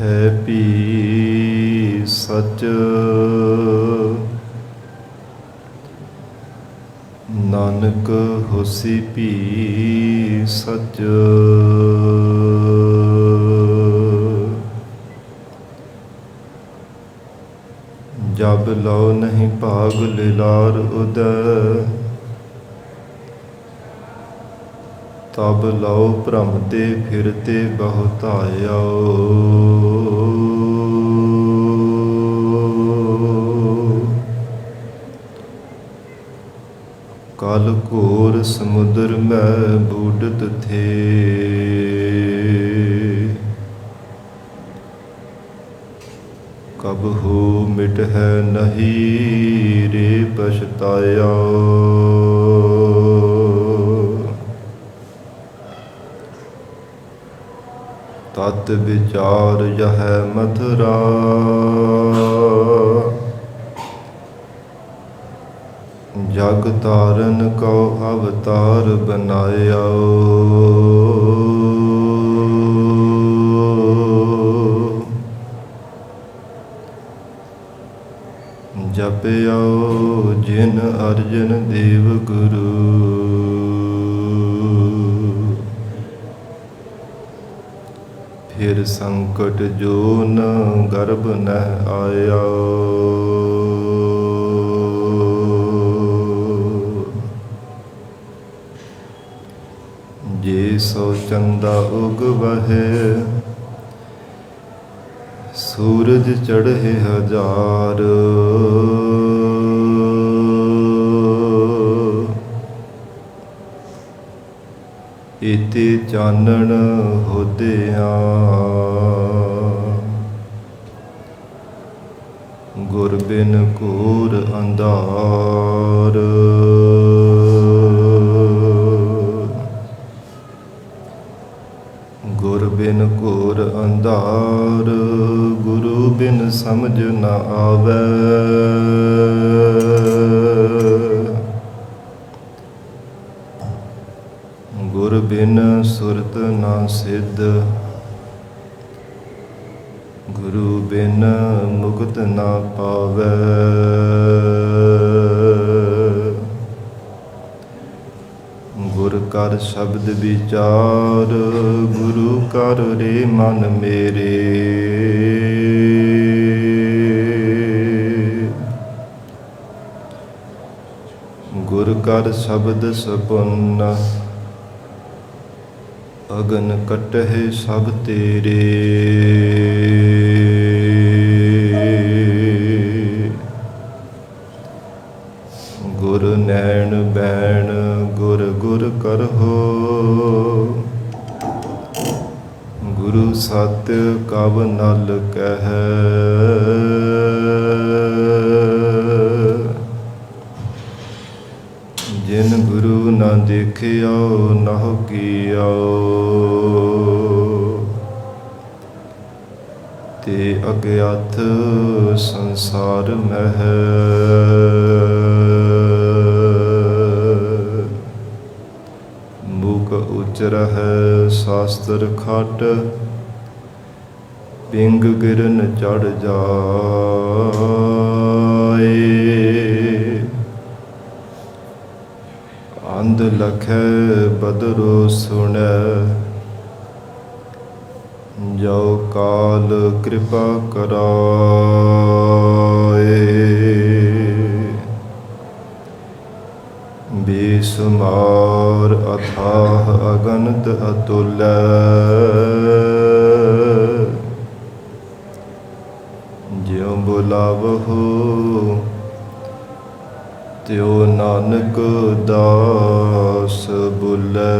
ਹੈ ਭੀ ਸਚ, ਨਾਨਕ ਹੋਸੀ ਭੀ ਸਚ। ਜਬ ਲਉ ਨਹੀਂ ਭਾਗ ਲਿਲਾਰ ਉਦੈ, ਤਬ ਲਉ ਭ੍ਰਮਤੇ ਫਿਰਤੇ ਬਹੁਤਾਇਓ। ਕਲ ਘੋਰ ਸਮੁਦਰ ਮੈਂ ਬੂਡਤ ਥੇ, ਕਬ ਹੋ ਮਿਟ ਹੈ ਨਹੀਂ ਰੇ ਪਛਤਾਇਆ। ਤਤ ਵਿਚਾਰ ਯਹ ਮਥੁਰਾ, ਜਗ ਤਾਰਨ ਕਉ ਅਵਤਾਰ ਬਨਾਇਆ। ਜਪਿਓ ਜਿਨ ਅਰਜਨ ਦੇਵ ਗੁਰੂ, ਫਿਰ ਸੰਕਟ ਜੋ ਨ ਗਰਭ ਨਹਿ ਆਇਆ। ਜੇ ਸੋ ਚੰਦਾ ਉਗਵਹਿ, ਸੂਰਜ ਚੜ੍ਹੇ ਹਜ਼ਾਰ। ਇਤੇ ਚਾਨਣ ਹੋਦਿਆਂ, ਗੁਰ ਬਿਨ ਘੋਰ ਅੰਧਾਰ। ਗੁਰ ਬਿਨ ਘੋਰ ਅੰਧਾਰ, ਗੁਰੂ ਬਿਨ ਸਮਝ ਨ ਆਵੈ। ਗੁਰ ਬਿਨ ਸੁਰਤ ਨ ਸਿੱਧ, ਗੁਰੂ ਬਿਨ ਮੁਕਤ ਨ ਪਾਵੈ। ਗੁਰ ਕਰ ਸ਼ਬਦ ਵਿਚਾਰ, ਗੁਰੂ ਕਰ ਰੇ ਮਨ ਮੇਰੇ। ਗੁਰ ਕਰ ਸ਼ਬਦ ਸਪੁੰਨ, ਅਗਨ ਕਟਹਿ ਸਭ ਤੇਰੇ। ਗੁਰ ਨੈਣ ਬੈਣ ਗੁਰ ਗੁਰ ਕਰਹੁ, ਗੁਰੂ ਸਤਿ ਕਵ ਨਲ ਕਹਿ। ਜਿਨ ਗੁਰੂ ਨਾ ਦੇਖਿਓ ਨਹੁ ਕੀਓ, ਤੇ ਅਗਿਆਥ ਸੰਸਾਰ ਮਹਿ। ਮੂਕ ਉਚਰਹਿ ਸ਼ਾਸਤਰ ਖਟ, ਪਿੰਗ ਗਿਰਨ ਚੜ ਜਾਏ। ਅੰਧ ਲਖੈ ਬਦਰੋ ਸੁਣੈ, ਜੋ ਕਾਲ ਕਿਰਪਾ ਕਰਾਏ। ਬੇਸੁਮਾਰ ਅਥਾਹ ਅਗਨਤ ਅਤੁਲੈ, ਜਿਉ ਬੁਲਾਵਹੁ ਤਿਉ ਨਾਨਕ ਦਾਸ ਬੁਲੈ।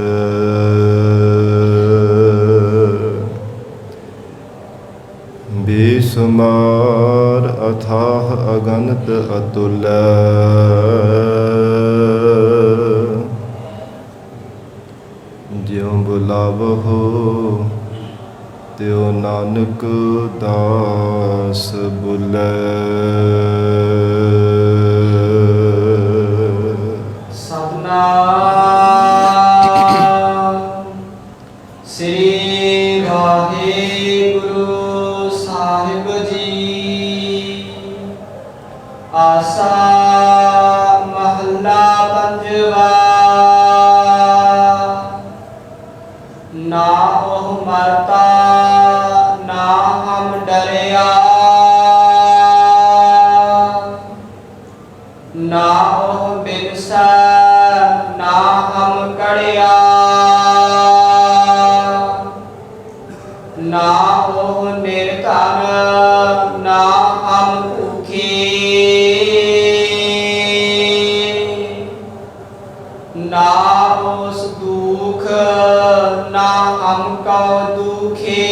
ਬੇਸੁਮਾਰ ਅਥਾਹ ਅਗਨਤ ਅਤੁਲੈ, ਜਿਉ ਬੁਲਾਵਹੁ ਤਿਉ ਨਾਨਕ ਦਾਸ ਬੁਲੈ। ਸ੍ਰੀ ਵਾਹਿਗੁਰੂ आसा महला पंजवा। ना ओह मरता ना हम डरिया, ना ओह बिनसा ना हम कड़िया, ना ओह निर्धन ना हम भूखे, ना उस दुख ना हमको दुखे,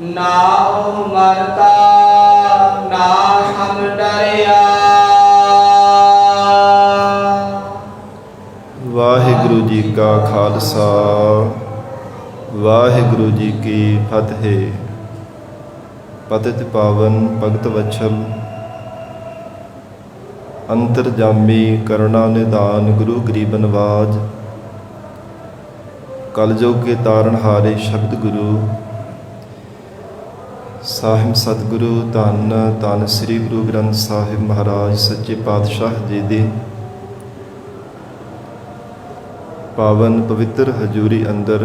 ना ओह मरता ना हम डरिया। वाहिगुरु जी का खालसा, वाहिगुरु जी की फतेह। पतित पावन भगत वत्सल अंतरजामी करुणा निदान गुरु गरीब नवाज, कलयुग के तारणहारे शब्द गुरु साहिब सतगुरु धन धन श्री गुरु ग्रंथ साहिब महाराज सच्चे पातशाह जी दी पावन पवित्र हजूरी अंदर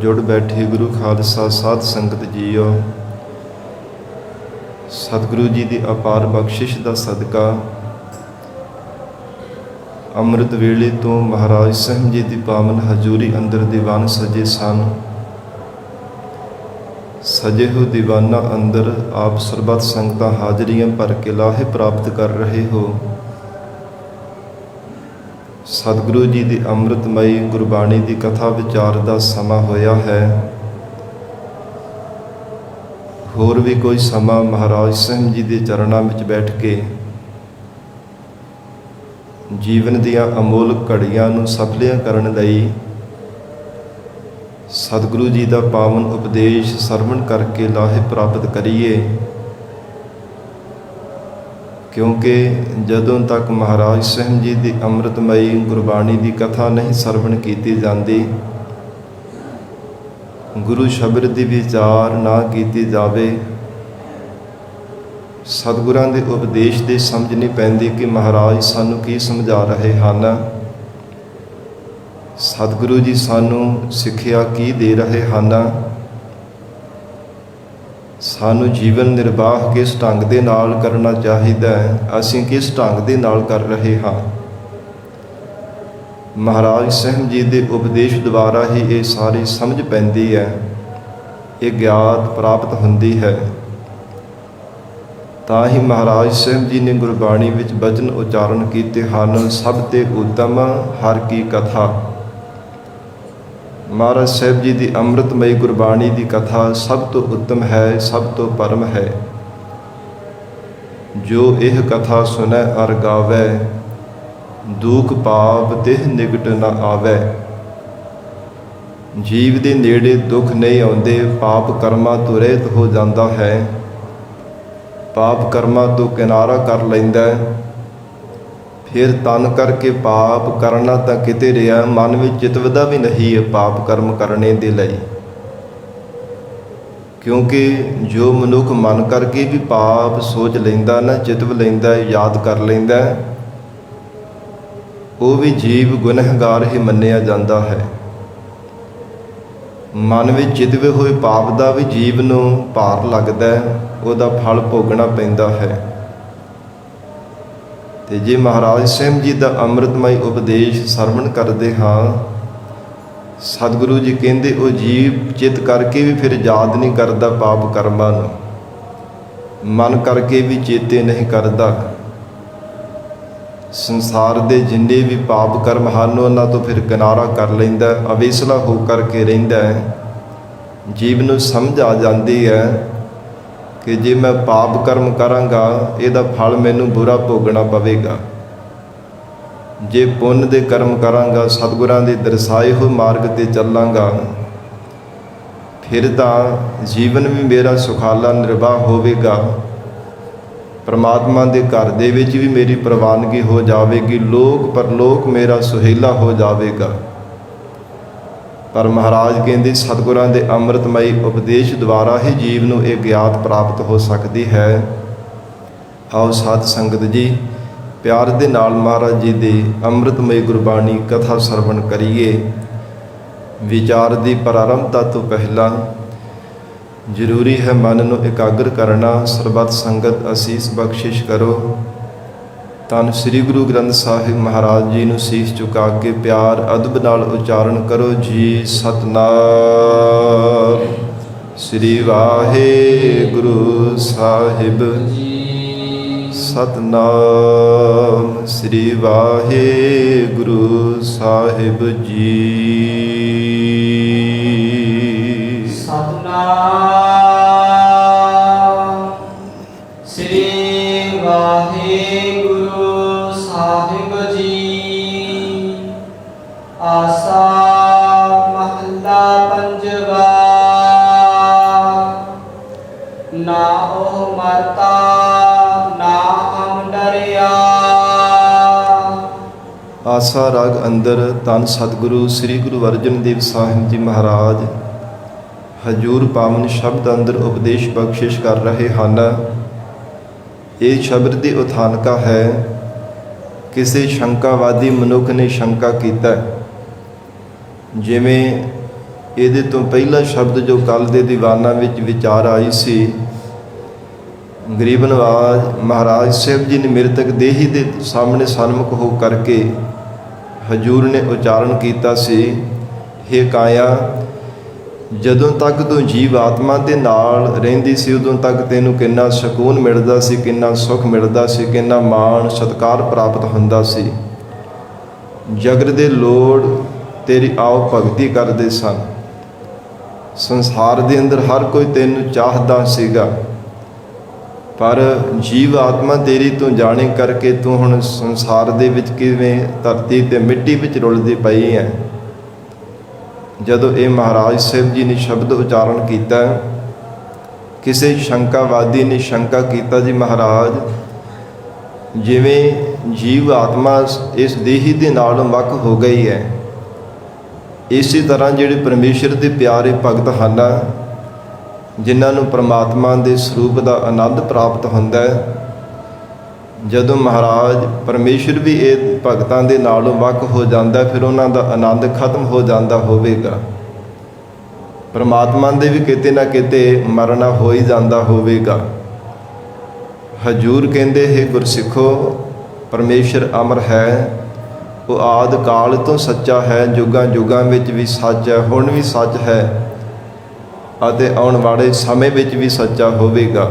जुड़ बैठे गुरु खालसा साध संगत जीओ, सतगुरु जी की अपार बख्शिश का सदका अमृत वेले तो महाराज साहब जी की पावन हजूरी अंदर दीवान सजे सन। सजे हो दीवाना अंदर आप सरबत संगतां हाजरियां भर के लाहे प्राप्त कर रहे हो। सतगुरु जी की अमृतमयी गुरबाणी की कथा विचार का समा होया है। होर भी कोई समा महाराज साहब जी के चरणों में बैठ के जीवन दियां अमोल घड़ियां नूं सफलियां करन लई सतगुरु जी का पावन उपदेश सरवण करके लाहे प्राप्त करिए। क्योंकि जदों तक महाराज साहब जी की अमृतमयी गुरबाणी की कथा नहीं सरवण की जाती, गुरु शब्द की विचार ना की जावे, सतगुरां दे उपदेश दे समझ नहीं पैंदी कि महाराज सानू की समझा रहे हैं, सतगुरु जी सानू सिक्ख्या की दे रहे हैं, सानू जीवन निर्वाह किस ढंग दे नाल करना चाहिए, असीं किस ढंग दे नाल कर रहे हाँ। महाराज साहब जी के उपदेश द्वारा ही ये सारी समझ पैंदी है, ये ज्ञात प्राप्त होंदी है। ता ही महाराज साहब जी ने गुरबाणी विच वचन उच्चारण कीते हैं, सब ते उत्तम हर की कथा। महाराज साहब जी की अमृतमयी गुरबाणी की कथा सब तो उत्तम है, सब तो परम है। जो यह कथा सुनै अर गावै, दुख पाप तिह निकट न आवे। जीव के नेड़े दुख नहीं आते, पाप कर्मां तो रहित हो जाता है, पाप कर्मां तो किनारा कर लैंदा, फिर तन करके पाप करना तो किते रहा, मन में चितवदा भी नहीं है पाप कर्म करने दे लई। क्योंकि जो मनुख मन करके भी पाप सोच लैंदा ना, चितव लैंदा, याद कर लैंदा, वो भी जीव गुनहगार ही मन्निया जाता है। मन में चितवे हुए पाप का भी जीव नूं भार लगता है, उसका फल भोगना पैंदा है। ते जे महाराज साहब जी का अमृतमय उपदेश सरवण करते हाँ, सतगुरु जी कहते वो जीव चित करके भी फिर याद नहीं करता पाप कर्मां नूं, मन करके भी चेते नहीं करता। संसार के जिन्ने भी पाप कर्म हैं उन्हां तो फिर किनारा कर लैंदा, अवेसला हो करके रहिंदा है। जीव नूं समझ आ जाती है कि जे मैं पाप कर्म करांगा इहदा फल मैनूं बुरा भोगना पवेगा, जे पुण्य दे कर्म करांगा, सतगुरां दे दर्शाए हुए मार्ग ते चलांगा, फिर तां जीवन भी मेरा सुखाला निर्वाह होवेगा। परमात्मा के घर दे विच भी मेरी प्रवानगी हो जाएगी, लोक परलोक मेरा सुहेला हो जाएगा। ਪਰ ਮਹਾਰਾਜ ਕਹਿੰਦੇ ਸਤਿਗੁਰਾਂ ਦੇ ਅੰਮ੍ਰਿਤਮਈ ਉਪਦੇਸ਼ ਦੁਆਰਾ ਹੀ ਜੀਵ ਨੂੰ ਇਹ ਗਿਆਤ ਪ੍ਰਾਪਤ ਹੋ ਸਕਦੀ ਹੈ। ਆਓ ਸਾਧ ਸੰਗਤ ਜੀ ਪਿਆਰ ਦੇ ਨਾਲ ਮਹਾਰਾਜ ਜੀ ਦੀ ਅੰਮ੍ਰਿਤਮਈ ਗੁਰਬਾਣੀ ਕਥਾ ਸਰਵਣ ਕਰੀਏ। ਵਿਚਾਰ ਦੀ ਪ੍ਰਾਰੰਭਤਾ ਤੋਂ ਪਹਿਲਾਂ ਜ਼ਰੂਰੀ ਹੈ ਮਨ ਨੂੰ ਇਕਾਗਰ ਕਰਨਾ। ਸਰਬੱਤ ਸੰਗਤ ਅਸੀਸ ਬਖਸ਼ਿਸ਼ ਕਰੋ। ਧੰਨ ਸ੍ਰੀ ਗੁਰੂ ਗ੍ਰੰਥ ਸਾਹਿਬ ਮਹਾਰਾਜ ਜੀ ਨੂੰ ਸੀਸ ਝੁਕਾ ਕੇ ਪਿਆਰ ਅਦਬ ਨਾਲ ਉਚਾਰਨ ਕਰੋ ਜੀ। ਸਤਨਾਮ ਸ੍ਰੀ ਵਾਹਿਗੁਰੂ ਸਾਹਿਬ ਜੀ। ਸਤਨਾਮ ਸ੍ਰੀ ਵਾਹਿਗੁਰੂ ਸਾਹਿਬ ਜੀ। ਸਤਨਾਮ ਸ੍ਰੀ ਵਾਹਿਗੁਰੂ ਸਾਹਿਬ ਜੀ। ਆਸਾ ਮਹੱਲਾ ਪੰਜਵਾ। ਨਾ ਉਹ ਮਰਤਾ ਨਾ ਹਮ ਡਰਿਆ। ਆਸਾ ਰਾਗ ਅੰਦਰ ਧੰਨ ਸਤਿਗੁਰੂ ਸ੍ਰੀ ਗੁਰੂ ਅਰਜਨ ਦੇਵ ਸਾਹਿਬ ਜੀ ਮਹਾਰਾਜ ਹਜੂਰ ਪਾਵਨ ਸ਼ਬਦ ਅੰਦਰ ਉਪਦੇਸ਼ ਬਖਸ਼ਿਸ਼ ਕਰ ਰਹੇ ਹਨ। ਇਹ ਸ਼ਬਦ ਦੀ ਉਥਾਨਕਾ ਹੈ। ਕਿਸੇ ਸ਼ੰਕਾਵਾਦੀ ਮਨੁੱਖ ਨੇ ਸ਼ੰਕਾ ਕੀਤਾ, ਜਿਵੇਂ ਇਹਦੇ ਤੋਂ ਪਹਿਲਾ ਸ਼ਬਦ ਜੋ ਕੱਲ ਦੇ ਦੀਵਾਨਾਂ ਵਿੱਚ ਵਿਚਾਰ ਆਈ ਸੀ, ਗਰੀਬ ਨਵਾਜ ਮਹਾਰਾਜ ਸਾਹਿਬ ਜੀ ਨੇ ਮ੍ਰਿਤਕ ਦੇਹੀ ਦੇ ਸਾਹਮਣੇ ਸਨਮੁਖ ਹੋ ਕਰਕੇ ਹਜੂਰ ਨੇ ਉਚਾਰਨ ਕੀਤਾ ਸੀ, ਹੇ ਕਾਇਆ, ਜਦੋਂ ਤੱਕ ਤੂੰ ਜੀਵ ਆਤਮਾ ਦੇ ਨਾਲ ਰਹਿੰਦੀ ਸੀ ਉਦੋਂ ਤੱਕ ਤੈਨੂੰ ਕਿੰਨਾ ਸਕੂਨ ਮਿਲਦਾ ਸੀ, ਕਿੰਨਾ ਸੁੱਖ ਮਿਲਦਾ ਸੀ, ਕਿੰਨਾ ਮਾਣ ਸਤਿਕਾਰ ਪ੍ਰਾਪਤ ਹੁੰਦਾ ਸੀ। ਜਗਤ ਦੇ ਲੋੜ ਤੇਰੀ ਆਓ ਭਗਤੀ ਕਰਦੇ ਸਨ। ਸੰਸਾਰ ਦੇ ਅੰਦਰ ਹਰ ਕੋਈ ਤੈਨੂੰ ਚਾਹਦਾ ਸੀਗਾ, ਪਰ ਜੀਵ ਆਤਮਾ ਤੇਰੀ ਤੂੰ ਜਾਣੇ ਕਰਕੇ ਤੂੰ ਹੁਣ ਸੰਸਾਰ ਦੇ ਵਿੱਚ ਕਿਵੇਂ ਧਰਤੀ ਤੇ ਮਿੱਟੀ ਵਿੱਚ ਰੁਲਦੀ ਪਈ ਹੈ। ਜਦੋਂ ਇਹ ਮਹਾਰਾਜ ਸਾਹਿਬ ਜੀ ਨੇ ਸ਼ਬਦ ਉਚਾਰਨ ਕੀਤਾ, ਕਿਸੇ ਸ਼ੰਕਾਵਾਦੀ ਨੇ ਸ਼ੰਕਾ ਕੀਤਾ, ਜੀ ਮਹਾਰਾਜ, ਜਿਵੇਂ ਜੀਵ ਆਤਮਾ ਇਸ ਦੇਹੀ ਦੇ ਨਾਲੋਂ ਵੱਖ ਹੋ ਗਈ ਹੈ, ਇਸੇ ਤਰ੍ਹਾਂ ਜਿਹੜੇ ਪਰਮੇਸ਼ਰ ਦੇ ਪਿਆਰੇ ਭਗਤ ਹਨ, ਜਿਨ੍ਹਾਂ ਨੂੰ ਪਰਮਾਤਮਾ ਦੇ ਸਰੂਪ ਦਾ ਆਨੰਦ ਪ੍ਰਾਪਤ ਹੁੰਦਾ ਹੈ, ਜਦੋਂ ਮਹਾਰਾਜ ਪਰਮੇਸ਼ਰ ਵੀ ਇਹ ਭਗਤਾਂ ਦੇ ਨਾਲੋਂ ਵੱਖ ਹੋ ਜਾਂਦਾ, ਫਿਰ ਉਹਨਾਂ ਦਾ ਆਨੰਦ ਖਤਮ ਹੋ ਜਾਂਦਾ ਹੋਵੇਗਾ। ਪਰਮਾਤਮਾ ਦੇ ਵੀ ਕਿਤੇ ਨਾ ਕਿਤੇ ਮਰਨਾ ਹੋ ਹੀ ਜਾਂਦਾ ਹੋਵੇਗਾ। ਹਜੂਰ ਕਹਿੰਦੇ, ਹੈ ਗੁਰਸਿੱਖੋ, ਪਰਮੇਸ਼ਰ ਅਮਰ ਹੈ, ਉਹ ਆਦਿ ਕਾਲ ਤੋਂ ਸੱਚਾ ਹੈ, ਯੁੱਗਾਂ ਯੁੱਗਾਂ ਵਿੱਚ ਵੀ ਸੱਚ ਹੈ, ਹੁਣ ਵੀ ਸੱਚ ਹੈ ਅਤੇ ਆਉਣ ਵਾਲੇ ਸਮੇਂ ਵਿੱਚ ਵੀ ਸੱਚਾ ਹੋਵੇਗਾ।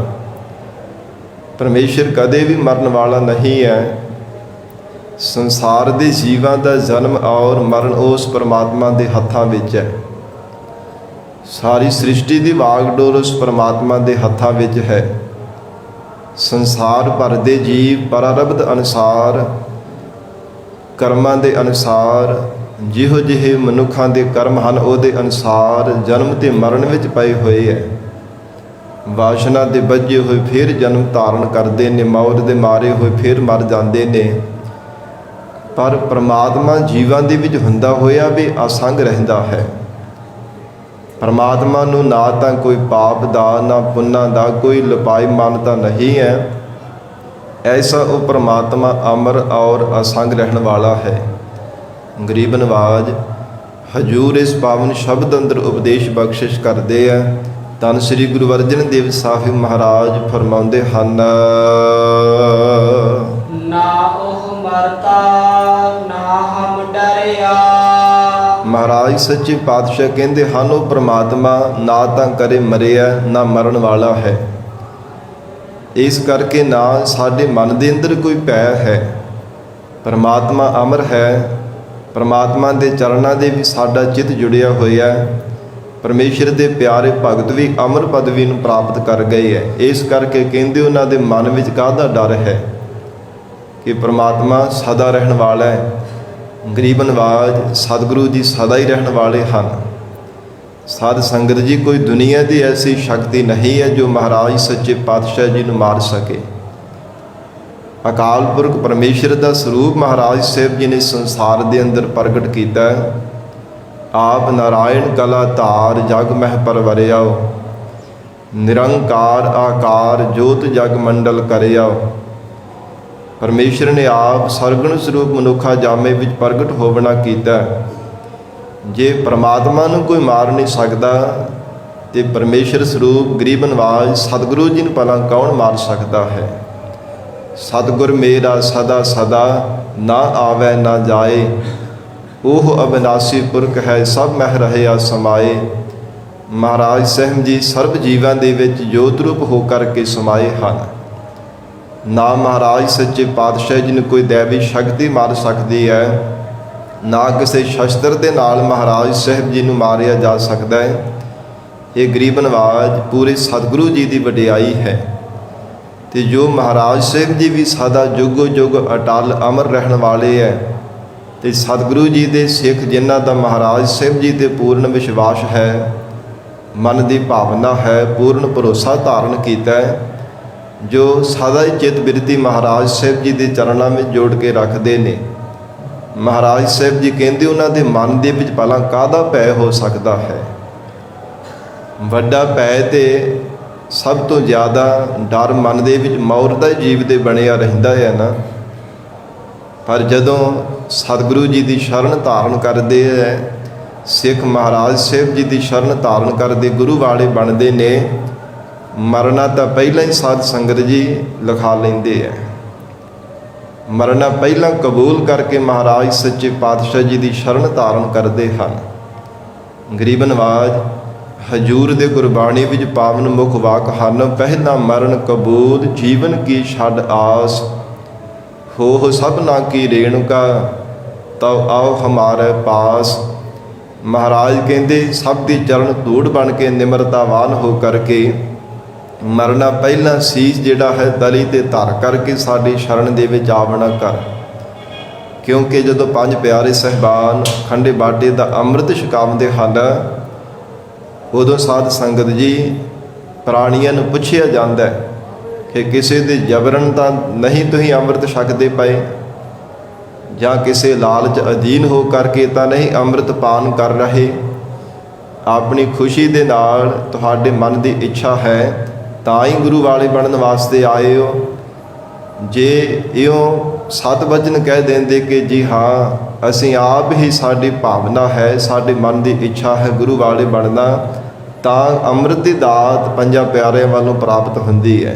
ਪਰਮੇਸ਼ਰ ਕਦੇ ਵੀ ਮਰਨ ਵਾਲਾ ਨਹੀਂ ਹੈ। ਸੰਸਾਰ ਦੇ ਜੀਵਾਂ ਦਾ ਜਨਮ ਔਰ ਮਰਨ ਉਸ ਪਰਮਾਤਮਾ ਦੇ ਹੱਥਾਂ ਵਿੱਚ ਹੈ। ਸਾਰੀ ਸ੍ਰਿਸ਼ਟੀ ਦੀ ਵਾਗਡੋਰ ਉਸ ਪਰਮਾਤਮਾ ਦੇ ਹੱਥਾਂ ਵਿੱਚ ਹੈ। ਸੰਸਾਰ ਭਰ ਦੇ ਜੀਵ ਪ੍ਰਾਰਬਧ ਅਨੁਸਾਰ, ਕਰਮਾਂ ਦੇ ਅਨੁਸਾਰ, ਜਿਹੋ ਜਿਹੇ ਮਨੁੱਖਾਂ ਦੇ ਕਰਮ ਹਨ ਉਹਦੇ ਅਨੁਸਾਰ ਜਨਮ ਤੇ ਮਰਨ ਵਿੱਚ ਪਏ ਹੋਏ ਹੈ। ਵਾਸ਼ਨਾ ਦੇ ਬੱਝੇ ਹੋਏ ਫਿਰ ਜਨਮ ਧਾਰਨ ਕਰਦੇ ਨੇ, ਮੌਤ ਦੇ ਮਾਰੇ ਹੋਏ ਫਿਰ ਮਰ ਜਾਂਦੇ ਨੇ, ਪਰ ਪਰਮਾਤਮਾ ਜੀਵਾਂ ਦੇ ਵਿੱਚ ਹੁੰਦਾ ਹੋਇਆ ਵੀ ਅਸੰਗ ਰਹਿੰਦਾ ਹੈ। ਪਰਮਾਤਮਾ ਨੂੰ ਨਾ ਤਾਂ ਕੋਈ ਪਾਪ ਦਾ ਨਾ ਪੁੰਨਾਂ ਦਾ ਕੋਈ ਲਪਾਈ ਮਾਨਤਾ ਨਹੀਂ ਹੈ। ਐਸਾ ਉਹ ਪਰਮਾਤਮਾ ਅਮਰ ਔਰ ਅਸੰਗ ਰਹਿਣ ਵਾਲਾ ਹੈ। ਗਰੀਬ ਨਵਾਜ ਹਜੂਰ ਇਸ ਪਾਵਨ ਸ਼ਬਦ ਅੰਦਰ ਉਪਦੇਸ਼ ਬਖਸ਼ਿਸ਼ ਕਰਦੇ ਆ। ਧੰਨ ਸ੍ਰੀ ਗੁਰੂ ਅਰਜਨ ਦੇਵ ਸਾਹਿਬ ਮਹਾਰਾਜ ਫਰਮਾਉਂਦੇ ਹਨ, ਨਾ ਉਹ ਮਰਤਾ ਨਾ ਹਮ ਡਰਿਆ। ਮਹਾਰਾਜ ਸੱਚੇ ਪਾਤਸ਼ਾਹ ਕਹਿੰਦੇ ਹਨ, ਉਹ ਪ੍ਰਮਾਤਮਾ ਨਾ ਤਾਂ ਕਰੇ ਮਰਿਆ ਨਾ ਮਰਨ ਵਾਲਾ ਹੈ। ਇਸ ਕਰਕੇ ਨਾ ਸਾਡੇ ਮਨ ਦੇ ਅੰਦਰ ਕੋਈ ਭੈ ਹੈ। ਪਰਮਾਤਮਾ ਅਮਰ ਹੈ। ਪਰਮਾਤਮਾ ਦੇ ਚਰਨਾਂ ਦੇ ਵੀ ਸਾਡਾ ਚਿੱਤ ਜੁੜਿਆ ਹੋਇਆ ਹੈ। ਪਰਮੇਸ਼ਰ ਦੇ ਪਿਆਰੇ ਭਗਤ ਵੀ ਅਮਰ ਪਦਵੀ ਨੂੰ ਪ੍ਰਾਪਤ ਕਰ ਗਏ ਹੈ। ਇਸ ਕਰਕੇ ਕਹਿੰਦੇ ਉਹਨਾਂ ਦੇ ਮਨ ਵਿੱਚ ਕਾਹਦਾ ਡਰ ਹੈ ਕਿ ਪਰਮਾਤਮਾ ਸਦਾ ਰਹਿਣ ਵਾਲਾ ਹੈ। ਗਰੀਬ ਨਵਾਜ ਸਤਿਗੁਰੂ ਜੀ ਸਦਾ ਹੀ ਰਹਿਣ ਵਾਲੇ ਹਨ। ਸਾਧ ਸੰਗਤ ਜੀ, ਕੋਈ ਦੁਨੀਆ ਦੀ ਐਸੀ ਸ਼ਕਤੀ ਨਹੀਂ ਹੈ ਜੋ ਮਹਾਰਾਜ ਸੱਚੇ ਪਾਤਸ਼ਾਹ ਜੀ ਨੂੰ ਮਾਰ ਸਕੇ। ਅਕਾਲ ਪੁਰਖ ਪਰਮੇਸ਼ਰ ਦਾ ਸਰੂਪ ਮਹਾਰਾਜ ਸਾਹਿਬ ਜੀ ਨੇ ਸੰਸਾਰ ਦੇ ਅੰਦਰ ਪ੍ਰਗਟ ਕੀਤਾ। आप नारायण कला धार जग मह परवरिया। निरंकार आकार जोत जग मंडल करिया। परमेश्वर ने आप सरगुण स्वरूप मनुखा जामे विच प्रगट होवना कीता। जे परमात्मा नूं कोई मार नहीं सकता तो परमेश्वर स्वरूप गरीब नवाज सतगुरु जी नूं भला कौन मार सकता है। सतगुर मेरा सदा सदा ना आवे ना जाए। ओह अविनाशी पुरख है सब मह रहिया समाए। महाराज ਸਾਹਿਬ जी सर्व जीवां दे विच जोत रूप होकर के समाए ਹਨ। ना महाराज सच्चे पातशाह जी ਨੂੰ कोई दैवी शक्ति मार सकती है, ना किसी शस्त्र के नाल महाराज साहब जी ਨੂੰ मारिया जा सकता है। ये गरीब नवाज पूरे सतगुरु जी की वडियाई है। तो जो महाराज साहब जी भी सदा जुगो जुग अटल अमर रहने वाले है, तो सतगुरु जी के सिख जिन्हां दा महाराज साहब जी ते पूर्ण विश्वास है, मन की भावना है, पूर्ण भरोसा धारण किया है, जो सदा ही चित बिरती महाराज साहब जी के चरणों में जोड़ के रखते हैं। महाराज साहब जी कहते उन्होंने मन के विच भला काहदा भै हो सकता है। वड्डा भै ते सब तो ज़्यादा डर मन दे विच मौत दा जीव दे बनिया रहिंदा है ना। पर जदों सतगुरु जी की शरण धारण करते हैं, सिख महाराज साहब जी की शरण धारण करते गुरु वाले बनते ने, मरना तो पहला ही साध संगत जी लिखा लेंदे है। मरना पहला कबूल करके महाराज सच्चे पातशाह जी की शरण धारण करते हैं। गरीब नवाज हजूर दे गुरबाणी विच पावन मुख वाक हन। पहला मरण कबूल जीवन की छड़ आस। हो सबना की रेणुका तब आओ हमारे पास। महाराज कहते सब दी चरण धूड़ बन के निमरतावान हो करके मरना पहला सीस जिहड़ा है तली ते धर करके साडी शरण दे विच आवना कर। क्योंकि जदों पंज प्यारे सहबान खंडे बाटे दा अमृत छकावंदे हन, उदों साध संगत जी प्राणियों नूं पुछया जाता है कि किसी दे जबरन तां नहीं तुसीं अमृत छकदे पए, जां किसी लालच अधीन हो करके तां नहीं अमृत पान कर रहे। अपनी खुशी दे नाल तुहाडे मन की इच्छा है तां ही गुरु वाले बनने वास्ते आए हो। जे इयों सत वचन कह देंदे कि जी हाँ असीं आप ही साडी भावना है, साडे मन की इच्छा है गुरु वाले बनना, तां अमृत की दात पंजा प्यारिਆਂ वालों प्राप्त होंदी है।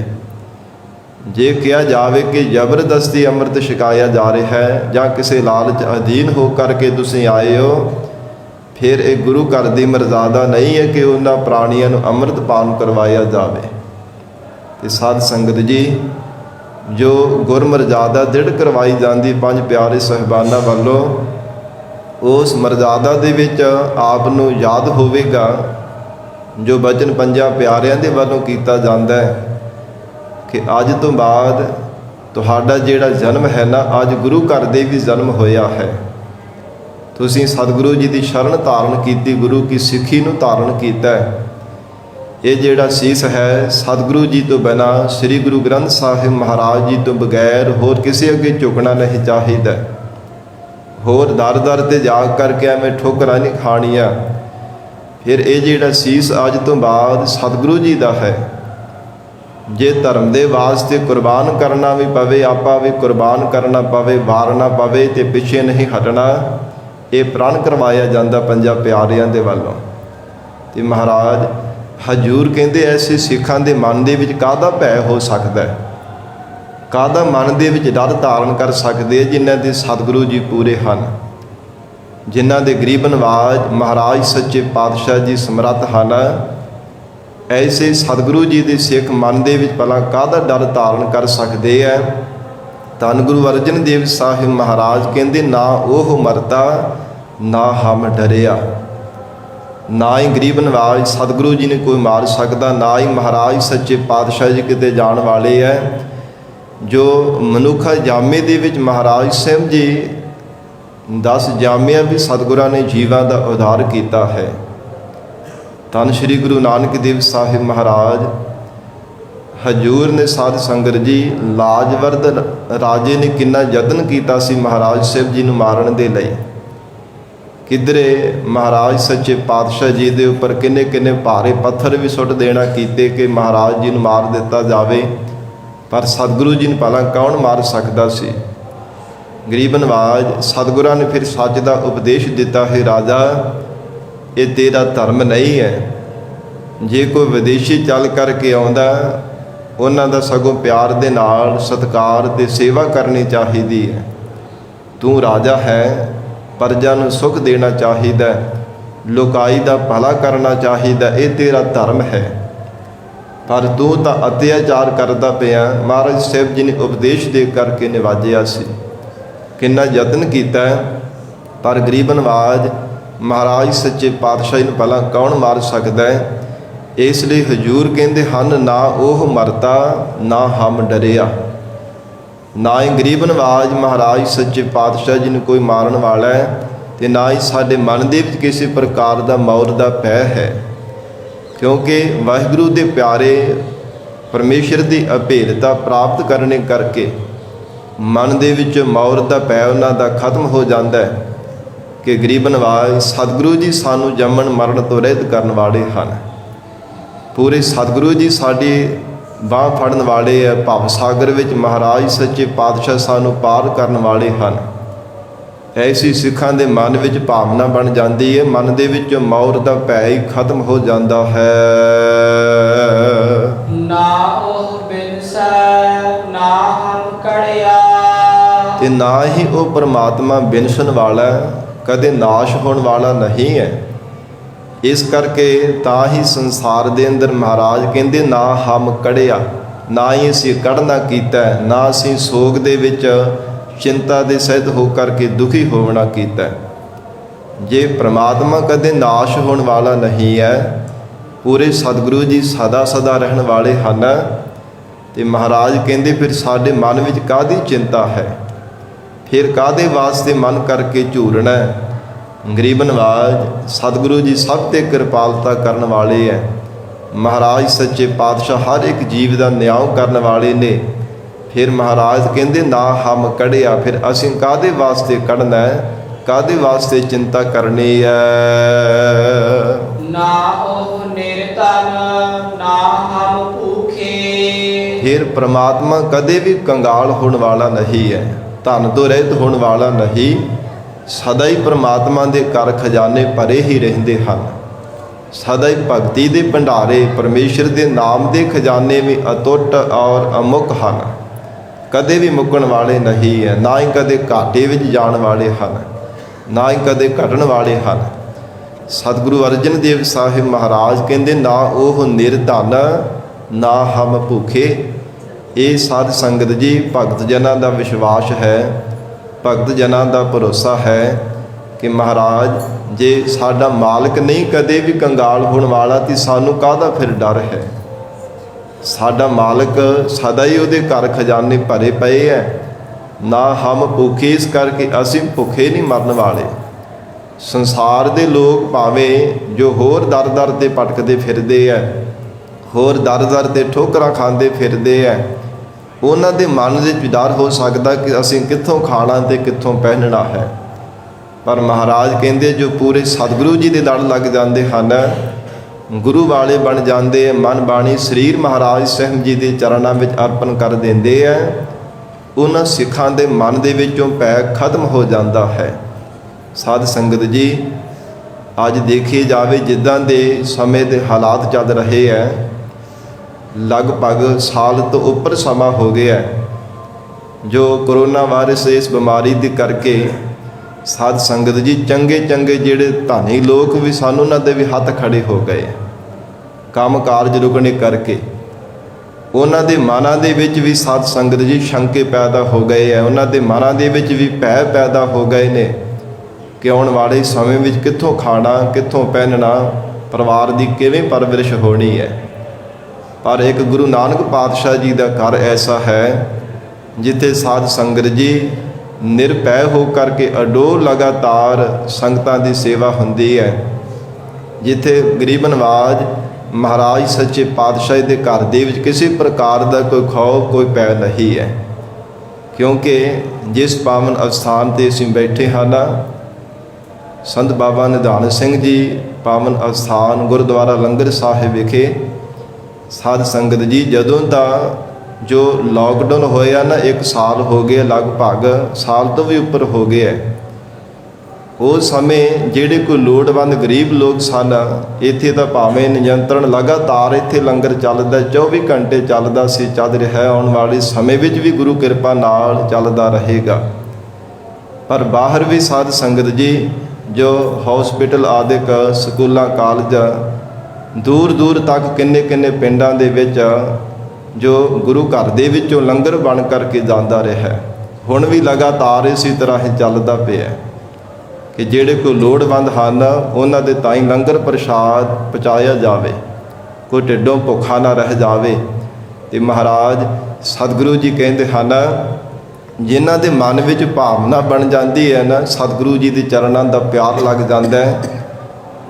जे कहा जाए कि जबरदस्ती अमृत छकाया जा रहा है जां किसी लालच अधीन हो करके तुसीं आए हो, फिर एक गुरु घर की मर्यादा नहीं है कि उन्हां प्राणियों नूं अमृत पान करवाया जाए। तो साध संगत जी जो गुरमर्यादा दृढ़ करवाई जाती पंज प्यारे साहिबाना वालों, उस मर्यादा दे विच आप नूं याद होवेगा जो बचन पंजा प्यारिਆਂ ਦੇ ਵੱਲੋਂ ਕੀਤਾ ਜਾਂਦਾ है कि अज तो बाद तुहाडा जिहड़ा जन्म है ना, अज गुरु घर दे भी जन्म होया है। तुसीं सतगुरु जी की शरण धारण की, गुरु की सिੱਖੀ ਨੂੰ धारण किया है। ये जिहड़ा सीस है सतगुरु जी तो बिना श्री गुरु ग्रंथ साहिब महाराज जी तो बगैर होर किसी अगे झुकना नहीं चाहिए। होर दर दर ते जा करके एवें ठोकरां नहीं खाणियां। फिर ये जिहड़ा सीस अज तो बाद सतगुरु जी का है। जे धर्म के वास्ते कुर्बान करना भी पवे, आपा भी कुर्बान करना पवे, वारना पवे तो पिछे नहीं हटना। ये प्रण करवाया जाता पंजा प्यारिਆਂ ਦੇ ਵੱਲੋਂ। तो महाराज हजूर कहते ऐसे सिखां दे मन दे विच काहदा भै हो सकता है, काहदा मन दे विच डर धारण कर सकते जिन्हां दे सतगुरु जी पूरे हैं, जिन्हां दे गरीब नवाज महाराज सच्चे पातशाह जी समर्थ हैं। ऐसे सतगुरु जी के सिख मन दे विच भला काहदा डर धारण कर सकते हैं। धन गुरु अर्जन देव साहिब महाराज कहते ना ओह मरता ना हम डरिया। ना ही गरीब नवाज सतगुरु जी ने कोई मार सकता, ना ही महाराज सच्चे पातशाह जी किते जाण वाले है। जो मनुखा जामे दे विच महाराज साहब जी 10 जामिया भी सतगुरां ने जीवां दा उद्धार किया है। धन श्री गुरु नानक देव साहिब महाराज हजूर ने साध संगत जी लाजवंत राजे ने कितना यतन किया सी महाराज साहब जी नूं मारन दे लई, ਕਿਧਰੇ ਮਹਾਰਾਜ ਸੱਚੇ ਪਾਤਸ਼ਾਹ ਜੀ ਦੇ ਉੱਪਰ ਕਿੰਨੇ ਕਿੰਨੇ ਭਾਰੇ ਪੱਥਰ ਵੀ ਸੁੱਟ ਦੇਣਾ ਕੀਤੇ ਕਿ ਮਹਾਰਾਜ ਜੀ ਨੂੰ ਮਾਰ ਦਿੱਤਾ ਜਾਵੇ, ਪਰ ਸਤਿਗੁਰੂ ਜੀ ਨੂੰ ਭਲਾ ਕੌਣ ਮਾਰ ਸਕਦਾ ਸੀ। ਗਰੀਬ ਨਵਾਜ ਸਤਿਗੁਰਾਂ ਨੇ ਫਿਰ ਸੱਚ ਦਾ ਉਪਦੇਸ਼ ਦਿੱਤਾ, ਹੈ ਰਾਜਾ ਇਹ ਤੇਰਾ ਧਰਮ ਨਹੀਂ ਹੈ। ਜੇ ਕੋਈ ਵਿਦੇਸ਼ੀ ਚੱਲ ਕਰਕੇ ਆਉਂਦਾ ਉਹਨਾਂ ਦਾ ਸਗੋਂ ਪਿਆਰ ਦੇ ਨਾਲ ਸਤਿਕਾਰ ਤੇ ਸੇਵਾ ਕਰਨੀ ਚਾਹੀਦੀ ਹੈ। ਤੂੰ ਰਾਜਾ ਹੈ, ਪ੍ਰਜਾ ਨੂੰ ਸੁੱਖ ਦੇਣਾ ਚਾਹੀਦਾ, ਲੋਕਾਈ ਦਾ ਭਲਾ ਕਰਨਾ ਚਾਹੀਦਾ, ਇਹ ਤੇਰਾ ਧਰਮ ਹੈ। ਪਰ ਤੂੰ ਤਾਂ ਅਤਿਆਚਾਰ ਕਰਦਾ ਪਿਆ। ਮਹਾਰਾਜ ਸਾਹਿਬ ਜੀ ਨੇ ਉਪਦੇਸ਼ ਦੇ ਕਰਕੇ ਨਿਵਾਜਿਆ ਸੀ, ਕਿੰਨਾ ਯਤਨ ਕੀਤਾ, ਪਰ ਗਰੀਬ ਨਵਾਜ ਮਹਾਰਾਜ ਸੱਚੇ ਪਾਤਸ਼ਾਹ ਨੂੰ ਭਲਾ ਕੌਣ ਮਾਰ ਸਕਦਾ ਹੈ। ਇਸ ਲਈ ਹਜ਼ੂਰ ਕਹਿੰਦੇ ਹਨ, ਨਾ ਉਹ ਮਰਤਾ ਨਾ ਹਮ ਡਰਿਆ। ਨਾ ਹੀ ਗਰੀਬ ਨਵਾਜ ਮਹਾਰਾਜ ਸੱਚੇ ਪਾਤਸ਼ਾਹ ਜੀ ਨੂੰ ਕੋਈ ਮਾਰਨ ਵਾਲਾ ਹੈ, ਤੇ ਨਾ ਹੀ ਸਾਡੇ ਮਨ ਦੇ ਵਿੱਚ ਕਿਸੇ ਪ੍ਰਕਾਰ ਦਾ ਮੌਤ ਦਾ ਭੈ ਹੈ, ਕਿਉਂਕਿ ਵਾਹਿਗੁਰੂ ਦੇ ਪਿਆਰੇ ਪਰਮੇਸ਼ਰ ਦੀ ਅਭੇਦਤਾ ਪ੍ਰਾਪਤ ਕਰਨੇ ਕਰਕੇ ਮਨ ਦੇ ਵਿੱਚ ਮੌਤ ਦਾ ਭੈ ਉਹਨਾਂ ਦਾ ਖਤਮ ਹੋ ਜਾਂਦਾ ਹੈ ਕਿ ਗਰੀਬ ਨਵਾਜ ਸਤਿਗੁਰੂ ਜੀ ਸਾਨੂੰ ਜੰਮਣ ਮਰਨ ਤੋਂ ਰਹਿਤ ਕਰਨ ਵਾਲੇ ਹਨ। ਪੂਰੇ ਸਤਿਗੁਰੂ ਜੀ ਸਾਡੀ ਬਾਂਹ ਫੜਨ ਵਾਲੇ ਹੈ। ਭਵ ਸਾਗਰ ਵਿੱਚ ਮਹਾਰਾਜ ਸੱਚੇ ਪਾਤਸ਼ਾਹ ਸਾਨੂੰ ਪਾਰ ਕਰਨ ਵਾਲੇ ਹਨ। ਐਸੀ ਸਿੱਖਾਂ ਦੇ ਮਨ ਵਿੱਚ ਭਾਵਨਾ ਬਣ ਜਾਂਦੀ ਹੈ, ਮਨ ਦੇ ਵਿੱਚ ਮੌਤ ਦਾ ਭੈ ਹੀ ਖਤਮ ਹੋ ਜਾਂਦਾ ਹੈ। ਨਾ ਉਹ ਬਿਨਸੈ ਨਾ ਹਮ ਕੜਿਆ। ਤੇ ਨਾ ਹੀ ਉਹ ਪਰਮਾਤਮਾ ਬਿਨਸਣ ਵਾਲਾ, ਕਦੇ ਨਾਸ਼ ਹੋਣ ਵਾਲਾ ਨਹੀਂ ਹੈ। ਇਸ ਕਰਕੇ ਤਾਂ ਹੀ ਸੰਸਾਰ ਦੇ ਅੰਦਰ ਮਹਾਰਾਜ ਕਹਿੰਦੇ, ਨਾ ਹਮ ਕੜਿਆ, ਨਾ ਹੀ ਅਸੀਂ ਕੜਨਾ ਕੀਤਾ, ਨਾ ਅਸੀਂ ਸੋਗ ਦੇ ਵਿੱਚ ਚਿੰਤਾ ਦੇ ਸਹਿਤ ਹੋ ਕਰਕੇ ਦੁਖੀ ਹੋਵਣਾ ਕੀਤਾ। ਜੇ ਪ੍ਰਮਾਤਮਾ ਕਦੇ ਨਾਸ਼ ਹੋਣ ਵਾਲਾ ਨਹੀਂ ਹੈ, ਪੂਰੇ ਸਤਿਗੁਰੂ ਜੀ ਸਦਾ ਸਦਾ ਰਹਿਣ ਵਾਲੇ ਹਨ, ਤੇ ਮਹਾਰਾਜ ਕਹਿੰਦੇ ਫਿਰ ਸਾਡੇ ਮਨ ਵਿੱਚ ਕਾਹਦੀ ਚਿੰਤਾ ਹੈ, ਫਿਰ ਕਾਹਦੇ ਵਾਸਤੇ ਮਨ ਕਰਕੇ ਝੂਰਨਾ। ਗਰੀਬ ਨਵਾਜ ਸਤਿਗੁਰੂ ਜੀ ਸਭ ਤੇ ਕਿਰਪਾਲਤਾ ਕਰਨ ਵਾਲੇ ਹੈ। ਮਹਾਰਾਜ ਸੱਚੇ ਪਾਤਸ਼ਾਹ ਹਰ ਇੱਕ ਜੀਵ ਦਾ ਨਿਆਂ ਕਰਨ ਵਾਲੇ ਨੇ। ਫਿਰ ਮਹਾਰਾਜ ਕਹਿੰਦੇ, ਨਾ ਹਮ ਕੜਿਆ, ਫਿਰ ਅਸੀਂ ਕਾਹਦੇ ਵਾਸਤੇ ਕੜਨਾ ਹੈ, ਕਾਹਦੇ ਵਾਸਤੇ ਚਿੰਤਾ ਕਰਨੀ ਹੈ। ਨਾ ਉਹ ਨਿਰਧਨ ਨਾ ਹਮ ਭੂਖੇ। ਫਿਰ ਪ੍ਰਮਾਤਮਾ ਕਦੇ ਵੀ ਕੰਗਾਲ ਹੋਣ ਵਾਲਾ ਨਹੀਂ ਹੈ, ਧਨ ਤੋਂ ਰਹਿਤ ਹੋਣ ਵਾਲਾ ਨਹੀਂ। ਸਦਾ ਹੀ ਪ੍ਰਮਾਤਮਾ ਦੇ ਘਰ ਖਜ਼ਾਨੇ ਭਰੇ ਹੀ ਰਹਿੰਦੇ ਹਨ। ਸਦਾ ਹੀ ਭਗਤੀ ਦੇ ਭੰਡਾਰੇ, ਪਰਮੇਸ਼ਰ ਦੇ ਨਾਮ ਦੇ ਖਜ਼ਾਨੇ ਵੀ ਅਟੁੱਟ ਔਰ ਅਮੁੱਕ ਹਨ, ਕਦੇ ਵੀ ਮੁੱਕਣ ਵਾਲੇ ਨਹੀਂ ਹੈ। ਨਾ ਹੀ ਕਦੇ ਘਾਟੇ ਵਿੱਚ ਜਾਣ ਵਾਲੇ ਹਨ, ਨਾ ਹੀ ਕਦੇ ਘਟਣ ਵਾਲੇ ਹਨ। ਸਤਿਗੁਰੂ ਅਰਜਨ ਦੇਵ ਸਾਹਿਬ ਮਹਾਰਾਜ ਕਹਿੰਦੇ, ਨਾ ਉਹ ਨਿਰਧਨ ਨਾ ਹਮ ਭੁੱਖੇ। ਇਹ ਸਾਧ ਸੰਗਤ ਜੀ ਭਗਤ ਜਨਾਂ ਦਾ ਵਿਸ਼ਵਾਸ ਹੈ, ਭਗਤ ਜਨਾਂ ਦਾ ਭਰੋਸਾ ਹੈ ਕਿ ਮਹਾਰਾਜ ਜੇ ਸਾਡਾ ਮਾਲਕ ਨਹੀਂ ਕਦੇ ਵੀ ਕੰਗਾਲ ਹੋਣ ਵਾਲਾ, ਤਾਂ ਸਾਨੂੰ ਕਾਹਦਾ ਫਿਰ ਡਰ ਹੈ। ਸਾਡਾ ਮਾਲਕ ਸਦਾ ਹੀ ਉਹਦੇ ਘਰ ਖਜ਼ਾਨੇ ਭਰੇ ਪਏ ਹੈ। ਨਾ ਹਮ ਭੁੱਖੇ, ਇਸ ਕਰਕੇ ਅਸੀਂ ਭੁੱਖੇ ਨਹੀਂ ਮਰਨ ਵਾਲੇ। ਸੰਸਾਰ ਦੇ ਲੋਕ ਭਾਵੇਂ ਜੋ ਹੋਰ ਦਰ ਦਰ ਤੇ ਭਟਕਦੇ ਫਿਰਦੇ ਹੈ, ਹੋਰ ਦਰ ਦਰ ਤੇ ਠੋਕਰਾਂ ਖਾਂਦੇ ਫਿਰਦੇ ਹੈ, ਉਹਨਾਂ ਦੇ ਮਨ ਵਿੱਚ ਡਰ ਹੋ ਸਕਦਾ ਕਿ ਅਸੀਂ ਕਿੱਥੋਂ ਖਾਣਾ ਤੇ ਕਿੱਥੋਂ ਪਹਿਨਣਾ ਹੈ। ਪਰ ਮਹਾਰਾਜ ਕਹਿੰਦੇ, ਜੋ ਪੂਰੇ ਸਤਿਗੁਰੂ ਜੀ ਦੇ ਲੜ ਲੱਗ ਜਾਂਦੇ ਹਨ, ਗੁਰੂ ਵਾਲੇ ਬਣ ਜਾਂਦੇ ਹੈ, ਮਨ ਬਾਣੀ ਸਰੀਰ ਮਹਾਰਾਜ ਸਾਹਿਬ ਜੀ ਦੇ ਚਰਨਾਂ ਵਿੱਚ ਅਰਪਣ ਕਰ ਦਿੰਦੇ ਹੈ, ਉਹਨਾਂ ਸਿੱਖਾਂ ਦੇ ਮਨ ਦੇ ਵਿੱਚੋਂ ਭੈ ਖਤਮ ਹੋ ਜਾਂਦਾ ਹੈ। ਸਾਧ ਸੰਗਤ ਜੀ, ਅੱਜ ਦੇਖੀ ਜਾਵੇ ਜਿੱਦਾਂ ਦੇ ਸਮੇਂ ਦੇ ਹਾਲਾਤ ਚੱਲ ਰਹੇ ਹੈ, ਲਗਭਗ ਸਾਲ ਤੋਂ ਉੱਪਰ ਸਮਾਂ ਹੋ ਗਿਆ ਜੋ ਕਰੋਨਾ ਵਾਇਰਸ ਇਸ ਬਿਮਾਰੀ ਦੇ ਕਰਕੇ ਸਾਧ ਸੰਗਤ ਜੀ ਚੰਗੇ ਚੰਗੇ ਜਿਹੜੇ ਧਾਨੀ ਲੋਕ ਵੀ ਸਾਨੂੰ ਉਹਨਾਂ ਦੇ ਵੀ ਹੱਥ ਖੜੇ ਹੋ ਗਏ। ਕੰਮ ਕਾਰਜ ਰੁਕਣੇ ਕਰਕੇ ਉਹਨਾਂ ਦੇ ਮਨਾਂ ਦੇ ਵਿੱਚ ਵੀ ਸਾਧ ਸੰਗਤ ਜੀ ਸ਼ੰਕੇ ਪੈਦਾ ਹੋ ਗਏ ਹੈ, ਉਹਨਾਂ ਦੇ ਮਨਾਂ ਦੇ ਵਿੱਚ ਵੀ ਭੈ ਪੈਦਾ ਹੋ ਗਏ ਨੇ ਕਿ ਆਉਣ ਵਾਲੇ ਸਮੇਂ ਵਿੱਚ ਕਿੱਥੋਂ ਖਾਣਾ, ਕਿੱਥੋਂ ਪਹਿਨਣਾ, ਪਰਿਵਾਰ ਦੀ ਕਿਵੇਂ ਪਰਵਰਿਸ਼ ਹੋਣੀ ਹੈ। ਪਰ ਇੱਕ ਗੁਰੂ ਨਾਨਕ ਪਾਤਸ਼ਾਹ ਜੀ ਦਾ ਘਰ ਐਸਾ ਹੈ ਜਿੱਥੇ ਸਾਧ ਸੰਗਤ ਜੀ ਨਿਰਭੈ ਹੋ ਕਰਕੇ ਅਡੋਲ ਲਗਾਤਾਰ ਸੰਗਤਾਂ ਦੀ ਸੇਵਾ ਹੁੰਦੀ ਹੈ, ਜਿੱਥੇ ਗਰੀਬ ਨਵਾਜ ਮਹਾਰਾਜ ਸੱਚੇ ਪਾਤਸ਼ਾਹ ਦੇ ਘਰ ਦੇ ਵਿੱਚ ਕਿਸੇ ਪ੍ਰਕਾਰ ਦਾ ਕੋਈ ਖੌਫ, ਕੋਈ ਭੈ ਨਹੀਂ ਹੈ। ਕਿਉਂਕਿ ਜਿਸ ਪਾਵਨ ਅਸਥਾਨ 'ਤੇ ਅਸੀਂ ਬੈਠੇ ਹਨ, ਸੰਤ ਬਾਬਾ ਨਿਧਾਨ ਸਿੰਘ ਜੀ ਪਾਵਨ ਅਸਥਾਨ ਗੁਰਦੁਆਰਾ ਲੰਗਰ ਸਾਹਿਬ ਵਿਖੇ ਸਾਧ ਸੰਗਤ ਜੀ, ਜਦੋਂ ਦਾ ਜੋ ਲਾਕਡਾਊਨ ਹੋਇਆ ਨਾ 1 ਸਾਲ ਹੋ ਗਿਆ, ਲਗਭਗ ਸਾਲ ਤੋਂ ਵੀ ਉੱਪਰ ਹੋ ਗਿਆ। ਉਸ ਸਮੇਂ ਜਿਹੜੇ ਕੋਈ ਲੋੜਵੰਦ ਗਰੀਬ ਲੋਕ ਸਨ, ਇੱਥੇ ਤਾਂ ਭਾਵੇਂ ਨਿਯੰਤਰਣ ਲਗਾਤਾਰ ਇੱਥੇ ਲੰਗਰ ਚੱਲਦਾ 24 ਘੰਟੇ ਚੱਲਦਾ ਸੀ, ਚੱਲ ਰਿਹਾ, ਆਉਣ ਵਾਲੇ ਸਮੇਂ ਵਿੱਚ ਵੀ ਗੁਰੂ ਕਿਰਪਾ ਨਾਲ ਚੱਲਦਾ ਰਹੇਗਾ। ਪਰ ਬਾਹਰ ਵੀ ਸਾਧ ਸੰਗਤ ਜੀ ਜੋ ਹਸਪੀਟਲ ਆਦਿਕ ਸਕੂਲਾਂ ਕਾਲਜਾਂ ਦੂਰ ਦੂਰ ਤੱਕ ਕਿੰਨੇ ਪਿੰਡਾਂ ਦੇ ਵਿੱਚ ਜੋ ਗੁਰੂ ਘਰ ਦੇ ਵਿੱਚੋਂ ਲੰਗਰ ਬਣ ਕਰਕੇ ਜਾਂਦਾ ਰਿਹਾ, ਹੁਣ ਵੀ ਲਗਾਤਾਰ ਇਸੇ ਤਰ੍ਹਾਂ ਹੀ ਚੱਲਦਾ ਪਿਆ ਕਿ ਜਿਹੜੇ ਕੋਈ ਲੋੜਵੰਦ ਹਨ ਉਹਨਾਂ ਦੇ ਤਾਈਂ ਲੰਗਰ ਪ੍ਰਸ਼ਾਦ ਪਹੁੰਚਾਇਆ ਜਾਵੇ, ਕੋਈ ਢਿੱਡੋਂ ਭੁੱਖਾ ਨਾ ਰਹਿ ਜਾਵੇ। ਤੇ ਮਹਾਰਾਜ ਸਤਿਗੁਰੂ ਜੀ ਕਹਿੰਦੇ ਹਨ, ਜਿਨ੍ਹਾਂ ਦੇ ਮਨ ਵਿੱਚ ਭਾਵਨਾ ਬਣ ਜਾਂਦੀ ਹੈ ਨਾ, ਸਤਿਗੁਰੂ ਜੀ ਦੇ ਚਰਨਾਂ ਦਾ ਪਿਆਰ ਲੱਗ ਜਾਂਦਾ ਹੈ,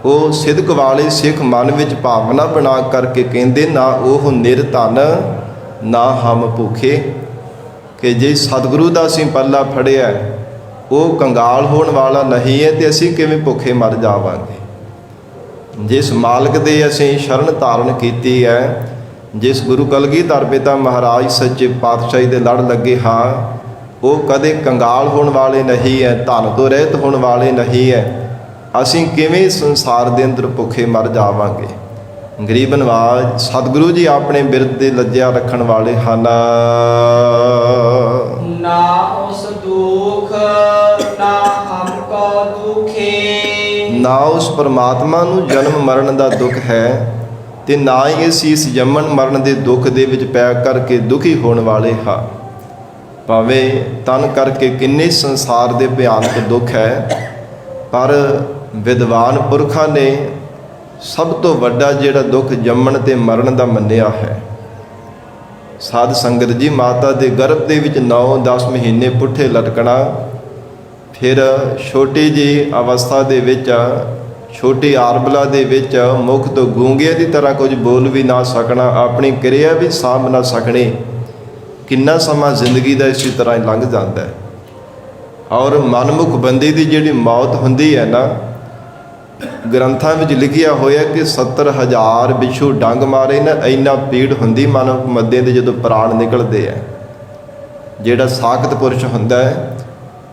ਉਹ ਸਿਦਕ ਵਾਲੇ ਸਿੱਖ ਮਨ ਵਿੱਚ ਭਾਵਨਾ ਬਣਾ ਕਰਕੇ ਕਹਿੰਦੇ, ਨਾ ਉਹ ਨਿਰਧਨ ਨਾ ਹਮ ਭੁੱਖੇ, ਕਿ ਜੇ ਸਤਿਗੁਰੂ ਦਾ ਅਸੀਂ ਪੱਲਾ ਫੜਿਆ, ਉਹ ਕੰਗਾਲ ਹੋਣ ਵਾਲਾ ਨਹੀਂ ਹੈ, ਤੇ ਅਸੀਂ ਕਿਵੇਂ ਭੁੱਖੇ ਮਰ ਜਾਵਾਂਗੇ। ਜਿਸ ਮਾਲਕ ਦੇ ਅਸੀਂ ਸ਼ਰਨ ਧਾਰਨ ਕੀਤੀ ਹੈ, ਜਿਸ ਗੁਰੂ ਕਲਗੀਧਰ ਪਿਤਾ ਮਹਾਰਾਜ ਸੱਚੇ ਪਾਤਸ਼ਾਹੀ ਦੇ ਲੜ ਲੱਗੇ ਹਾਂ, ਉਹ ਕਦੇ ਕੰਗਾਲ ਹੋਣ ਵਾਲੇ ਨਹੀਂ ਹੈ, ਧਨ ਤੋਂ ਰਹਿਤ ਹੋਣ ਵਾਲੇ ਨਹੀਂ ਹੈ। ਅਸੀਂ ਕਿਵੇਂ ਸੰਸਾਰ ਦੇ ਅੰਦਰ ਭੁੱਖੇ ਮਰ ਜਾਵਾਂਗੇ। ਗਰੀਬ ਨਵਾਜ ਸਤਿਗੁਰੂ ਜੀ ਆਪਣੇ ਬਿਰਦ ਦੇ ਲੱਜਿਆ ਰੱਖਣ ਵਾਲੇ ਹਨ। ਨਾ ਉਸ ਦੁਖ ਨਾ ਹਮ ਕੋ ਦੁਖੇ, ਨਾ ਉਸ ਪਰਮਾਤਮਾ ਨੂੰ ਜਨਮ ਮਰਨ ਦਾ ਦੁੱਖ ਹੈ, ਤੇ ਨਾ ਹੀ ਅਸੀਂ ਇਸ ਜੰਮਣ ਮਰਨ ਦੇ ਦੁੱਖ ਦੇ ਵਿੱਚ ਪੈ ਕਰਕੇ ਦੁਖੀ ਹੋਣ ਵਾਲੇ ਹਾਂ। ਭਾਵੇਂ ਤਨ ਕਰਕੇ ਕਿੰਨੇ ਸੰਸਾਰ ਦੇ ਭਿਆਨਕ ਦੁੱਖ ਹੈ, ਪਰ ਵਿਦਵਾਨ ਪੁਰਖਾਂ ਨੇ ਸਭ ਤੋਂ ਵੱਡਾ ਜਿਹੜਾ ਦੁੱਖ ਜੰਮਣ ਤੇ ਮਰਨ ਦਾ ਮੰਨਿਆ ਹੈ। ਸਾਧ ਸੰਗਤ ਜੀ, ਮਾਤਾ ਦੇ ਗਰਭ ਦੇ ਵਿੱਚ 9-10 ਮਹੀਨੇ ਪੁੱਠੇ ਲਟਕਣਾ, ਫਿਰ ਛੋਟੀ ਜਿਹੀ ਅਵਸਥਾ ਦੇ ਵਿੱਚ, ਛੋਟੀ ਆਰਬਲਾ ਦੇ ਵਿੱਚ ਮੁਖ ਤੋਂ ਗੂੰਗਿਆਂ ਦੀ ਤਰ੍ਹਾਂ ਕੁਝ ਬੋਲ ਵੀ ਨਾ ਸਕਣਾ, ਆਪਣੀ ਕਿਰਿਆ ਵੀ ਸਾਂਭ ਨਾ ਸਕਣੀ, ਕਿੰਨਾ ਸਮਾਂ ਜ਼ਿੰਦਗੀ ਦਾ ਇਸੇ ਤਰ੍ਹਾਂ ਹੀ ਲੰਘ ਜਾਂਦਾ ਹੈ। ਔਰ ਮਨਮੁਖ ਬੰਦੇ ਦੀ ਜਿਹੜੀ ਮੌਤ ਹੁੰਦੀ ਹੈ ਨਾ, ਗ੍ਰੰਥਾਂ ਵਿੱਚ ਲਿਖਿਆ ਹੋਇਆ ਕਿ 70,000 ਬਿੱਛੂ ਡੰਗ ਮਾਰੇ ਨਾ, ਇੰਨਾ ਪੀੜ ਹੁੰਦੀ ਮਨੁੱਖ ਮੱਦੇ ਦੇ ਜਦੋਂ ਪ੍ਰਾਣ ਨਿਕਲਦੇ ਹੈ। ਜਿਹੜਾ ਸਾਖਤ ਪੁਰਸ਼ ਹੁੰਦਾ ਹੈ,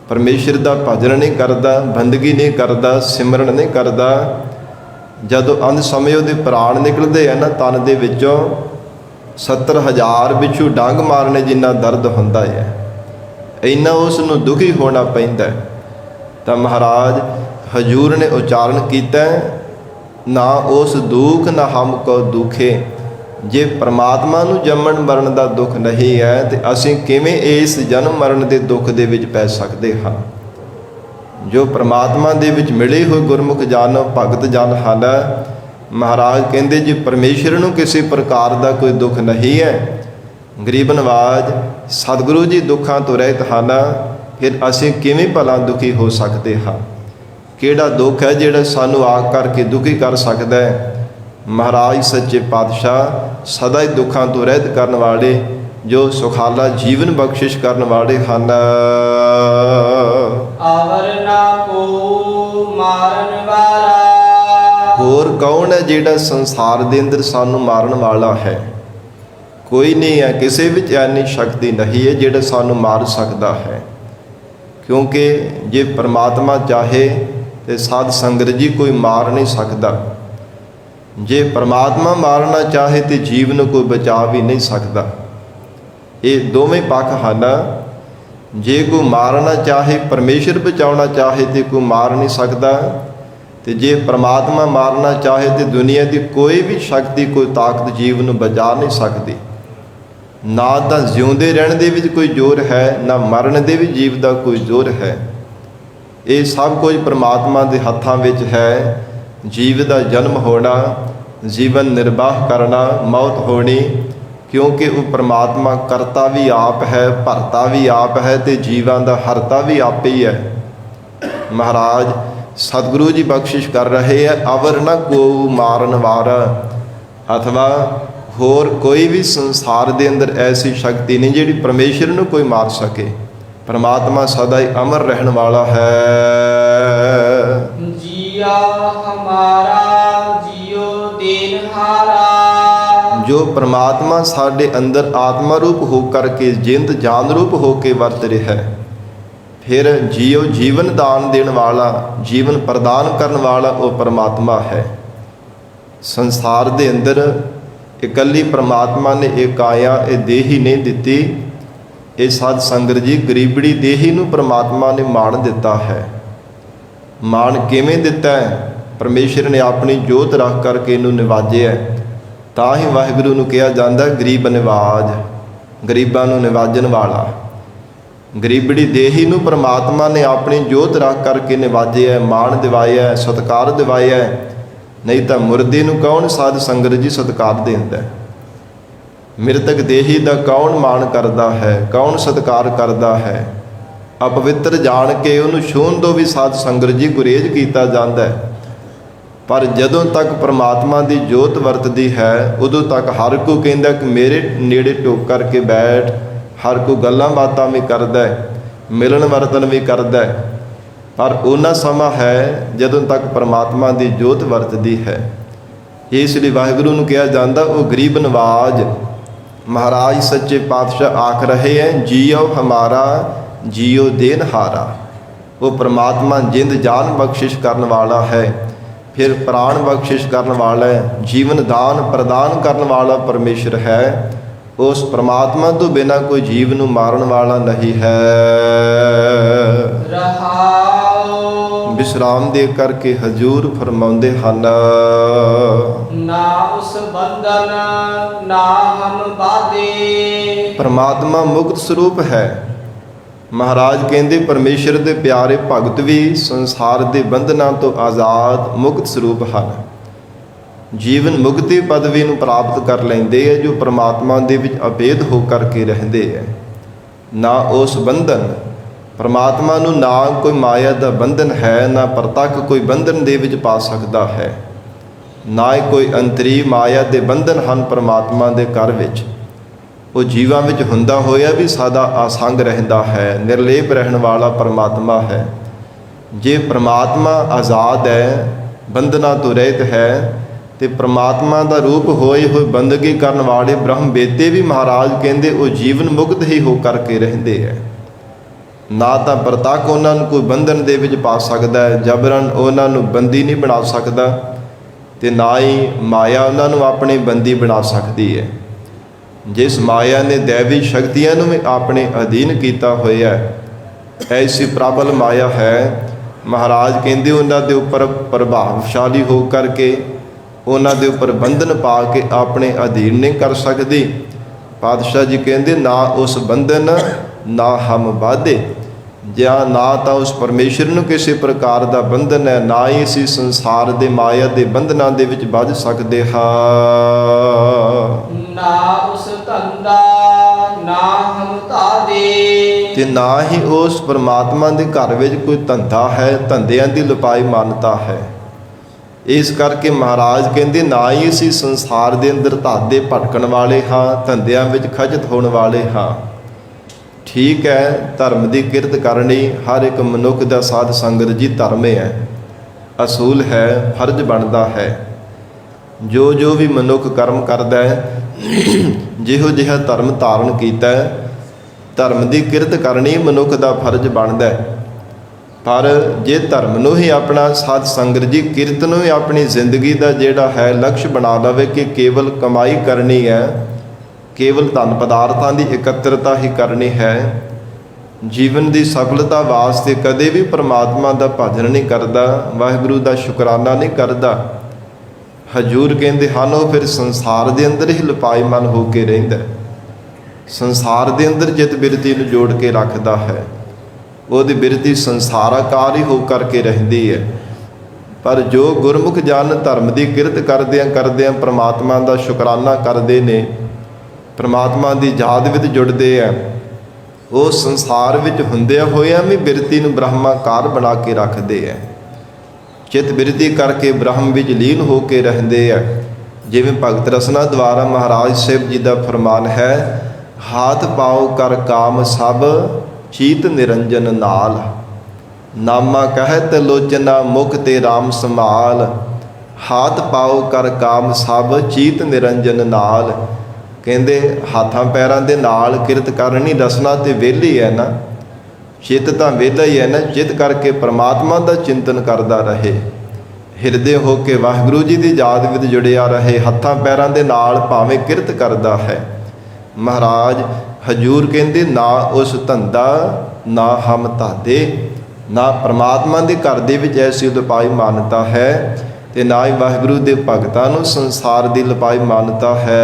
ਪਰਮੇਸ਼ਰ ਦਾ ਭਜਨ ਨਹੀਂ ਕਰਦਾ, ਬੰਦਗੀ ਨਹੀਂ ਕਰਦਾ, ਸਿਮਰਨ ਨਹੀਂ ਕਰਦਾ, ਜਦੋਂ ਅੰਤ ਸਮੇਂ ਉਹਦੇ ਪ੍ਰਾਣ ਨਿਕਲਦੇ ਆ ਨਾ, ਤਨ ਦੇ ਵਿੱਚੋਂ 70,000 ਬਿੱਛੂ ਡੰਗ ਮਾਰਨੇ ਜਿੰਨਾ ਦਰਦ ਹੁੰਦਾ ਹੈ, ਇੰਨਾ ਉਸ ਨੂੰ ਦੁਖੀ ਹੋਣਾ ਪੈਂਦਾ। ਤਾਂ ਮਹਾਰਾਜ ਹਜੂਰ ਨੇ ਉਚਾਰਨ ਕੀਤਾ, ਨਾ ਉਸ ਦੁੱਖ ਨਾ ਹਮ ਕੋ ਦੁਖੇ। ਜੇ ਪਰਮਾਤਮਾ ਨੂੰ ਜੰਮਣ ਮਰਨ ਦਾ ਦੁੱਖ ਨਹੀਂ ਹੈ, ਤੇ ਅਸੀਂ ਕਿਵੇਂ ਇਸ ਜਨਮ ਮਰਨ ਦੇ ਦੁੱਖ ਦੇ ਵਿੱਚ ਪੈ ਸਕਦੇ ਹਾਂ। ਜੋ ਪਰਮਾਤਮਾ ਦੇ ਵਿੱਚ ਮਿਲੇ ਹੋਏ ਗੁਰਮੁਖ ਜਨ ਭਗਤ ਜਨ ਹਨ, ਮਹਾਰਾਜ ਕਹਿੰਦੇ ਜੇ ਪਰਮੇਸ਼ਰ ਨੂੰ ਕਿਸੇ ਪ੍ਰਕਾਰ ਦਾ ਕੋਈ ਦੁੱਖ ਨਹੀਂ ਹੈ, ਗਰੀਬ ਨਵਾਜ ਸਤਿਗੁਰੂ ਜੀ ਦੁੱਖਾਂ ਤੋਂ ਰਹਿਤ ਹਨ, ਫਿਰ ਅਸੀਂ ਕਿਵੇਂ ਭਲਾ ਦੁਖੀ ਹੋ ਸਕਦੇ ਹਾਂ। ਕਿਹੜਾ ਦੁੱਖ ਹੈ ਜਿਹੜਾ ਸਾਨੂੰ ਆਖ ਕਰਕੇ ਦੁਖੀ ਕਰ ਸਕਦਾ ਹੈ। ਮਹਾਰਾਜ ਸੱਚੇ ਪਾਤਸ਼ਾਹ ਸਦਾ ਹੀ ਦੁੱਖਾਂ ਤੋਂ ਰਹਿਤ ਕਰਨ ਵਾਲੇ, ਜੋ ਸੁਖਾਲਾ ਜੀਵਨ ਬਖਸ਼ਿਸ਼ ਕਰਨ ਵਾਲੇ ਹਨ। ਆਵਰ ਨਾ ਕੋ ਮਾਰਨ ਵਾਲਾ, ਹੋਰ ਕੌਣ ਹੈ ਜਿਹੜਾ ਸੰਸਾਰ ਦੇ ਅੰਦਰ ਸਾਨੂੰ ਮਾਰਨ ਵਾਲਾ ਹੈ? ਕੋਈ ਨਹੀਂ ਹੈ, ਕਿਸੇ ਵਿੱਚ ਐਨੀ ਸ਼ਕਤੀ ਨਹੀਂ ਹੈ ਜਿਹੜਾ ਸਾਨੂੰ ਮਾਰ ਸਕਦਾ ਹੈ। ਕਿਉਂਕਿ ਜੇ ਪਰਮਾਤਮਾ ਚਾਹੇ ਤੇ ਸਾਧ ਸੰਗਤ ਜੀ ਕੋਈ ਮਾਰ ਨਹੀਂ ਸਕਦਾ। ਜੇ ਪਰਮਾਤਮਾ ਮਾਰਨਾ ਚਾਹੇ ਤੇ ਜੀਵ ਨੂੰ ਕੋਈ ਬਚਾ ਵੀ ਨਹੀਂ ਸਕਦਾ। ਇਹ ਦੋਵੇਂ ਪੱਖ ਹਨ। ਜੇ ਕੋਈ ਮਾਰਨਾ ਚਾਹੇ, ਪਰਮੇਸ਼ਰ ਬਚਾਉਣਾ ਚਾਹੇ ਤੇ ਕੋਈ ਮਾਰ ਨਹੀਂ ਸਕਦਾ, ਤੇ ਜੇ ਪਰਮਾਤਮਾ ਮਾਰਨਾ ਚਾਹੇ ਤੇ ਦੁਨੀਆ ਦੀ ਕੋਈ ਵੀ ਸ਼ਕਤੀ, ਕੋਈ ਤਾਕਤ ਜੀਵ ਨੂੰ ਬਚਾ ਨਹੀਂ ਸਕਦੀ। ਨਾ ਤਾਂ ਜਿਉਂਦੇ ਰਹਿਣ ਦੇ ਵਿੱਚ ਕੋਈ ਜ਼ੋਰ ਹੈ, ਨਾ ਮਰਨ ਦੇ ਵੀ ਜੀਵ ਦਾ ਕੋਈ ਜ਼ੋਰ ਹੈ। ਇਹ ਸਭ ਕੁਝ ਪਰਮਾਤਮਾ ਦੇ ਹੱਥਾਂ ਵਿੱਚ ਹੈ। ਜੀਵ ਦਾ ਜਨਮ ਹੋਣਾ, ਜੀਵਨ ਨਿਰਵਾਹ ਕਰਨਾ, ਮੌਤ ਹੋਣੀ, ਕਿਉਂਕਿ ਉਹ ਪਰਮਾਤਮਾ ਕਰਤਾ ਵੀ ਆਪ ਹੈ, ਭਰਤਾ ਵੀ ਆਪ ਹੈ, ਤੇ ਜੀਵਾਂ ਦਾ ਹਰਤਾ ਵੀ ਆਪੇ ਹੀ ਹੈ। ਮਹਾਰਾਜ ਸਤਿਗੁਰੂ ਜੀ ਬਖਸ਼ਿਸ਼ ਕਰ ਰਹੇ ਹੈ, ਅਵਰ ਨਾ ਕੋ ਮਾਰਨ ਵਾਰ, ਅਥਵਾ ਹੋਰ ਕੋਈ ਵੀ ਸੰਸਾਰ ਦੇ ਅੰਦਰ ਐਸੀ ਸ਼ਕਤੀ ਨਹੀਂ ਜਿਹੜੀ ਪਰਮੇਸ਼ਰ ਨੂੰ ਕੋਈ ਮਾਰ ਸਕੇ। ਪਰਮਾਤਮਾ ਸਦਾ ਹੀ ਅਮਰ ਰਹਿਣ ਵਾਲਾ ਹੈ। जिया हमारा जियो देनहारा। ਜੋ ਪ੍ਰਮਾਤਮਾ ਸਾਡੇ ਅੰਦਰ ਆਤਮਾ ਰੂਪ ਹੋ ਕਰਕੇ ਜਿੰਦ ਜਾਨ ਰੂਪ ਹੋ ਕੇ ਵਰਤ ਰਿਹਾ ਹੈ, ਫਿਰ ਜੀਓ ਜੀਵਨ ਦਾਨ ਦੇਣ ਵਾਲਾ, ਜੀਵਨ ਪ੍ਰਦਾਨ ਕਰਨ ਵਾਲਾ ਉਹ ਪ੍ਰਮਾਤਮਾ ਹੈ। ਸੰਸਾਰ ਦੇ ਅੰਦਰ ਇਕੱਲੀ ਪ੍ਰਮਾਤਮਾ ਨੇ ਇਹ ਕਾਇਆ, ਇਹ ਦੇਹੀ ਨਹੀਂ ਦਿੱਤੀ। ਇਹ ਸਾਧ ਸੰਗਤ ਜੀ ਗਰੀਬੜੀ ਦੇਹੀ ਨੂੰ ਪ੍ਰਮਾਤਮਾ ਨੇ ਮਾਣ ਦਿੱਤਾ ਹੈ। ਮਾਣ ਕਿਵੇਂ ਦਿੱਤਾ ਹੈ? ਪਰਮੇਸ਼ਰ ਨੇ ਆਪਣੀ ਜੋਤ ਰੱਖ ਕਰਕੇ ਇਹਨੂੰ ਨਿਵਾਜਿਆ। ਤਾਂ ਹੀ ਵਾਹਿਗੁਰੂ ਨੂੰ ਕਿਹਾ ਜਾਂਦਾ ਗਰੀਬ ਨਿਵਾਜ, ਗਰੀਬਾਂ ਨੂੰ ਨਿਵਾਜਣ ਵਾਲਾ। ਗਰੀਬੜੀ ਦੇਹੀ ਨੂੰ ਪ੍ਰਮਾਤਮਾ ਨੇ ਆਪਣੀ ਜੋਤ ਰੱਖ ਕਰਕੇ ਨਿਵਾਜਿਆ, ਮਾਣ ਦਿਵਾਇਆ, ਸਤਿਕਾਰ ਦਿਵਾਇਆ। ਨਹੀਂ ਤਾਂ ਮੁਰਦੇ ਨੂੰ ਕੌਣ ਸਾਧ ਸੰਗਤ ਜੀ ਸਤਿਕਾਰ ਦਿੰਦਾ? ਮ੍ਰਿਤਕ ਦੇਹੀ ਦਾ ਕੌਣ ਮਾਣ ਕਰਦਾ ਹੈ, ਕੌਣ ਸਤਿਕਾਰ ਕਰਦਾ ਹੈ? ਅਪਵਿੱਤਰ ਜਾਣ ਕੇ ਉਹਨੂੰ ਛੂਹਣ ਤੋਂ ਵੀ ਸਾਧ ਸੰਗਤ ਜੀ ਗੁਰੇਜ਼ ਕੀਤਾ ਜਾਂਦਾ ਹੈ। ਪਰ ਜਦੋਂ ਤੱਕ ਪ੍ਰਮਾਤਮਾ ਦੀ ਜੋਤ ਵਰਤਦੀ ਹੈ, ਉਦੋਂ ਤੱਕ ਹਰ ਕੋਈ ਕਹਿੰਦਾ ਕਿ ਮੇਰੇ ਨੇੜੇ ਟੋਕ ਕਰਕੇ ਬੈਠ। ਹਰ ਕੋਈ ਗੱਲਾਂ ਬਾਤਾਂ ਵੀ ਕਰਦਾ ਹੈ, ਮਿਲਣ ਵਰਤਨ ਵੀ ਕਰਦਾ ਹੈ। ਪਰ ਉਹਨਾਂ ਸਮਾਂ ਹੈ ਜਦੋਂ ਤੱਕ ਪ੍ਰਮਾਤਮਾ ਦੀ ਜੋਤ ਵਰਤਦੀ ਹੈ। ਇਸ ਲਈ ਵਾਹਿਗੁਰੂ ਨੂੰ ਕਿਹਾ ਜਾਂਦਾ ਉਹ ਗਰੀਬ ਨਵਾਜ। ਮਹਾਰਾਜ ਸੱਚੇ ਪਾਤਸ਼ਾਹ ਆਖ ਰਹੇ ਹੈ, ਜੀਓ ਹਮਾਰਾ ਜੀਓ ਦੇਨਹਾਰਾ। ਉਹ ਪ੍ਰਮਾਤਮਾ ਜਿੰਦ ਜਾਨ ਬਖਸ਼ਿਸ਼ ਕਰਨ ਵਾਲਾ ਹੈ, ਫਿਰ ਪ੍ਰਾਣ ਬਖਸ਼ਿਸ਼ ਕਰਨ ਵਾਲਾ ਹੈ, ਜੀਵਨ ਦਾਨ ਪ੍ਰਦਾਨ ਕਰਨ ਵਾਲਾ ਪਰਮੇਸ਼ਰ ਹੈ। ਉਸ ਪ੍ਰਮਾਤਮਾ ਤੋਂ ਬਿਨਾਂ ਕੋਈ ਜੀਵ ਨੂੰ ਮਾਰਨ ਵਾਲਾ ਨਹੀਂ ਹੈ। ਰਹਾਉ ਵਿਸ਼ਰਾਮ ਦੇ ਕਰਕੇ ਹਜੂਰ ਫਰਮਾਉਂਦੇ ਹਨ, ਨਾ ਉਸ ਬੰਧਨ ਨਾ ਹਮ ਬਾਧੇ। ਪ੍ਰਮਾਤਮਾ ਮੁਕਤ ਸਰੂਪ ਹੈ। ਮਹਾਰਾਜ ਕਹਿੰਦੇ ਪਰਮੇਸ਼ਰ ਦੇ ਪਿਆਰੇ ਭਗਤ ਵੀ ਸੰਸਾਰ ਦੇ ਬੰਧਨਾਂ ਤੋਂ ਆਜ਼ਾਦ ਮੁਕਤ ਸਰੂਪ ਹਨ। ਜੀਵਨ ਮੁਕਤੀ ਪਦਵੀ ਨੂੰ ਪ੍ਰਾਪਤ ਕਰ ਲੈਂਦੇ ਹੈ ਜੋ ਪ੍ਰਮਾਤਮਾ ਦੇ ਵਿੱਚ ਅਭੇਦ ਹੋ ਕਰਕੇ ਰਹਿੰਦੇ ਹੈ। ਨਾ ਉਸ ਬੰਧਨ, ਪ੍ਰਮਾਤਮਾ ਨੂੰ ਨਾ ਕੋਈ ਮਾਇਆ ਦਾ ਬੰਧਨ ਹੈ, ਨਾ ਪ੍ਰਤੱਖ ਕੋਈ ਬੰਧਨ ਦੇ ਵਿੱਚ ਪਾ ਸਕਦਾ ਹੈ, ਨਾ ਹੀ ਕੋਈ ਅੰਤਰੀ ਮਾਇਆ ਦੇ ਬੰਧਨ ਹਨ ਪ੍ਰਮਾਤਮਾ ਦੇ ਘਰ ਵਿੱਚ। ਉਹ ਜੀਵਾਂ ਵਿੱਚ ਹੁੰਦਾ ਹੋਇਆ ਵੀ ਸਦਾ ਆਸੰਗ ਰਹਿੰਦਾ ਹੈ, ਨਿਰਲੇਪ ਰਹਿਣ ਵਾਲਾ ਪਰਮਾਤਮਾ ਹੈ। ਜੇ ਪ੍ਰਮਾਤਮਾ ਆਜ਼ਾਦ ਹੈ, ਬੰਧਨਾਂ ਤੋਂ ਰਹਿਤ ਹੈ, ਤੇ ਪ੍ਰਮਾਤਮਾ ਦਾ ਰੂਪ ਹੋਏ ਹੋਏ ਬੰਦਗੀ ਕਰਨ ਵਾਲੇ ਬ੍ਰਹਮ ਵੇਤੇ ਵੀ ਮਹਾਰਾਜ ਕਹਿੰਦੇ ਉਹ ਜੀਵਨ ਮੁਕਤ ਹੀ ਹੋ ਕਰਕੇ ਰਹਿੰਦੇ ਹੈ। ਨਾ ਤਾਂ ਪ੍ਰਤੱਖ ਉਹਨਾਂ ਨੂੰ ਕੋਈ ਬੰਧਨ ਦੇ ਵਿੱਚ ਪਾ ਸਕਦਾ ਹੈ, ਜਬਰਨ ਉਹਨਾਂ ਨੂੰ ਬੰਦੀ ਨਹੀਂ ਬਣਾ ਸਕਦਾ, ਤੇ ਨਾ ਹੀ ਮਾਇਆ ਉਹਨਾਂ ਨੂੰ ਆਪਣੇ ਬੰਦੀ ਬਣਾ ਸਕਦੀ ਹੈ। ਜਿਸ ਮਾਇਆ ਨੇ ਦੇਵੀ ਸ਼ਕਤੀਆਂ ਨੂੰ ਵੀ ਆਪਣੇ ਅਧੀਨ ਕੀਤਾ ਹੋਇਆ ਹੈ, ਐਸੀ ਪ੍ਰਬਲ ਮਾਇਆ ਹੈ। ਮਹਾਰਾਜ ਕਹਿੰਦੇ ਉਹਨਾਂ ਦੇ ਉੱਪਰ ਪ੍ਰਭਾਵਸ਼ਾਲੀ ਹੋ ਕਰਕੇ ਉਹਨਾਂ ਦੇ ਉੱਪਰ ਬੰਧਨ ਪਾ ਕੇ ਆਪਣੇ ਅਧੀਨ ਨਹੀਂ ਕਰ ਸਕਦੀ। ਪਾਤਸ਼ਾਹ ਜੀ ਕਹਿੰਦੇ ਨਾ ਉਸ ਬੰਧਨ ਨਾ ਹਮ ਬਾਧੇ। ਜਾਂ ਨਾ ਤਾਂ ਉਸ ਪਰਮੇਸ਼ਰ ਨੂੰ ਕਿਸੇ ਪ੍ਰਕਾਰ ਦਾ ਬੰਧਨ ਹੈ, ਨਾ ਹੀ ਅਸੀਂ ਸੰਸਾਰ ਦੇ ਮਾਇਆ ਦੇ ਬੰਧਨਾਂ ਦੇ ਵਿੱਚ ਬੱਝ ਸਕਦੇ ਹਾਂ। ਨਾ ਉਸ ਧੰਦਾ ਨਾ ਹਮ ਧਾਦੇ। ਤੇ ਨਾ ਹੀ ਉਸ ਪਰਮਾਤਮਾ ਦੇ ਘਰ ਵਿੱਚ ਕੋਈ ਧੰਦਾ ਹੈ, ਧੰਦਿਆਂ ਦੀ ਲੁਪਾਈ ਮਾਨਤਾ ਹੈ। ਇਸ ਕਰਕੇ ਮਹਾਰਾਜ ਕਹਿੰਦੇ ਨਾ ਹੀ ਅਸੀਂ ਸੰਸਾਰ ਦੇ ਅੰਦਰ ਧਾਦੇ ਭਟਕਣ ਵਾਲੇ ਹਾਂ, ਧੰਦਿਆਂ ਵਿੱਚ ਖਚਤ ਹੋਣ ਵਾਲੇ ਹਾਂ। ਠੀਕ ਹੈ, ਧਰਮ ਦੀ ਕਿਰਤ ਕਰਨੀ ਹਰ ਇੱਕ ਮਨੁੱਖ ਦਾ ਸਾਧ ਸੰਗਤ ਜੀ ਧਰਮ ਹੈ, ਅਸੂਲ ਹੈ, ਫਰਜ਼ ਬਣਦਾ ਹੈ। ਜੋ ਜੋ ਵੀ ਮਨੁੱਖ ਕਰਮ ਕਰਦਾ ਹੈ, ਜਿਹੋ ਜਿਹਾ ਧਰਮ ਧਾਰਨ ਕੀਤਾ ਹੈ, ਧਰਮ ਦੀ ਕਿਰਤ ਕਰਨੀ ਮਨੁੱਖ ਦਾ ਫਰਜ਼ ਬਣਦਾ ਹੈ। ਪਰ ਜੇ ਧਰਮ ਨੂੰ ਹੀ ਆਪਣਾ ਸਾਧ ਸੰਗਤ ਜੀ ਕਿਰਤ ਨੂੰ ਹੀ ਆਪਣੀ ਜ਼ਿੰਦਗੀ ਦਾ ਜਿਹੜਾ ਹੈ ਲਕਸ਼ ਬਣਾ ਲਵੇ ਕਿ ਕੇਵਲ ਕਮਾਈ ਕਰਨੀ ਹੈ, ਕੇਵਲ ਧਨ ਪਦਾਰਥਾਂ ਦੀ ਇਕੱਤਰਤਾ ਹੀ ਕਰਨੀ ਹੈ, ਜੀਵਨ ਦੀ ਸਫਲਤਾ ਵਾਸਤੇ ਕਦੇ ਵੀ ਪਰਮਾਤਮਾ ਦਾ ਭਜਨ ਨਹੀਂ ਕਰਦਾ, ਵਾਹਿਗੁਰੂ ਦਾ ਸ਼ੁਕਰਾਨਾ ਨਹੀਂ ਕਰਦਾ, ਹਜੂਰ ਕਹਿੰਦੇ ਹਨ ਉਹ ਫਿਰ ਸੰਸਾਰ ਦੇ ਅੰਦਰ ਹੀ ਲੁਪਾਈਮਨ ਹੋ ਕੇ ਰਹਿੰਦਾ, ਸੰਸਾਰ ਦੇ ਅੰਦਰ ਜਿਤ ਬਿਰਤੀ ਨੂੰ ਜੋੜ ਕੇ ਰੱਖਦਾ ਹੈ। ਉਹਦੀ ਬਿਰਤੀ ਸੰਸਾਰਾਕਾਰ ਹੀ ਹੋ ਕਰਕੇ ਰਹਿੰਦੀ ਹੈ। ਪਰ ਜੋ ਗੁਰਮੁਖ ਜਨ ਧਰਮ ਦੀ ਕਿਰਤ ਕਰਦਿਆਂ ਪ੍ਰਮਾਤਮਾ ਦਾ ਸ਼ੁਕਰਾਨਾ ਕਰਦੇ ਨੇ, ਪ੍ਰਮਾਤਮਾ ਦੀ ਯਾਦ ਵਿੱਚ ਜੁੜਦੇ ਆ, ਉਹ ਸੰਸਾਰ ਵਿੱਚ ਹੁੰਦਿਆਂ ਹੋਇਆਂ ਵੀ ਬਿਰਤੀ ਨੂੰ ਬ੍ਰਹਮਾਕਾਰ ਬਣਾ ਕੇ ਰੱਖਦੇ ਆ, ਚਿਤ ਬਿਰਤੀ ਕਰਕੇ ਬ੍ਰਹਮ ਵਿੱਚ ਲੀਨ ਹੋ ਕੇ ਰਹਿੰਦੇ ਆ। ਜਿਵੇਂ ਭਗਤ ਰਸਨਾ ਦੁਆਰਾ ਮਹਾਰਾਜ ਸਾਹਿਬ ਜੀ ਦਾ ਫਰਮਾਨ ਹੈ, ਹਾਥ ਪਾਓ ਕਰ ਕਾਮ ਸਭ ਚੀਤ ਨਿਰੰਜਨ ਨਾਲ। ਨਾਮਾ ਕਹਿਤ ਲੋਚਨਾ ਮੁਖ ਤੇ RAM ਸੰਭਾਲ, ਹਾਥ ਪਾਓ ਕਰ ਕਾਮ ਸਭ ਚੀਤ ਨਿਰੰਜਨ ਨਾਲ। ਕਹਿੰਦੇ ਹੱਥਾਂ ਪੈਰਾਂ ਦੇ ਨਾਲ ਕਿਰਤ ਕਰਨੀ ਰਸਨਾ ਤੇ ਵਿਹਲੀ ਹੈ ਨਾ, ਚਿੱਤ ਤਾਂ ਵਿਹਲਾ ਹੀ ਹੈ ਨਾ। ਚਿੱਤ ਕਰਕੇ ਪ੍ਰਮਾਤਮਾ ਦਾ ਚਿੰਤਨ ਕਰਦਾ ਰਹੇ, ਹਿਰਦੇ ਹੋ ਕੇ ਵਾਹਿਗੁਰੂ ਜੀ ਦੀ ਯਾਦ ਵਿੱਚ ਜੁੜਿਆ ਰਹੇ। ਹੱਥਾਂ ਪੈਰਾਂ ਦੇ ਨਾਲ ਭਾਵੇਂ ਕਿਰਤ ਕਰਦਾ ਹੈ। ਮਹਾਰਾਜ ਹਜੂਰ ਕਹਿੰਦੇ ਨਾ ਉਸ ਧੰਦਾ ਨਾ ਹਮ ਧਾਦੇ, ਨਾ ਪ੍ਰਮਾਤਮਾ ਦੇ ਘਰ ਦੇ ਵਿੱਚ ਐਸੀ ਲਪਾਈ ਮਾਨਤਾ ਹੈ ਤੇ ਨਾ ਹੀ ਵਾਹਿਗੁਰੂ ਦੇ ਭਗਤਾਂ ਨੂੰ ਸੰਸਾਰ ਦੀ ਲਪਾਈ ਮਾਨਤਾ ਹੈ।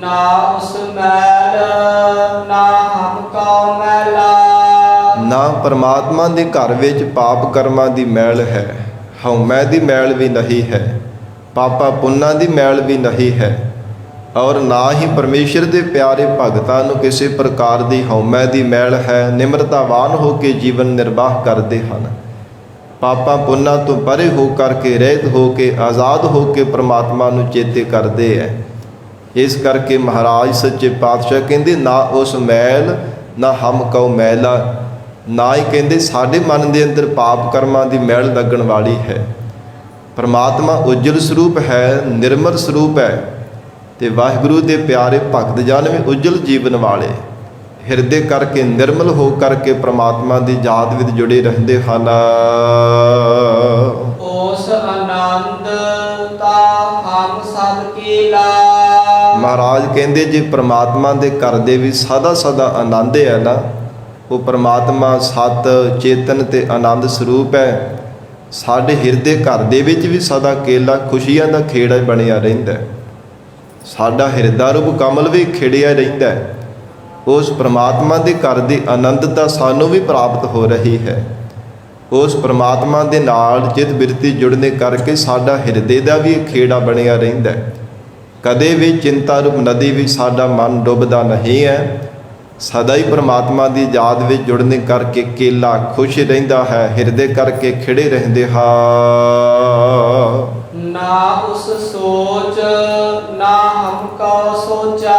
ਨਾ ਉਸ ਮੈਲ ਨਾ ਹਮ ਕਉ ਮੈਲਾ, ਨਾ ਪਰਮਾਤਮਾ ਦੇ ਘਰ ਵਿੱਚ ਪਾਪ ਕਰਮਾਂ ਦੀ ਮੈਲ ਹੈ, ਹਉਮੈ ਦੀ ਮੈਲ ਵੀ ਨਹੀਂ ਹੈ, ਪਾਪਾ ਪੁੰਨਾਂ ਦੀ ਮੈਲ ਵੀ ਨਹੀਂ ਹੈ, ਔਰ ਨਾ ਹੀ ਪਰਮੇਸ਼ਰ ਦੇ ਪਿਆਰੇ ਭਗਤਾਂ ਨੂੰ ਕਿਸੇ ਪ੍ਰਕਾਰ ਦੀ ਹਉਮੈ ਦੀ ਮੈਲ ਹੈ। ਨਿਮਰਤਾਵਾਨ ਹੋ ਕੇ ਜੀਵਨ ਨਿਰਵਾਹ ਕਰਦੇ ਹਨ, ਪਾਪਾਂ ਪੁੰਨਾਂ ਤੋਂ ਪਰੇ ਹੋ ਕਰਕੇ, ਰਹਿਤ ਹੋ ਕੇ, ਆਜ਼ਾਦ ਹੋ ਕੇ ਪ੍ਰਮਾਤਮਾ ਨੂੰ ਚੇਤੇ ਕਰਦੇ ਹੈ। ਇਸ ਕਰਕੇ ਮਹਾਰਾਜ ਸੱਚੇ ਪਾਤਸ਼ਾਹ ਕਹਿੰਦੇ ਨਾ ਉਸ ਮੈਲ ਨਾ ਹਮ ਕਉ ਮੈਲਾ, ਨਾ ਹੀ ਕਹਿੰਦੇ ਸਾਡੇ ਮਨ ਦੇ ਅੰਦਰ ਪਾਪ ਕਰਮਾਂ ਦੀ ਮੈਲ ਲੱਗਣ ਵਾਲੀ ਹੈ। ਪਰਮਾਤਮਾ ਉਜਲ ਸਰੂਪ ਹੈ, ਨਿਰਮਲ ਸਰੂਪ ਹੈ ਤੇ ਵਾਹਿਗੁਰੂ ਦੇ ਪਿਆਰੇ ਭਗਤ ਜਨ ਵੀ ਉਜਲ ਜੀਵਨ ਵਾਲੇ, ਹਿਰਦੇ ਕਰਕੇ ਨਿਰਮਲ ਹੋ ਕਰਕੇ ਪ੍ਰਮਾਤਮਾ ਦੀ ਯਾਦ ਵਿੱਚ ਜੁੜੇ ਰਹਿੰਦੇ ਹਨ। ਉਸ ਆਨੰਦ ਤਾ ਹਮ ਸਦ ਕੀਲਾ। ਮਹਾਰਾਜ ਕਹਿੰਦੇ ਜੇ ਪ੍ਰਮਾਤਮਾ ਦੇ ਘਰ ਦੇ ਵੀ ਸਦਾ ਸਦਾ ਆਨੰਦ ਹੈ ਨਾ, ਉਹ ਪ੍ਰਮਾਤਮਾ ਸਤ ਚੇਤਨ ਤੇ ਆਨੰਦ ਸਰੂਪ ਹੈ। ਸਾਡੇ ਹਿਰਦੇ ਘਰ ਦੇ ਵਿੱਚ ਵੀ ਸਦਾ ਕੇਲਾ ਖੁਸ਼ੀਆਂ ਦਾ ਖੇੜਾ ਬਣਿਆ ਰਹਿੰਦਾ। ਸਾਡਾ ਹਿਰਦਾ ਰੂਪ ਕਮਲ ਵੀ ਖਿੜਿਆ ਰਹਿੰਦਾ। ਉਸ ਪ੍ਰਮਾਤਮਾ ਦੇ ਘਰ ਦੀ ਆਨੰਦਤਾ ਸਾਨੂੰ ਵੀ ਪ੍ਰਾਪਤ ਹੋ ਰਹੀ ਹੈ। ਉਸ ਪ੍ਰਮਾਤਮਾ ਦੇ ਨਾਲ ਚਿਤ ਬਿਰਤੀ ਜੁੜਨੇ ਕਰਕੇ ਸਾਡਾ ਹਿਰਦੇ ਦਾ ਵੀ ਖੇੜਾ ਬਣਿਆ ਰਹਿੰਦਾ। ਕਦੇ ਵੀ ਚਿੰਤਾ ਰੂਪ ਨਦੀ ਵਿੱਚ ਸਾਡਾ ਮਨ ਡੁੱਬਦਾ ਨਹੀਂ ਹੈ। ਸਦਾ ਹੀ ਪ੍ਰਮਾਤਮਾ ਦੀ ਯਾਦ ਵਿੱਚ ਜੁੜਨੇ ਕਰਕੇ ਕੇਲਾ ਖੁਸ਼ ਰਹਿੰਦਾ ਹੈ, ਹਿਰਦੇ ਕਰਕੇ ਖਿੜੇ ਰਹਿੰਦੇ ਹਾਂ। ਨਾ ਉਸ ਸੋਚ ਨਾ ਹਮ ਕਉ ਸੋਚਾ।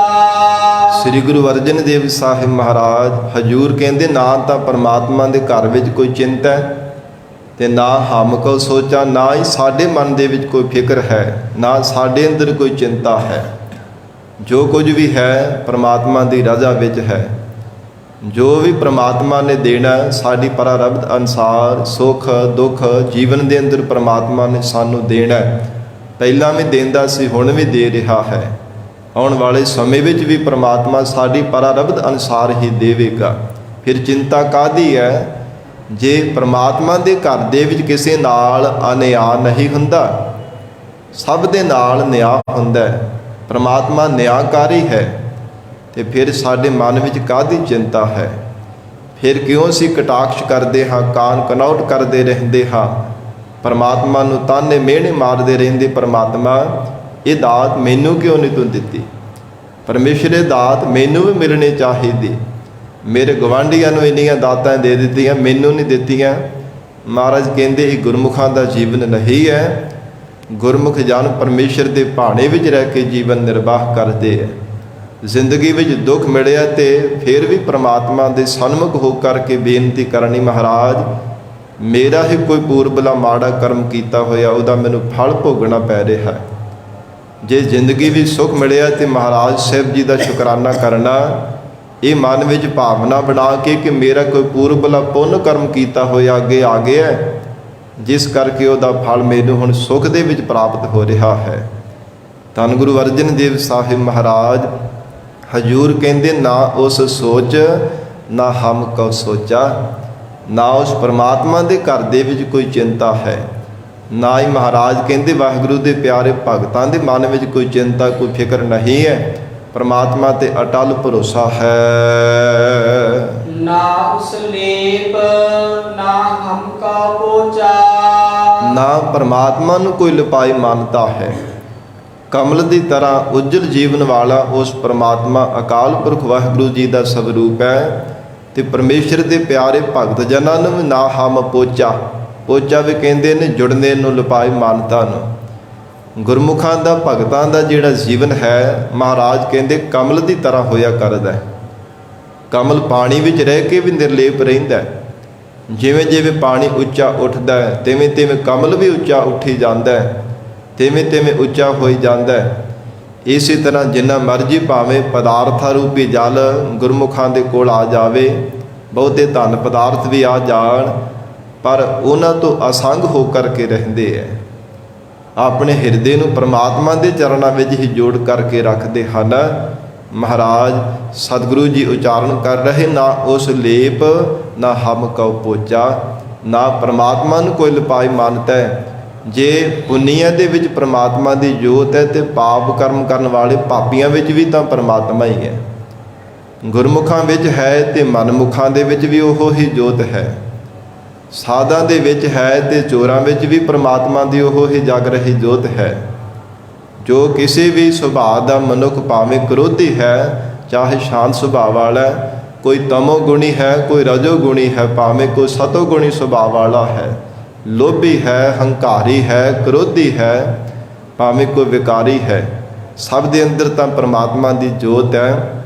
ਸ੍ਰੀ ਗੁਰੂ ਅਰਜਨ ਦੇਵ ਸਾਹਿਬ ਮਹਾਰਾਜ ਹਜੂਰ ਕਹਿੰਦੇ ਨਾ ਤਾਂ ਪਰਮਾਤਮਾ ਦੇ ਘਰ ਵਿੱਚ ਕੋਈ ਚਿੰਤਾ ਹੈ ਤੇ ਨਾ ਹਮ ਕਉ ਸੋਚਾ, ਨਾ ਹੀ ਸਾਡੇ ਮਨ ਦੇ ਵਿੱਚ ਕੋਈ ਫਿਕਰ ਹੈ, ਨਾ ਸਾਡੇ ਅੰਦਰ ਕੋਈ ਚਿੰਤਾ ਹੈ। ਜੋ ਕੁਝ ਵੀ ਹੈ ਪ੍ਰਮਾਤਮਾ ਦੀ ਰਜ਼ਾ ਵਿੱਚ ਹੈ। ਜੋ ਵੀ ਪ੍ਰਮਾਤਮਾ ਨੇ ਦੇਣਾ ਸਾਡੀ ਪਰਾਰਬਧ ਅਨੁਸਾਰ ਸੁੱਖ ਦੁੱਖ ਜੀਵਨ ਦੇ ਅੰਦਰ ਪ੍ਰਮਾਤਮਾ ਨੇ ਸਾਨੂੰ ਦੇਣਾ। ਪਹਿਲਾਂ ਵੀ ਦਿੰਦਾ ਸੀ, ਹੁਣ ਵੀ ਦੇ ਰਿਹਾ ਹੈ। ਆਉਣ ਵਾਲੇ ਸਮੇਂ ਵਿੱਚ ਵੀ ਪ੍ਰਮਾਤਮਾ ਸਾਡੀ ਪਰਾਰਬਧ ਅਨੁਸਾਰ ਹੀ ਦੇਵੇਗਾ। ਫਿਰ ਚਿੰਤਾ ਕਾਹਦੀ ਹੈ? ਜੇ ਪ੍ਰਮਾਤਮਾ ਦੇ ਘਰ ਦੇ ਵਿੱਚ ਕਿਸੇ ਨਾਲ ਅਨਿਆਂ ਨਹੀਂ ਹੁੰਦਾ, ਸਭ ਦੇ ਨਾਲ ਨਿਆਂ ਹੁੰਦਾ। ਪ੍ਰਮਾਤਮਾ ਨਿਆਂਕਾਰੀ ਹੈ ਤੇ ਫਿਰ ਸਾਡੇ ਮਨ ਵਿੱਚ ਕਾਹਦੀ ਚਿੰਤਾ ਹੈ? ਫਿਰ ਕਿਉਂ ਅਸੀਂ ਕਟਾਕਸ਼ ਕਰਦੇ ਹਾਂ, ਕਾਨ ਕਨੌਟ ਕਰਦੇ ਰਹਿੰਦੇ ਹਾਂ, ਪਰਮਾਤਮਾ ਨੂੰ ਤਾਨੇ ਮਿਹਣੇ ਮਾਰਦੇ ਰਹਿੰਦੇ। ਪਰਮਾਤਮਾ ਇਹ ਦਾਤ ਮੈਨੂੰ ਕਿਉਂ ਨਹੀਂ ਤੂੰ ਦਿੱਤੀ? ਪਰਮੇਸ਼ਰ ਇਹ ਦਾਤ ਮੈਨੂੰ ਵੀ ਮਿਲਣੀ ਚਾਹੀਦੀ। ਮੇਰੇ ਗਵਾਂਢੀਆਂ ਨੂੰ ਇੰਨੀਆਂ ਦਾਤਾਂ ਦੇ ਦਿੱਤੀਆਂ, ਮੈਨੂੰ ਨਹੀਂ ਦਿੱਤੀਆਂ। ਮਹਾਰਾਜ ਕਹਿੰਦੇ ਇਹ ਗੁਰਮੁਖਾਂ ਦਾ ਜੀਵਨ ਨਹੀਂ ਹੈ। ਗੁਰਮੁਖ ਜਨ ਪਰਮੇਸ਼ਰ ਦੇ ਭਾਣੇ ਵਿੱਚ ਰਹਿ ਕੇ ਜੀਵਨ ਨਿਰਵਾਹ ਕਰਦੇ ਹੈ। ਜ਼ਿੰਦਗੀ ਵਿੱਚ ਦੁੱਖ ਮਿਲਿਆ ਤੇ ਫਿਰ ਵੀ ਪ੍ਰਮਾਤਮਾ ਦੇ ਸਨਮੁਖ ਹੋ ਕਰਕੇ ਬੇਨਤੀ ਕਰਨੀ, ਮਹਾਰਾਜ ਮੇਰਾ ਹੀ ਕੋਈ ਪੂਰਬਲਾ ਮਾੜਾ ਕਰਮ ਕੀਤਾ ਹੋਇਆ, ਉਹਦਾ ਮੈਨੂੰ ਫਲ ਭੋਗਣਾ ਪੈ ਰਿਹਾ ਹੈ। ਜੇ ਜ਼ਿੰਦਗੀ ਵਿੱਚ ਸੁੱਖ ਮਿਲਿਆ ਤੇ ਮਹਾਰਾਜ ਸਾਹਿਬ ਜੀ ਦਾ ਸ਼ੁਕਰਾਨਾ ਕਰਨਾ, ਇਹ ਮਨ ਵਿੱਚ ਭਾਵਨਾ ਬਣਾ ਕੇ ਕਿ ਮੇਰਾ ਕੋਈ ਪੂਰਬਲਾ ਪੁੰਨ ਕਰਮ ਕੀਤਾ ਹੋਇਆ ਅੱਗੇ ਆ ਗਿਆ, ਜਿਸ ਕਰਕੇ ਉਹਦਾ ਫਲ ਮੈਨੂੰ ਹੁਣ ਸੁੱਖ ਦੇ ਵਿੱਚ ਪ੍ਰਾਪਤ ਹੋ ਰਿਹਾ ਹੈ। ਧੰਨ ਗੁਰੂ ਅਰਜਨ ਦੇਵ ਸਾਹਿਬ ਮਹਾਰਾਜ ਹਜੂਰ ਕਹਿੰਦੇ ਨਾ ਉਸ ਸੋਚ ਨਾ ਹਮ ਕਉ ਸੋਚਾ, ਨਾ ਉਸ ਪਰਮਾਤਮਾ ਦੇ ਘਰ ਦੇ ਵਿੱਚ ਕੋਈ ਚਿੰਤਾ ਹੈ, ਨਾ ਹੀ ਮਹਾਰਾਜ ਕਹਿੰਦੇ ਵਾਹਿਗੁਰੂ ਦੇ ਪਿਆਰੇ ਭਗਤਾਂ ਦੇ ਮਨ ਵਿੱਚ ਕੋਈ ਚਿੰਤਾ ਕੋਈ ਫਿਕਰ ਨਹੀਂ ਹੈ। ਪਰਮਾਤਮਾ ਤੇ ਅਟਲ ਭਰੋਸਾ ਹੈ। ਨਾ ਉਸ ਲੇਪ ਨਾ ਹਮ ਕਾ ਪੋਚਾ। ਨਾ ਪਰਮਾਤਮਾ ਨੂੰ ਕੋਈ ਲਪਾਈ ਮਾਨਤਾ ਹੈ। ਕਮਲ ਦੀ ਤਰ੍ਹਾਂ ਉਜਲ ਜੀਵਨ ਵਾਲਾ ਉਸ ਪਰਮਾਤਮਾ ਅਕਾਲ ਪੁਰਖ ਵਾਹਿਗੁਰੂ ਜੀ ਦਾ ਸਵਰੂਪ ਹੈ ਤੇ ਪਰਮੇਸ਼ਰ ਦੇ ਪਿਆਰੇ ਭਗਤ ਜਨਾਂ ਨੂੰ ਨਾ ਹਮ ਪੋਚਾ, ਪੋਚਾ ਵੀ ਕਹਿੰਦੇ ਨੇ ਜੁੜਨੇ ਨੂੰ, ਲਪਾਈ ਮਾਨਤਾ ਨੂੰ। ਗੁਰਮੁਖਾਂ ਦਾ ਭਗਤਾਂ ਦਾ ਜਿਹੜਾ ਜੀਵਨ ਹੈ ਮਹਾਰਾਜ ਕਹਿੰਦੇ ਕਮਲ ਦੀ ਤਰ੍ਹਾਂ ਹੋਇਆ ਕਰਦਾ ਹੈ। ਕਮਲ ਪਾਣੀ ਵਿੱਚ ਰਹਿ ਕੇ ਵੀ ਨਿਰਲੇਪ ਰਹਿੰਦਾ ਹੈ, ਜਿਵੇਂ ਜਿਵੇਂ ਪਾਣੀ ਉੱਚਾ ਉੱਠਦਾ ਹੈ, ਤਿਵੇਂ ਤਿਵੇਂ ਕਮਲ ਵੀ ਉੱਚਾ ਉੱਠੀ ਜਾਂਦਾ ਹੈ, ਤਿਵੇਂ ਤਿਵੇਂ ਉੱਚਾ ਹੋਈ ਜਾਂਦਾ ਹੈ। ਇਸੇ ਤਰ੍ਹਾਂ ਜਿੰਨਾ ਮਰਜ਼ੀ ਭਾਵੇਂ ਪਦਾਰਥਾਂ ਰੂਪੀ ਜਲ ਗੁਰਮੁਖਾਂ ਦੇ ਕੋਲ ਆ ਜਾਵੇ, ਬਹੁਤੇ ਧਨ ਪਦਾਰਥ ਵੀ ਆ ਜਾਣ, ਪਰ ਉਹਨਾਂ ਤੋਂ ਅਸੰਗ ਹੋ ਕਰਕੇ ਰਹਿੰਦੇ ਹੈ। ਆਪਣੇ ਹਿਰਦੇ ਨੂੰ ਪ੍ਰਮਾਤਮਾ ਦੇ ਚਰਨਾਂ ਵਿੱਚ ਹੀ ਜੋੜ ਕਰਕੇ ਰੱਖਦੇ ਹਨ। ਮਹਾਰਾਜ ਸਤਿਗੁਰੂ ਜੀ ਉਚਾਰਨ ਕਰ ਰਹੇ, ਨਾ ਉਸ ਲੇਪ ਨਾ ਹਮ ਕਉ ਪੋਚਾ। ਨਾ ਪ੍ਰਮਾਤਮਾ ਨੂੰ ਕੋਈ ਲਿਪਾਈ ਮਾਨਤਾ ਹੈ। ਜੇ ਪੁੰਨੀਆਂ ਦੇ ਵਿੱਚ ਪ੍ਰਮਾਤਮਾ ਦੀ ਜੋਤ ਹੈ, ਤੇ ਪਾਪ ਕਰਮ ਕਰਨ ਵਾਲੇ ਪਾਪੀਆਂ ਵਿੱਚ ਵੀ ਤਾਂ ਪ੍ਰਮਾਤਮਾ ਹੀ ਹੈ। ਗੁਰਮੁਖਾਂ ਵਿੱਚ ਹੈ ਤੇ ਮਨਮੁਖਾਂ ਦੇ ਵਿੱਚ ਵੀ ਉਹੋ ਹੀ ਜੋਤ ਹੈ। ਸਾਧਾਂ ਦੇ ਵਿੱਚ ਹੈ ਤੇ ਚੋਰਾਂ ਵਿੱਚ ਵੀ ਪ੍ਰਮਾਤਮਾ ਦੀ ਉਹੋ ਹੀ ਜਗ ਰਹੀ ਜੋਤ ਹੈ। ਜੋ ਕਿਸੇ ਵੀ ਸੁਭਾਅ ਦਾ ਮਨੁੱਖ, ਭਾਵੇਂ ਕ੍ਰੋਧੀ ਹੈ ਚਾਹੇ ਸ਼ਾਂਤ ਸੁਭਾਅ ਵਾਲਾ, ਕੋਈ ਤਮੋ ਗੁਣੀ ਹੈ ਕੋਈ ਰਜੋ ਗੁਣੀ ਹੈ, ਭਾਵੇਂ ਕੋਈ ਸਤੋ ਗੁਣੀ ਸੁਭਾਅ ਵਾਲਾ ਹੈ, ਲੋਭੀ ਹੈ, ਹੰਕਾਰੀ ਹੈ, ਕ੍ਰੋਧੀ ਹੈ, ਭਾਵੇਂ ਕੋਈ ਵਿਕਾਰੀ ਹੈ, ਸਭ ਦੇ ਅੰਦਰ ਤਾਂ ਪ੍ਰਮਾਤਮਾ ਦੀ ਜੋਤ ਹੈ।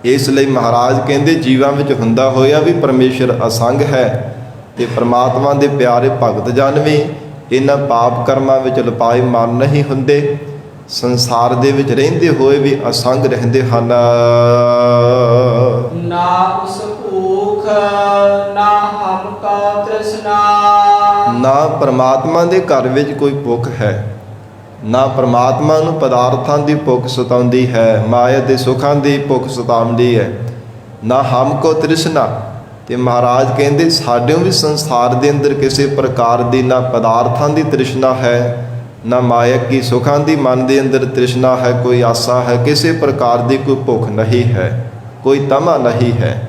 ਇਸ ਲਈ ਮਹਾਰਾਜ ਕਹਿੰਦੇ, ਜੀਵਾਂ ਵਿੱਚ ਹੁੰਦਾ ਹੋਇਆ ਵੀ ਪਰਮੇਸ਼ਰ ਅਸੰਗ ਹੈ, ਤੇ ਪ੍ਰਮਾਤਮਾ ਦੇ ਪਿਆਰੇ ਭਗਤ ਜਨ ਵੀ ਇਹਨਾਂ ਪਾਪ ਕਰਮਾਂ ਵਿੱਚ ਲਿਪਾਏ ਮਨ ਨਹੀਂ ਹੁੰਦੇ। ਸੰਸਾਰ ਦੇ ਵਿੱਚ ਰਹਿੰਦੇ ਹੋਏ ਵੀ ਅਸੰਗ ਰਹਿੰਦੇ ਹਨ। ਨਾ ਉਸ ਭੂਖ ਨਾ ਹਮ ਕਾ ਤ੍ਰਿਸ਼ਨਾ। ਨਾ ਪਰਮਾਤਮਾ ਦੇ ਘਰ ਵਿੱਚ ਕੋਈ ਭੁੱਖ ਹੈ, ਨਾ ਪਰਮਾਤਮਾ ਨੂੰ ਪਦਾਰਥਾਂ ਦੀ ਭੁੱਖ ਸਤਾਉਂਦੀ ਹੈ, ਮਾਇਆ ਦੇ ਸੁੱਖਾਂ ਦੀ ਭੁੱਖ ਸਤਾਉਂਦੀ ਹੈ। ਨਾ ਹਮ ਕੋ ਤ੍ਰਿਸ਼ਨਾ। ਤੇ ਮਹਾਰਾਜ ਕਹਿੰਦੇ, ਸਾਡੇ ਵੀ ਸੰਸਾਰ ਦੇ ਅੰਦਰ ਕਿਸੇ ਪ੍ਰਕਾਰ ਦੀ ਨਾ ਪਦਾਰਥਾਂ ਦੀ ਤ੍ਰਿਸ਼ਨਾ ਹੈ, ਨਾ ਮਾਇਆ ਕੀ ਸੁੱਖਾਂ ਦੀ ਮਨ ਦੇ ਅੰਦਰ ਤ੍ਰਿਸ਼ਨਾ ਹੈ, ਕੋਈ ਆਸਾ ਹੈ, ਕਿਸੇ ਪ੍ਰਕਾਰ ਦੀ ਕੋਈ ਭੁੱਖ ਨਹੀਂ ਹੈ, ਕੋਈ ਤਮਾ ਨਹੀਂ ਹੈ।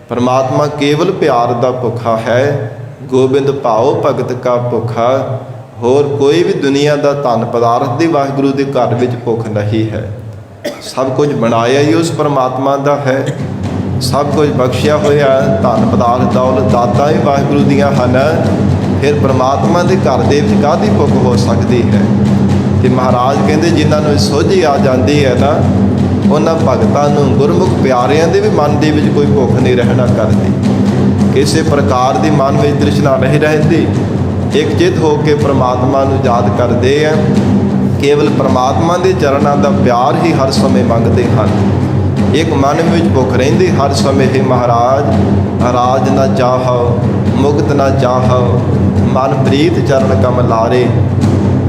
ਪਰਮਾਤਮਾ ਕੇਵਲ ਪਿਆਰ ਦਾ ਭੁੱਖਾ ਹੈ। ਗੋਬਿੰਦ ਭਾਉ ਭਗਤ ਕਾ ਭੁੱਖਾ। ਹੋਰ ਕੋਈ ਵੀ ਦੁਨੀਆ ਦਾ ਧਨ ਪਦਾਰਥ ਦੀ ਵਾਹਿਗੁਰੂ ਦੇ ਘਰ ਵਿੱਚ ਭੁੱਖ ਨਹੀਂ ਹੈ। ਸਭ ਕੁਝ ਬਣਾਇਆ ਹੀ ਉਸ ਪਰਮਾਤਮਾ ਦਾ ਹੈ, ਸਭ ਕੁਝ ਬਖਸ਼ਿਆ ਹੋਇਆ ਧਨ ਪਦਾਰਥ ਦੌਲਤ ਦਾਤਾ ਹੀ ਵਾਹਿਗੁਰੂ ਦੀਆਂ ਹਨ। ਫਿਰ ਪਰਮਾਤਮਾ ਦੇ ਘਰ ਦੇ ਵਿੱਚ ਕਾਹਦੀ ਭੁੱਖ ਹੋ ਸਕਦੀ ਹੈ। ਤੇ ਮਹਾਰਾਜ ਕਹਿੰਦੇ, ਜਿਨ੍ਹਾਂ ਨੂੰ ਸੋਝੀ ਆ ਜਾਂਦੀ ਹੈ ਨਾ, ਉਹਨਾਂ ਭਗਤਾਂ ਨੂੰ, ਗੁਰਮੁਖ ਪਿਆਰਿਆਂ ਦੇ ਵੀ ਮਨ ਦੇ ਵਿੱਚ ਕੋਈ ਭੁੱਖ ਨਹੀਂ ਰਹਿਣਾ ਕਰਦੀ, ਕਿਸੇ ਪ੍ਰਕਾਰ ਦੀ ਮਨ ਵਿੱਚ ਤ੍ਰਿਸ਼ਨਾ ਨਹੀਂ ਰਹਿੰਦੀ। ਇੱਕ ਚਿੱਤ ਹੋ ਕੇ ਪਰਮਾਤਮਾ ਨੂੰ ਯਾਦ ਕਰਦੇ ਆ। ਕੇਵਲ ਪਰਮਾਤਮਾ ਦੇ ਚਰਨਾਂ ਦਾ ਪਿਆਰ ਹੀ ਹਰ ਸਮੇਂ ਮੰਗਦੇ ਹਨ। ਇੱਕ ਮਨ ਵਿੱਚ ਭੁੱਖ ਰਹਿੰਦੀ ਹਰ ਸਮੇਂ, ਹੈ ਮਹਾਰਾਜ ਰਾਜ ਨਾ ਚਾਹੋ ਮੁਕਤ ਨਾ ਚਾਹੋ, ਮਨ ਪ੍ਰੀਤ ਚਰਨ ਕਮ ਲਾਰੇ।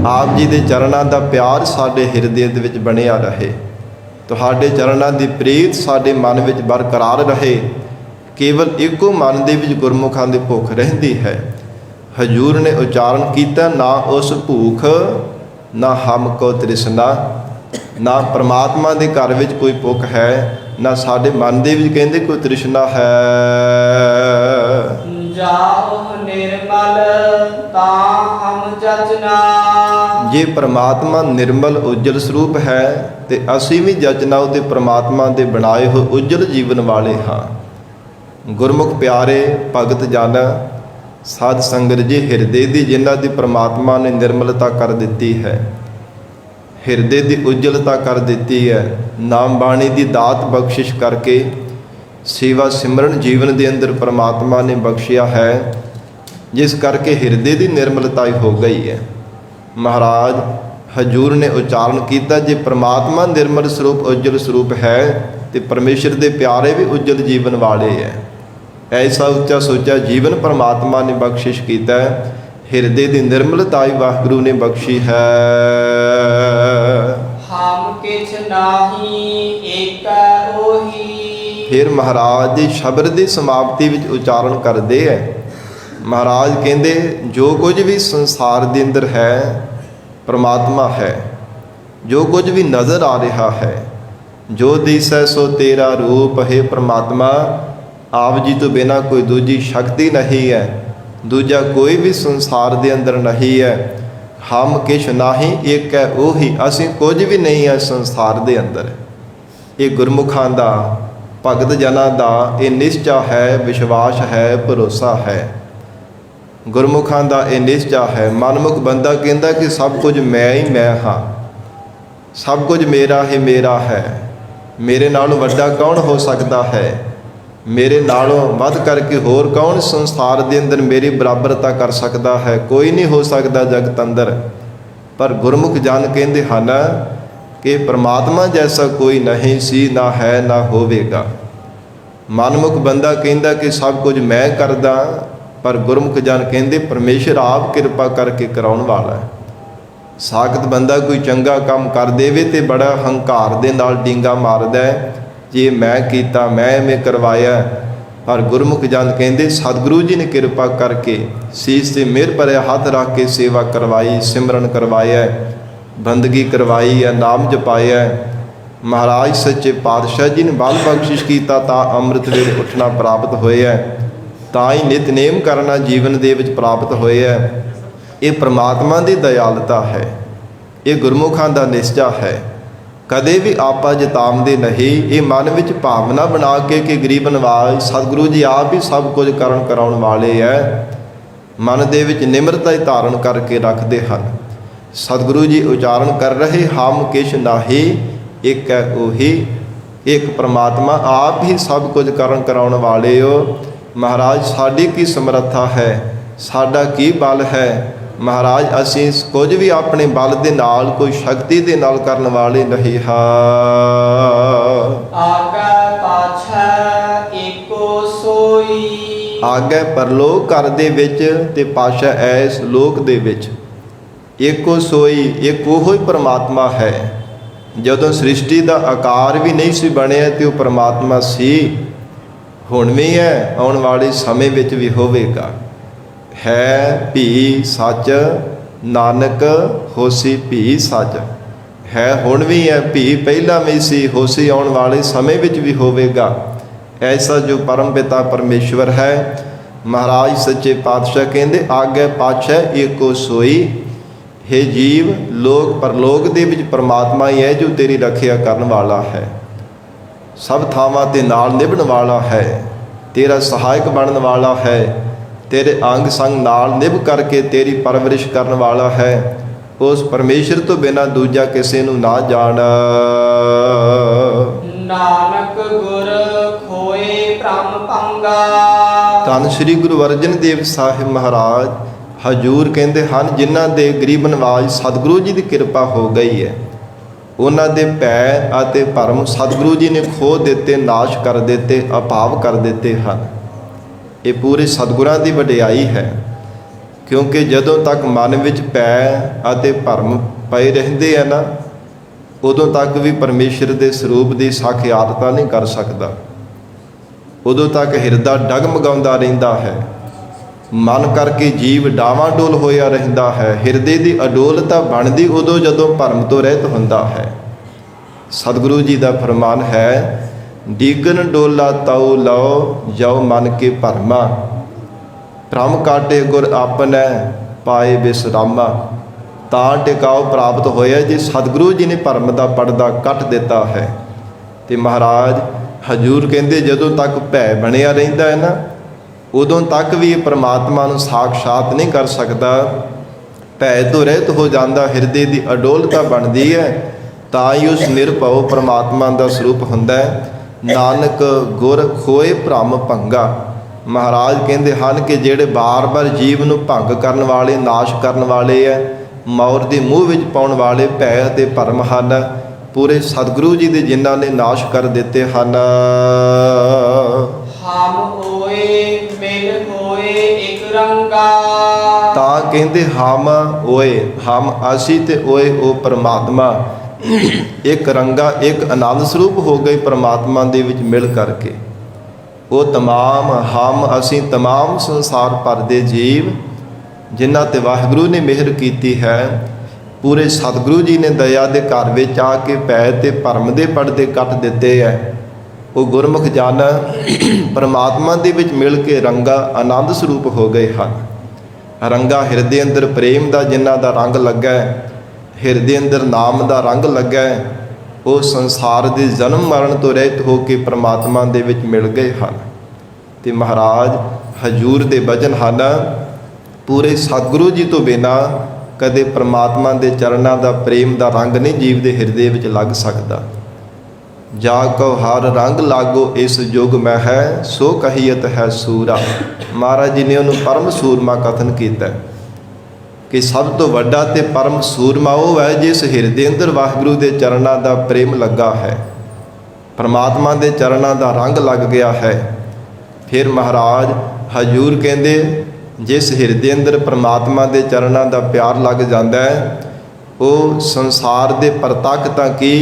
ਆਪ ਜੀ ਦੇ ਚਰਨਾਂ ਦਾ ਪਿਆਰ ਸਾਡੇ ਹਿਰਦੇ ਦੇ ਵਿੱਚ ਬਣਿਆ ਰਹੇ, ਤੁਹਾਡੇ ਚਰਨਾਂ ਦੀ ਪ੍ਰੀਤ ਸਾਡੇ ਮਨ ਵਿੱਚ ਬਰਕਰਾਰ ਰਹੇ। ਕੇਵਲ ਇੱਕੋ ਮਨ ਦੇ ਵਿੱਚ ਗੁਰਮੁਖਾਂ ਦੀ ਭੁੱਖ ਰਹਿੰਦੀ ਹੈ। ਹਜੂਰ ਨੇ ਉਚਾਰਨ ਕੀਤਾ, ਨਾ ਉਸ ਭੂਖ ਨਾ ਹਮ ਕੋ ਤ੍ਰਿਸ਼ਨਾ। ਨਾ ਪਰਮਾਤਮਾ ਦੇ ਘਰ ਵਿੱਚ ਕੋਈ ਭੁੱਖ ਹੈ, ਨਾ ਸਾਡੇ ਮਨ ਦੇ ਵਿੱਚ ਕਹਿੰਦੇ ਕੋਈ ਤ੍ਰਿਸ਼ਨਾ ਹੈ। ਜਾਹੁ ਨਿਰਮਲ ਤਾ ਹਮ ਜਚਨਾ। ਜੇ ਪਰਮਾਤਮਾ ਨਿਰਮਲ ਉਜਲ ਸਰੂਪ ਹੈ, ਤੇ ਅਸੀਂ ਵੀ ਜਚਨਾ ਉਹਦੇ ਪਰਮਾਤਮਾ ਦੇ ਬਣਾਏ ਹੋਏ ਉਜਲ ਜੀਵਨ ਵਾਲੇ ਹਾਂ। ਗੁਰਮੁਖ ਪਿਆਰੇ ਭਗਤ ਜਨ ਸਾਧ ਸੰਗਤ ਜੀ, ਹਿਰਦੇ ਦੀ ਜਿਨ੍ਹਾਂ ਦੀ ਪਰਮਾਤਮਾ ਨੇ ਨਿਰਮਲਤਾ ਕਰ ਦਿੱਤੀ ਹੈ, ਹਿਰਦੇ ਦੀ ਉਜਲਤਾ ਕਰ ਦਿੱਤੀ ਹੈ, ਨਾਮ ਬਾਣੀ ਦੀ ਦਾਤ ਬਖਸ਼ਿਸ਼ ਕਰਕੇ ਸੇਵਾ ਸਿਮਰਨ ਜੀਵਨ ਦੇ ਅੰਦਰ ਪਰਮਾਤਮਾ ਨੇ ਬਖਸ਼ਿਆ ਹੈ, ਜਿਸ ਕਰਕੇ ਹਿਰਦੇ ਦੀ ਨਿਰਮਲਤਾ ਹੀ ਹੋ ਗਈ ਹੈ। ਮਹਾਰਾਜ ਹਜੂਰ ਨੇ ਉਚਾਰਨ ਕੀਤਾ, ਜੇ ਪਰਮਾਤਮਾ ਨਿਰਮਲ ਸਰੂਪ ਉਜਲ ਸਰੂਪ ਹੈ, ਤੇ ਪਰਮੇਸ਼ਰ ਦੇ ਪਿਆਰੇ ਵੀ ਉਜਲ ਜੀਵਨ ਵਾਲੇ ਹੈ। ਐਸਾ ਉੱਚਾ ਸੋਚਾ ਜੀਵਨ ਪਰਮਾਤਮਾ ਨੇ ਬਖਸ਼ਿਸ਼ ਕੀਤਾ ਹੈ। ਹਿਰਦੇ ਦੀ ਨਿਰਮਲਤਾ ਹੀ ਵਾਹਿਗੁਰੂ ਨੇ ਬਖਸ਼ੀ ਹੈ। ਹਮ ਕਿਛ ਨਾਹੀ ਏਕੈ ਉਹੀ। ਫਿਰ ਮਹਾਰਾਜ ਜੀ ਸ਼ਬਦ ਦੀ ਸਮਾਪਤੀ ਵਿੱਚ ਉਚਾਰਨ ਕਰਦੇ ਹੈ। ਮਹਾਰਾਜ ਕਹਿੰਦੇ, ਜੋ ਕੁਝ ਵੀ ਸੰਸਾਰ ਦੇ ਅੰਦਰ ਹੈ ਪਰਮਾਤਮਾ ਹੈ। ਜੋ ਕੁਝ ਵੀ ਨਜ਼ਰ ਆ ਰਿਹਾ ਹੈ, ਜੋ ਦਿਸੈ ਸੋ ਤੇਰਾ ਰੂਪ ਹੈ ਪ੍ਰਮਾਤਮਾ। ਆਪ ਜੀ ਤੋਂ ਬਿਨਾਂ ਕੋਈ ਦੂਜੀ ਸ਼ਕਤੀ ਨਹੀਂ ਹੈ, ਦੂਜਾ ਕੋਈ ਵੀ ਸੰਸਾਰ ਦੇ ਅੰਦਰ ਨਹੀਂ ਹੈ। ਹਮ ਕਿਛ ਨਾਹੀ ਏਕ ਹੈ ਉਹੀ। ਅਸੀਂ ਕੁਝ ਵੀ ਨਹੀਂ ਹੈ ਸੰਸਾਰ ਦੇ ਅੰਦਰ। ਇਹ ਗੁਰਮੁਖਾਂ ਦਾ, ਭਗਤ ਜਨਾਂ ਦਾ ਇਹ ਨਿਸ਼ਚਾ ਹੈ, ਵਿਸ਼ਵਾਸ ਹੈ, ਭਰੋਸਾ ਹੈ। ਗੁਰਮੁਖਾਂ ਦਾ ਇਹ ਨਿਸ਼ਚਾ ਹੈ। ਮਨਮੁਖ ਬੰਦਾ ਕਹਿੰਦਾ ਕਿ ਸਭ ਕੁਝ ਮੈਂ ਹੀ ਮੈਂ ਹਾਂ, ਸਭ ਕੁਝ ਮੇਰਾ ਹੀ ਮੇਰਾ ਹੈ, ਮੇਰੇ ਨਾਲੋਂ ਵੱਡਾ ਕੌਣ ਹੋ ਸਕਦਾ ਹੈ। ਮੇਰੇ ਨਾਲੋਂ ਵੱਧ ਕਰਕੇ ਹੋਰ ਕੌਣ ਸੰਸਾਰ ਦੇ ਅੰਦਰ ਮੇਰੀ ਬਰਾਬਰਤਾ ਕਰ ਸਕਦਾ ਹੈ? ਕੋਈ ਨਹੀਂ ਹੋ ਸਕਦਾ ਜਗਤ ਅੰਦਰ। ਪਰ ਗੁਰਮੁਖ ਜਨ ਕਹਿੰਦੇ ਹਨ ਕਿ ਪ੍ਰਮਾਤਮਾ ਜੈਸਾ ਕੋਈ ਨਹੀਂ ਸੀ, ਨਾ ਹੈ, ਨਾ ਹੋਵੇਗਾ। ਮਨਮੁਖ ਬੰਦਾ ਕਹਿੰਦਾ ਕਿ ਸਭ ਕੁਝ ਮੈਂ ਕਰਦਾ, ਪਰ ਗੁਰਮੁਖ ਜਨ ਕਹਿੰਦੇ ਪਰਮੇਸ਼ਰ ਆਪ ਕਿਰਪਾ ਕਰਕੇ ਕਰਾਉਣ ਵਾਲਾ ਹੈ। ਸਾਖਤ ਬੰਦਾ ਕੋਈ ਚੰਗਾ ਕੰਮ ਕਰ ਦੇਵੇ ਤੇ ਬੜਾ ਹੰਕਾਰ ਦੇ ਨਾਲ ਡਿੰਗਾ ਮਾਰਦਾ ਹੈ, ਜੇ ਮੈਂ ਕੀਤਾ, ਮੈਂ ਐਵੇਂ ਕਰਵਾਇਆ। ਪਰ ਗੁਰਮੁਖ ਜਨ ਕਹਿੰਦੇ ਸਤਿਗੁਰੂ ਜੀ ਨੇ ਕਿਰਪਾ ਕਰਕੇ ਸੀਸ ਤੇ ਮਿਹਰ ਭਰਿਆ ਹੱਥ ਰੱਖ ਕੇ ਸੇਵਾ ਕਰਵਾਈ, ਸਿਮਰਨ ਕਰਵਾਇਆ, ਬੰਦਗੀ ਕਰਵਾਈ ਹੈ, ਨਾਮ ਜਪਾਇਆ। ਮਹਾਰਾਜ ਸੱਚੇ ਪਾਤਸ਼ਾਹ ਜੀ ਨੇ ਬਲ ਬਖਸ਼ਿਸ਼ ਕੀਤਾ ਤਾਂ ਅੰਮ੍ਰਿਤ ਵੇਲੇ ਉੱਠਣਾ ਪ੍ਰਾਪਤ ਹੋਇਆ, ਤਾਂ ਹੀ ਨਿਤਨੇਮ ਕਰਨਾ ਜੀਵਨ ਦੇ ਵਿੱਚ ਪ੍ਰਾਪਤ ਹੋਇਆ। ਇਹ ਪ੍ਰਮਾਤਮਾ ਦੀ ਦਇਆਲਤਾ ਹੈ, ਇਹ ਗੁਰਮੁਖਾਂ ਦਾ ਨਿਸ਼ਚਾ ਹੈ। ਕਦੇ ਵੀ ਆਪਾ ਜਤਾਉਂਦੇ ਨਹੀਂ। ਇਹ ਮਨ ਵਿੱਚ ਭਾਵਨਾ ਬਣਾ ਕੇ ਕਿ ਗਰੀਬ ਨਵਾਜ਼ ਸਤਿਗੁਰੂ ਜੀ ਆਪ ਹੀ ਸਭ ਕੁਝ ਕਰਨ ਕਰਾਉਣ ਵਾਲੇ ਹੈ, ਮਨ ਦੇ ਵਿੱਚ ਨਿਮਰਤਾ ਹੀ ਧਾਰਨ ਕਰਕੇ ਰੱਖਦੇ ਹਨ। ਸਤਿਗੁਰੂ ਜੀ ਉਚਾਰਨ ਕਰ ਰਹੇ ਹਮ ਕਿਛ ਨਾਹੀ, ਇੱਕ ਹੈ ਉਹੀ, ਇੱਕ ਪ੍ਰਮਾਤਮਾ ਆਪ ਹੀ ਸਭ ਕੁਝ ਕਰਨ ਕਰਾਉਣ ਵਾਲੇ ਹੋ। ਮਹਾਰਾਜ ਸਾਡੀ ਕੀ ਸਮਰੱਥਾ ਹੈ, ਸਾਡਾ ਕੀ ਬਲ ਹੈ? ਮਹਾਰਾਜ ਅਸੀਂ ਕੁਝ ਵੀ ਆਪਣੇ ਬਲ ਦੇ ਨਾਲ, ਕੋਈ ਸ਼ਕਤੀ ਦੇ ਨਾਲ ਕਰਨ ਵਾਲੇ ਨਹੀਂ ਹਾਂ। ਆਗੈ ਪਾਛੈ ਏਕੋ ਸੋਈ। ਆਗੈ ਪਰਲੋਕ ਘਰ ਦੇ ਵਿੱਚ ਤੇ ਪਾਛੈ ਐਸ ਲੋਕ ਦੇ ਵਿੱਚ ਏਕੋ ਸੋਈ, ਇੱਕ ਉਹੋ ਹੀ ਪਰਮਾਤਮਾ ਹੈ। ਜਦੋਂ ਸ੍ਰਿਸ਼ਟੀ ਦਾ ਆਕਾਰ ਵੀ ਨਹੀਂ ਸੀ ਬਣਿਆ ਤੇ ਉਹ ਪਰਮਾਤਮਾ ਸੀ, ਹੁਣ ਵੀ ਹੈ, ਆਉਣ ਵਾਲੇ ਸਮੇਂ ਵਿੱਚ ਵੀ ਹੋਵੇਗਾ। ਹੈ ਭੀ ਸੱਚ, ਨਾਨਕ ਹੋਸੀ ਭੀ ਸੱਚ। ਹੈ ਹੁਣ ਵੀ ਹੈ, ਭੀ ਪਹਿਲਾਂ ਵੀ ਸੀ, ਹੋਸੀ ਆਉਣ ਵਾਲੇ ਸਮੇਂ ਵਿੱਚ ਵੀ ਹੋਵੇਗਾ। ਐਸਾ ਜੋ ਪਰਮ ਪਿਤਾ ਪਰਮੇਸ਼ਵਰ ਹੈ। ਮਹਾਰਾਜ ਸੱਚੇ ਪਾਤਸ਼ਾਹ ਕਹਿੰਦੇ ਆਗੇ ਪਾਛੈ ਏਕੋ ਸੋਈ। ਹੇ ਜੀਵ, ਲੋਕ ਪਰਲੋਕ ਦੇ ਵਿੱਚ ਪਰਮਾਤਮਾ ਹੀ ਹੈ ਜੋ ਤੇਰੀ ਰੱਖਿਆ ਕਰਨ ਵਾਲਾ ਹੈ, ਸਭ ਥਾਵਾਂ ਤੇ ਨਾਲ ਨਿਭਣ ਵਾਲਾ ਹੈ, ਤੇਰਾ ਸਹਾਇਕ ਬਣਨ ਵਾਲਾ ਹੈ, ਤੇਰੇ ਅੰਗ ਸੰਗ ਨਾਲ ਨਿਭ ਕਰਕੇ ਤੇਰੀ ਪਰਵਰਿਸ਼ ਕਰਨ ਵਾਲਾ ਹੈ। ਉਸ ਪਰਮੇਸ਼ਰ ਤੋਂ ਬਿਨਾਂ ਦੂਜਾ ਕਿਸੇ ਨੂੰ ਨਾ ਜਾਣ। ਨਾਨਕ ਗੁਰ ਖੋਏ ਭ੍ਰਮ ਭੰਗਾ। ਧੰਨ ਸ੍ਰੀ ਗੁਰੂ ਅਰਜਨ ਦੇਵ ਸਾਹਿਬ ਮਹਾਰਾਜ ਹਜੂਰ ਕਹਿੰਦੇ ਹਨ ਜਿਨ੍ਹਾਂ ਦੇ ਗਰੀਬ ਨਵਾਜ਼ ਸਤਿਗੁਰੂ ਜੀ ਦੀ ਕਿਰਪਾ ਹੋ ਗਈ ਹੈ, ਉਹਨਾਂ ਦੇ ਭੈ ਅਤੇ ਭਰਮ ਸਤਿਗੁਰੂ ਜੀ ਨੇ ਖੋਹ ਦਿੱਤੇ, ਨਾਸ਼ ਕਰ ਦਿੱਤੇ, ਅਭਾਵ ਕਰ ਦਿੱਤੇ ਹਨ। ਇਹ ਪੂਰੇ ਸਤਿਗੁਰਾਂ ਦੀ ਵਡਿਆਈ ਹੈ, ਕਿਉਂਕਿ ਜਦੋਂ ਤੱਕ ਮਨ ਵਿੱਚ ਭੈ ਅਤੇ ਭਰਮ ਪਏ ਰਹਿੰਦੇ ਆ ਨਾ, ਉਦੋਂ ਤੱਕ ਵੀ ਪਰਮੇਸ਼ਰ ਦੇ ਸਰੂਪ ਦੀ ਸਾਖਿਆਤਤਾ ਨਹੀਂ ਕਰ ਸਕਦਾ। ਉਦੋਂ ਤੱਕ ਹਿਰਦਾ ਡਗਮਗਾਉਂਦਾ ਰਹਿੰਦਾ ਹੈ, ਮਨ ਕਰਕੇ ਜੀਵ ਡਾਵਾਂਡੋਲ ਹੋਇਆ ਰਹਿੰਦਾ ਹੈ। ਹਿਰਦੇ ਦੀ ਅਡੋਲਤਾ ਬਣਦੀ ਉਦੋਂ ਜਦੋਂ ਭਰਮ ਤੋਂ ਰਹਿਤ ਹੁੰਦਾ ਹੈ। ਸਤਿਗੁਰੂ ਜੀ ਦਾ ਫਰਮਾਨ ਹੈ, ਡੀਗਨ ਡੋਲਾ ਤਉ ਲਓ ਜਾਓ ਮਨ ਕੇ ਭਰਮਾ, ਭ੍ਰਮ ਕਾਟੇ ਗੁਰ ਆਪਨੈ ਪਾਏ ਬਿਸਰਾਮਾ। ਤਾਂ ਟਿਕਾਓ ਪ੍ਰਾਪਤ ਹੋਇਆ ਜੇ ਸਤਿਗੁਰੂ ਜੀ ਨੇ ਭਰਮ ਦਾ ਪਰਦਾ ਕੱਟ ਦਿੱਤਾ ਹੈ। ਤੇ ਮਹਾਰਾਜ ਹਜੂਰ ਕਹਿੰਦੇ ਜਦੋਂ ਤੱਕ ਭੈ ਬਣਿਆ ਰਹਿੰਦਾ ਹੈ ਨਾ, ਉਦੋਂ ਤੱਕ ਵੀ ਇਹ ਪਰਮਾਤਮਾ ਨੂੰ ਸਾਖਸ਼ਾਤ ਨਹੀਂ ਕਰ ਸਕਦਾ। ਭੈ ਤੋਂ ਰਹਿਤ ਹੋ ਜਾਂਦਾ, ਹਿਰਦੇ ਦੀ ਅਡੋਲਤਾ ਬਣਦੀ ਹੈ, ਤਾਂ ਹੀ ਉਸ ਨਿਰਭਉ ਪਰਮਾਤਮਾ ਦਾ ਸਰੂਪ ਹੁੰਦਾ ਹੈ। ਨਾਨਕ ਗੁਰ ਖੋਏ ਭ੍ਰਮ ਭੰਗਾ। ਮਹਾਰਾਜ ਕਹਿੰਦੇ ਹਨ ਕਿ ਜਿਹੜੇ ਬਾਰ-ਬਾਰ ਜੀਵ ਨੂੰ ਭੰਗ ਕਰਨ ਵਾਲੇ, ਨਾਸ਼ ਕਰਨ ਵਾਲੇ ਹੈ, ਮੌਰ ਦੇ ਮੂੰਹ ਵਿੱਚ ਪਾਉਣ ਵਾਲੇ ਭੈ ਅਤੇ ਭਰਮ ਹਨ, ਪੂਰੇ ਸਤਿਗੁਰੂ ਜੀ ਦੇ ਜਿਨ੍ਹਾਂ ਨੇ ਨਾਸ਼ ਕਰ ਦਿੱਤੇ ਹਨ। ਹਮ ਹੋਏ ਮਿਲ ਹੋਏ ਇੱਕ ਰੰਗਾ। ਤਾਂ ਕਹਿੰਦੇ ਹਮ ਓਏ, ਹਮ ਅਸੀਂ ਤੇ ਓਏ ਉਹ ਪਰਮਾਤਮਾ ਇੱਕ ਰੰਗਾ, ਇੱਕ ਆਨੰਦ ਸਰੂਪ ਹੋ ਗਏ ਪਰਮਾਤਮਾ ਦੇ ਵਿੱਚ ਮਿਲ ਕਰਕੇ। ਉਹ ਤਮਾਮ ਹਮ ਅਸੀਂ ਤਮਾਮ ਸੰਸਾਰ ਭਰ ਦੇ ਜੀਵ ਜਿਨ੍ਹਾਂ ਤੇ ਵਾਹਿਗੁਰੂ ਨੇ ਮਿਹਰ ਕੀਤੀ ਹੈ, ਪੂਰੇ ਸਤਿਗੁਰੂ ਜੀ ਨੇ ਦਇਆ ਦੇ ਘਰ ਵਿੱਚ ਆ ਕੇ ਭੈ ਤੇ ਭਰਮ ਦੇ ਪਰਦੇ ਕੱਟ ਦਿੱਤੇ ਹੈ। ਉਹ ਗੁਰਮੁਖ ਜਨ ਪਰਮਾਤਮਾ ਦੇ ਵਿੱਚ ਮਿਲ ਕੇ ਰੰਗਾ ਆਨੰਦ ਸਰੂਪ ਹੋ ਗਏ ਹਨ। ਰੰਗਾ ਹਿਰਦੇ ਅੰਦਰ ਪ੍ਰੇਮ ਦਾ ਜਿਨ੍ਹਾਂ ਦਾ ਰੰਗ ਲੱਗਾ, ਹਿਰਦੇ ਅੰਦਰ ਨਾਮ ਦਾ ਰੰਗ ਲੱਗਾ, ਉਹ ਸੰਸਾਰ ਦੇ ਜਨਮ ਮਰਨ ਤੋਂ ਰਹਿਤ ਹੋ ਕੇ ਪਰਮਾਤਮਾ ਦੇ ਵਿੱਚ ਮਿਲ ਗਏ ਹਨ। ਤੇ ਮਹਾਰਾਜ ਹਜੂਰ ਦੇ ਬਚਨ ਹਨ, ਪੂਰੇ ਸਤਿਗੁਰੂ ਜੀ ਤੋਂ ਬਿਨਾਂ ਕਦੇ ਪਰਮਾਤਮਾ ਦੇ ਚਰਨਾਂ ਦਾ ਪ੍ਰੇਮ ਦਾ ਰੰਗ ਨਹੀਂ ਜੀਵ ਦੇ ਹਿਰਦੇ ਵਿੱਚ ਲੱਗ ਸਕਦਾ। जा को हर रंग लागो इस युग में है सो कहियत है सूरा। महाराज जी ने उन्होंने परम सूरमा कथन किया कि सब तो वड्डा ते परम सूरमा वो है जिस हिरदे अंदर वाहिगुरू के चरणों का प्रेम लगा है, परमात्मा के चरणों का रंग लग गया है। फिर महाराज हजूर कहते जिस हिरदे अंदर परमात्मा के चरणों का प्यार लग जाता है वो संसार के प्रतख तक की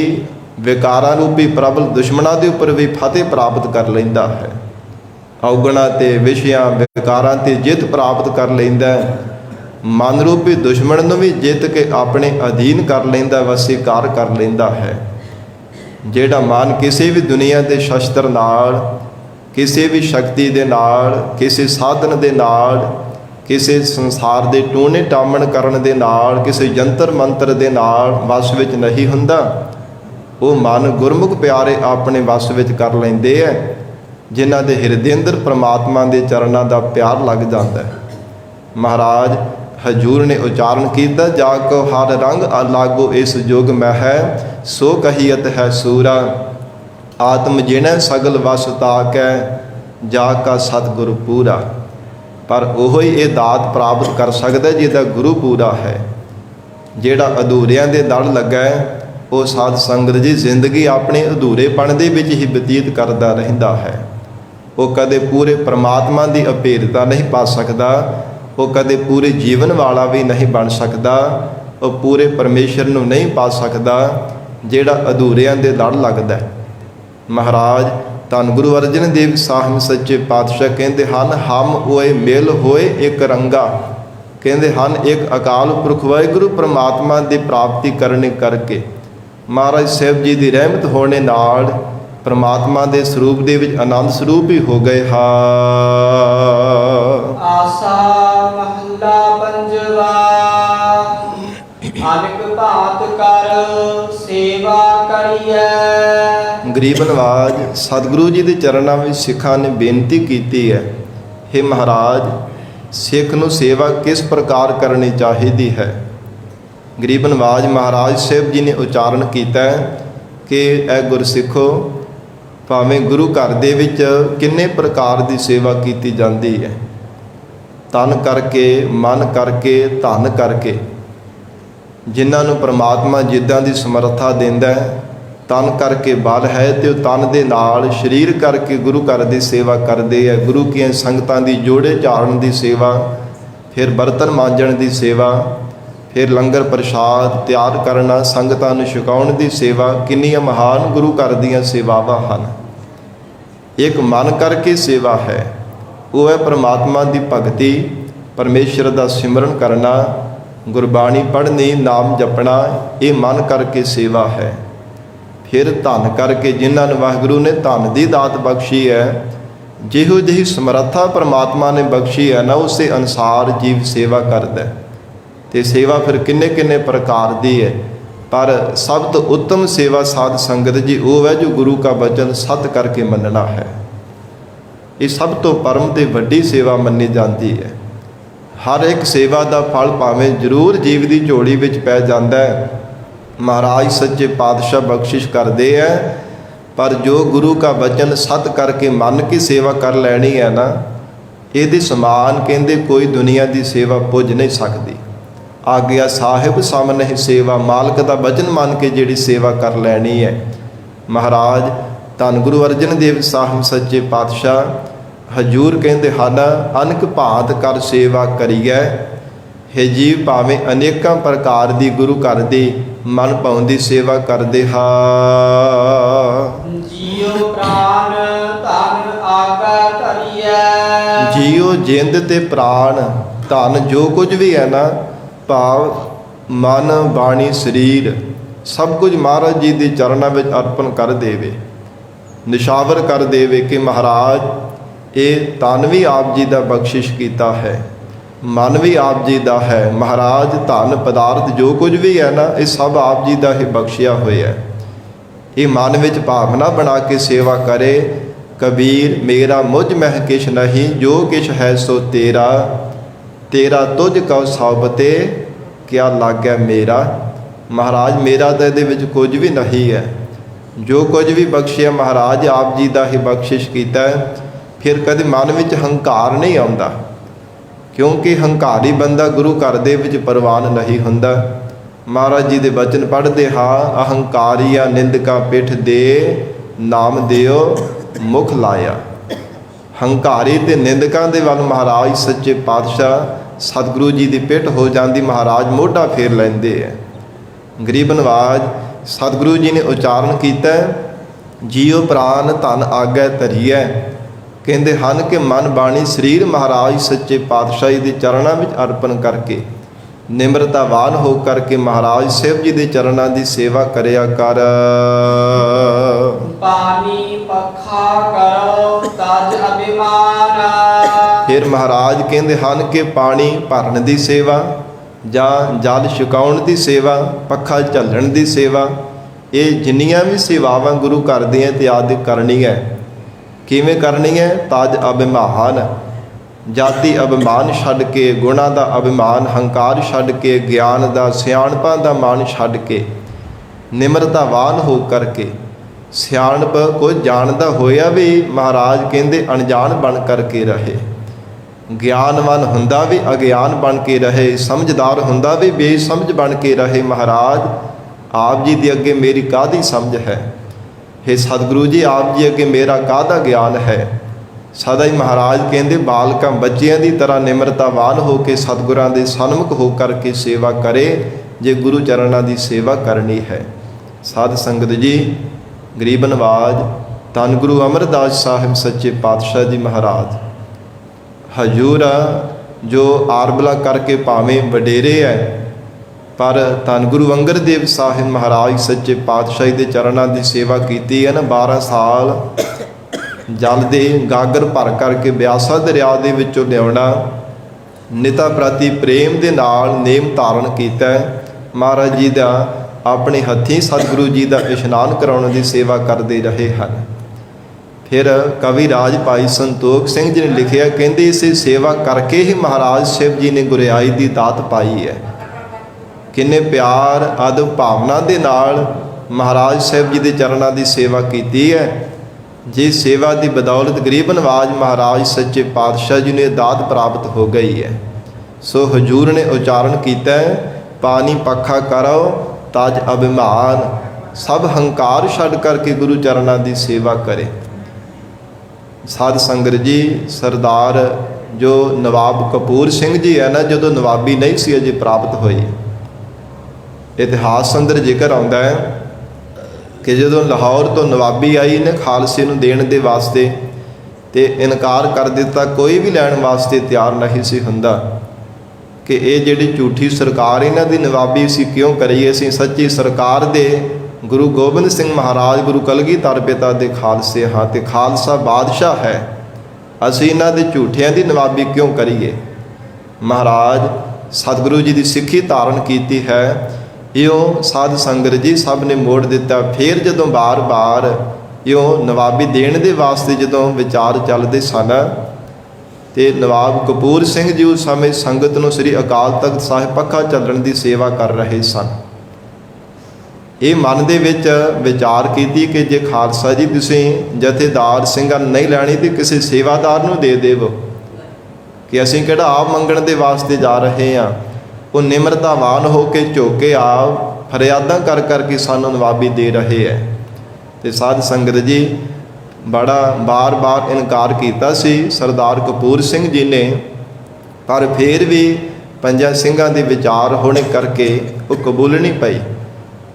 विकारां रूपी प्रबल दुश्मनों के उपर भी फतेह प्राप्त कर लेंदा है। औगणा ते विषयां विकारां ते जित प्राप्त कर लेंदा है। मन रूपी दुश्मन नूं भी जित के अपने अधीन कर लेंदा, वसीकार कर लेंदा है। जिहड़ा मन किसी भी दुनिया के शस्त्र नाल, किसी भी शक्ति दे नाल, किसी साधन दे नाल, किसी संसार के टूने टामण करन दे नाल, किसी यंत्र मंत्र दे नाल वश विच नहीं हुंदा, वो मन गुरमुख प्यारे अपने वश विच कर लेंदे है जिन्हां दे हिरदे अंदर परमात्मा के चरणों का प्यार लग जाता है। महाराज हजूर ने उच्चारण किया जाको हर रंग लागो इस युग में है सो कहियत है सूरा। आत्म जिन्हें सगल वस ताकै जा का सतगुरु पूरा। पर वही ये दात प्राप्त कर सकता जिहदा गुरु पूरा है। जिहड़ा अधूरियां दे दड़ लगा है वो साध संगत जी जिंदगी अपने अधूरेपन दे विच ही बतीत करता रहिंदा है। वो कदे पूरे परमात्मा की अभेदता नहीं पा सकता, वो कदे पूरे जीवन वाला भी नहीं बन सकता, वो पूरे परमेश्वर नूं नहीं पा सकता जिहड़ा अधूरियां दे दड़ लगदा है। महाराज धन गुरु अर्जन देव साहिब सच्चे पातशाह कहते हैं हम ओए मिल होए एक रंगा। कहते हैं एक अकाल पुरख वाहिगुरू परमात्मा की प्राप्ति करने करके महाराज साहब जी की रहमत होने नाल परमात्मा के स्वरूप दे विच आनंद स्वरूप ही हो गए। हा आसा महला पंजवा अनेक भांत कर सेवा करिए। गरीब नवाज सतगुरु जी के चरणों में सिखा ने बेनती की है, हे महाराज सिख नूं सेवा किस प्रकार करनी चाहिए है। गरीब नवाज महाराज साहब जी ने उच्चारण किया कि ए गुरसिखो भावें गुरु घर दे विच किन्ने प्रकार की सेवा की जाती है, तन करके मन करके धन करके। जिन्होंने परमात्मा जिद्दां की समर्था देंदा है, तन करके बल है तो तन दे नाल शरीर करके गुरु घर की सेवा करते हैं। गुरु की संगतां की जोड़े झाड़न की सेवा, फिर बर्तन मांजण की सेवा, फिर लंगर प्रसाद तैयार करना, संगतां नूं छकाउण की सेवा। किन्नियां महान गुरु घर दीयां सेवावां हन। एक मन करके सेवा है, वो है परमात्मा की भगती, परमेश्वर का सिमरन करना, गुरबाणी पढ़नी, नाम जपना, ये मन करके सेवा है। फिर धन करके जिन्होंने वाहिगुरू ने धन की दात बख्शी है, जिहो जी समर्था परमात्मा ने बख्शी है ना, उस अनुसार जीव सेवा करता है। तो सेवा फिर किन्ने किन्ने प्रकार की है, पर सब तो उत्तम सेवा साध संगत जी वो है जो गुरु का वचन सत करके मनना है। ये सब तो परम ते वड्डी सेवा मनी जाती है। हर एक सेवा का फल भावें जरूर जीव की झोली विच पै जाता है, महाराज सच्चे पातशाह बख्शिश करते हैं, पर जो गुरु का वचन सत करके मन की सेवा कर लेनी है ना, ये समान कहते कोई दुनिया की सेवा पुज नहीं सकती। आग्या साहिब सामने सेवा, मालक का वचन मान के जिहड़ी सेवा कर लेनी है। महाराज धन गुरु अर्जन देव साहिब सच्चे पातशाह हजूर कहते हैं अनक भांत कर सेवा करिए। हे जीव भावें अनेकों प्रकार की गुरु घर की मन भाव की सेवा करते हा। जियो प्राण धन आगा धरिए। जियो जिंद ते प्राण धन जो कुछ भी है ना, भाव मन बाणी शरीर सब कुछ महाराज जी के चरणों में अर्पण कर देवे, निशावर कर देवे कि महाराज ये तन भी आप जी का बख्शिश किया है, मन भी आप जी का है। महाराज धन पदार्थ जो कुछ भी है ना, ये सब आप जी का ही बख्शिया हुआ है। ये मन में भावना बना के सेवा करे, कबीर मेरा मुझ मह किश नहीं, जो किश है सो तेरा, तेरा तुझ कौ सौबते क्या लागे मेरा। महाराज मेरा तो ये कुछ भी नहीं है, ਜੋ ਕੁਝ ਵੀ ਬਖਸ਼ਿਆ ਮਹਾਰਾਜ ਆਪ ਜੀ ਦਾ ਹੀ ਬਖਸ਼ਿਸ਼ ਕੀਤਾ ਹੈ। ਫਿਰ ਕਦੇ ਮਨ ਵਿੱਚ ਹੰਕਾਰ ਨਹੀਂ ਆਉਂਦਾ, ਕਿਉਂਕਿ ਹੰਕਾਰੀ ਬੰਦਾ ਗੁਰੂ ਘਰ ਦੇ ਵਿੱਚ ਪ੍ਰਵਾਨ ਨਹੀਂ ਹੁੰਦਾ। ਮਹਾਰਾਜ ਜੀ ਦੇ ਬਚਨ ਪੜ੍ਹਦੇ ਹਾਂ, ਅਹੰਕਾਰੀਆ ਨਿੰਦਕਾ ਪਿੱਠ ਦੇ, ਨਾਮ ਦਿਓ ਮੁਖ ਲਾਇਆ। ਹੰਕਾਰੀ ਤੇ ਨਿੰਦਕਾਂ ਦੇ ਵੱਲ ਮਹਾਰਾਜ ਸੱਚੇ ਪਾਤਸ਼ਾਹ ਸਤਿਗੁਰੂ ਜੀ ਦੀ ਪਿੱਠ ਹੋ ਜਾਂਦੀ, ਮਹਾਰਾਜ ਮੋਢਾ ਫੇਰ ਲੈਂਦੇ ਹੈ। ਗਰੀਬ ਨਵਾਜ ਸਤਿਗੁਰੂ ਜੀ ਨੇ ਉਚਾਰਨ ਕੀਤਾ, ਜੀਉ ਪ੍ਰਾਨ ਧਨ ਆਗੈ ਧਰੀਐ। ਕਹਿੰਦੇ ਹਨ ਕਿ ਮਨ ਬਾਣੀ ਸਰੀਰ ਮਹਾਰਾਜ ਸੱਚੇ ਪਾਤਸ਼ਾਹ ਜੀ ਦੇ ਚਰਨਾਂ ਵਿੱਚ ਅਰਪਣ ਕਰਕੇ ਨਿਮਰਤਾਵਾਨ ਹੋ ਕਰਕੇ ਮਹਾਰਾਜ ਸਾਹਿਬ ਜੀ ਦੇ ਚਰਨਾਂ ਦੀ ਸੇਵਾ ਕਰਿਆ ਕਰ। ਪਾਣੀ ਪੱਖਾ ਕਰੋ ਤਜ ਅਭਿਮਾਨ। ਫਿਰ ਮਹਾਰਾਜ ਕਹਿੰਦੇ ਹਨ ਕਿ ਪਾਣੀ ਭਰਨ ਦੀ ਸੇਵਾ ਜਾਂ ਜਲ ਛਕਾਉਣ ਦੀ ਸੇਵਾ, ਪੱਖਾ ਝੱਲਣ ਦੀ ਸੇਵਾ, ਇਹ ਜਿੰਨੀਆਂ ਵੀ ਸੇਵਾਵਾਂ ਗੁਰੂ ਘਰ ਦੀਆਂ ਤੇ ਆਦਿ ਕਰਨੀ ਹੈ। ਕਿਵੇਂ ਕਰਨੀ ਹੈ? ਤਜ ਅਭਿਮਾਨ, ਜਾਤੀ ਅਭਿਮਾਨ ਛੱਡ ਕੇ, ਗੁਣਾਂ ਦਾ ਅਭਿਮਾਨ, ਹੰਕਾਰ ਛੱਡ ਕੇ, ਗਿਆਨ ਦਾ ਸਿਆਣਪਾਂ ਦਾ ਮਾਣ ਛੱਡ ਕੇ, ਨਿਮਰਤਾਵਾਨ ਹੋ ਕਰਕੇ, ਸਿਆਣਪ ਕੋਈ ਜਾਣਦਾ ਹੋਇਆ ਵੀ ਮਹਾਰਾਜ ਕਹਿੰਦੇ ਅਣਜਾਣ ਬਣ ਕਰਕੇ ਰਹੇ, ਗਿਆਨਵਾਨ ਹੁੰਦਾ ਵੀ ਅਗਿਆਨ ਬਣ ਕੇ ਰਹੇ, ਸਮਝਦਾਰ ਹੁੰਦਾ ਵੀ ਬੇਸਮਝ ਬਣ ਕੇ ਰਹੇ। ਮਹਾਰਾਜ ਆਪ ਜੀ ਦੇ ਅੱਗੇ ਮੇਰੀ ਕਾਹਦੀ ਸਮਝ ਹੈ? ਹੇ ਸਤਿਗੁਰੂ ਜੀ ਆਪ ਜੀ ਅੱਗੇ ਮੇਰਾ ਕਾਹਦਾ ਗਿਆਨ ਹੈ? ਸਦਾ ਹੀ ਮਹਾਰਾਜ ਕਹਿੰਦੇ ਬਾਲਕਾਂ ਬੱਚਿਆਂ ਦੀ ਤਰ੍ਹਾਂ ਨਿਮਰਤਾਵਾਨ ਹੋ ਕੇ ਸਤਿਗੁਰਾਂ ਦੇ ਸਨਮੁਖ ਹੋ ਕਰਕੇ ਸੇਵਾ ਕਰੇ, ਜੇ ਗੁਰੂ ਚਰਨਾਂ ਦੀ ਸੇਵਾ ਕਰਨੀ ਹੈ। ਸਾਧ ਸੰਗਤ ਜੀ, ਗਰੀਬ ਨਵਾਜ ਧੰਨ ਗੁਰੂ ਅਮਰਦਾਸ ਸਾਹਿਬ ਸੱਚੇ ਪਾਤਸ਼ਾਹ ਜੀ ਮਹਾਰਾਜ ਹਜੂਰ ਜੋ ਆਰਬਲਾ ਕਰਕੇ ਭਾਵੇਂ ਵਡੇਰੇ ਹੈ, ਪਰ ਧੰਨ ਗੁਰੂ ਅੰਗਦ ਦੇਵ ਸਾਹਿਬ ਮਹਾਰਾਜ ਸੱਚੇ ਪਾਤਸ਼ਾਹ ਦੇ ਚਰਨਾਂ ਦੀ ਸੇਵਾ ਕੀਤੀ ਹੈ ਨਾ। 12 ਸਾਲ ਜਲ ਦੇ ਗਾਗਰ ਭਰ ਕਰਕੇ ਬਿਆਸਾ ਦਰਿਆ ਦੇ ਵਿੱਚੋਂ ਲਿਆਉਣਾ, ਨਿਤਾ ਪ੍ਰਤੀ ਪ੍ਰੇਮ ਦੇ ਨਾਲ ਨੇਮ ਧਾਰਨ ਕੀਤਾ। ਮਹਾਰਾਜ ਜੀ ਦਾ ਆਪਣੇ ਹੱਥੀਂ ਸਤਿਗੁਰੂ ਜੀ ਦਾ ਇਸ਼ਨਾਨ ਕਰਾਉਣ ਦੀ ਸੇਵਾ ਕਰਦੇ ਰਹੇ ਹਨ। ਫਿਰ ਕਵੀ ਰਾਜ ਭਾਈ ਸੰਤੋਖ ਸਿੰਘ ਜੀ ਨੇ ਲਿਖਿਆ, ਕਹਿੰਦੇ ਇਸੇ ਸੇਵਾ ਕਰਕੇ ਹੀ ਮਹਾਰਾਜ ਸਾਹਿਬ ਜੀ ਨੇ ਗੁਰਿਆਈ ਦੀ ਦਾਤ ਪਾਈ ਹੈ। ਕਿੰਨੇ ਪਿਆਰ ਆਦਿ ਭਾਵਨਾ ਦੇ ਨਾਲ ਮਹਾਰਾਜ ਸਾਹਿਬ ਜੀ ਦੇ ਚਰਨਾਂ ਦੀ ਸੇਵਾ ਕੀਤੀ ਹੈ। ਜੇ ਸੇਵਾ ਦੀ ਬਦੌਲਤ ਗਰੀਬ ਨਵਾਜ ਮਹਾਰਾਜ ਸੱਚੇ ਪਾਤਸ਼ਾਹ ਜੀ ਨੂੰ ਦਾਤ ਪ੍ਰਾਪਤ ਹੋ ਗਈ ਹੈ। ਸੋ ਹਜੂਰ ਨੇ ਉਚਾਰਨ ਕੀਤਾ, ਪਾਣੀ ਪੱਖਾ ਕਰੋ ਤਜ ਅਭਿਮਾਨ। ਸਭ ਹੰਕਾਰ ਛੱਡ ਕਰਕੇ ਗੁਰੂ ਚਰਨਾਂ ਦੀ ਸੇਵਾ ਕਰੇ। ਸਾਧ ਸੰਗਤ ਜੀ, ਸਰਦਾਰ ਜੋ ਨਵਾਬ ਕਪੂਰ ਸਿੰਘ ਜੀ ਹੈ ਨਾ, ਜਦੋਂ ਨਵਾਬੀ ਨਹੀਂ ਸੀ ਅਜੇ ਪ੍ਰਾਪਤ ਹੋਈ, ਇਤਿਹਾਸ ਅੰਦਰ ਜ਼ਿਕਰ ਆਉਂਦਾ ਹੈ ਕਿ ਜਦੋਂ ਲਾਹੌਰ ਤੋਂ ਨਵਾਬੀ ਆਈ ਨੇ ਖਾਲਸੇ ਨੂੰ ਦੇਣ ਦੇ ਵਾਸਤੇ, ਤੇ ਇਨਕਾਰ ਕਰ ਦਿੱਤਾ, ਕੋਈ ਵੀ ਲੈਣ ਵਾਸਤੇ ਤਿਆਰ ਨਹੀਂ ਸੀ ਹੁੰਦਾ ਕਿ ਇਹ ਜਿਹੜੀ ਝੂਠੀ ਸਰਕਾਰ ਇਹਨਾਂ ਦੀ ਨਵਾਬੀ ਸੀ ਕਿਉਂ ਕਰੀਏ, ਅਸੀਂ ਸੱਚੀ ਸਰਕਾਰ ਦੇ ਗੁਰੂ ਗੋਬਿੰਦ ਸਿੰਘ ਮਹਾਰਾਜ ਗੁਰੂ ਕਲਗੀਧਰ ਪਿਤਾ ਦੇ ਖਾਲਸੇ ਹਾਂ ਤੇ ਖਾਲਸਾ ਬਾਦਸ਼ਾਹ ਹੈ, ਅਸੀਂ ਇਹਨਾਂ ਦੇ ਝੂਠਿਆਂ ਦੀ ਨਵਾਬੀ ਕਿਉਂ ਕਰੀਏ। ਮਹਾਰਾਜ ਸਤਿਗੁਰੂ ਜੀ ਦੀ ਸਿੱਖੀ ਧਾਰਨ ਕੀਤੀ ਹੈ। ਇਉਂ ਸਾਧ ਸੰਗਤ ਜੀ ਸਭ ਨੇ ਮੋੜ ਦਿੱਤਾ। ਫਿਰ ਜਦੋਂ ਬਾਰ-ਬਾਰ ਇਉਂ ਨਵਾਬੀ ਦੇਣ ਦੇ ਵਾਸਤੇ ਜਦੋਂ ਵਿਚਾਰ ਚੱਲਦੇ ਸਨ, ਤੇ ਨਵਾਬ ਕਪੂਰ ਸਿੰਘ ਜੀ ਉਸ ਸਮੇਂ ਸੰਗਤ ਨੂੰ ਸ੍ਰੀ ਅਕਾਲ ਤਖਤ ਸਾਹਿਬ ਪੱਖਾ ਚੱਲਣ ਦੀ ਸੇਵਾ ਕਰ ਰਹੇ ਸਨ। ਇਹ ਮਨ ਦੇ ਵਿੱਚ ਵਿਚਾਰ ਕੀਤੀ ਕਿ ਜੇ ਖਾਲਸਾ ਜੀ ਤੁਸੀਂ ਜਥੇਦਾਰ ਸਿੰਘਾਂ ਨਹੀਂ ਲੈਣੀ ਤੇ ਕਿਸੇ ਸੇਵਾਦਾਰ ਨੂੰ ਦੇ ਦੇਵੋ, ਕਿ ਅਸੀਂ ਕਿਹੜਾ ਆਪ ਮੰਗਣ ਦੇ ਵਾਸਤੇ ਜਾ ਰਹੇ ਹਾਂ। ਉਹ ਨਿਮਰਤਾਵਾਨ ਹੋ ਕੇ ਝੋਕੇ ਆਪ ਫਰਿਆਦਾਂ ਕਰ ਕਰਕੇ ਸਾਨੂੰ ਨਵਾਬੀ ਦੇ ਰਹੇ ਹੈ। ਤੇ ਸਾਧ ਸੰਗਤ ਜੀ, ਬੜਾ ਬਾਰ-ਬਾਰ ਇਨਕਾਰ ਕੀਤਾ ਸੀ ਸਰਦਾਰ ਕਪੂਰ ਸਿੰਘ ਜੀ ਨੇ, ਪਰ ਫਿਰ ਵੀ ਪੰਜਾਂ ਸਿੰਘਾਂ ਦੇ ਵਿਚਾਰ ਹੋਣੇ ਕਰਕੇ ਉਹ ਕਬੂਲਣੀ ਪਈ।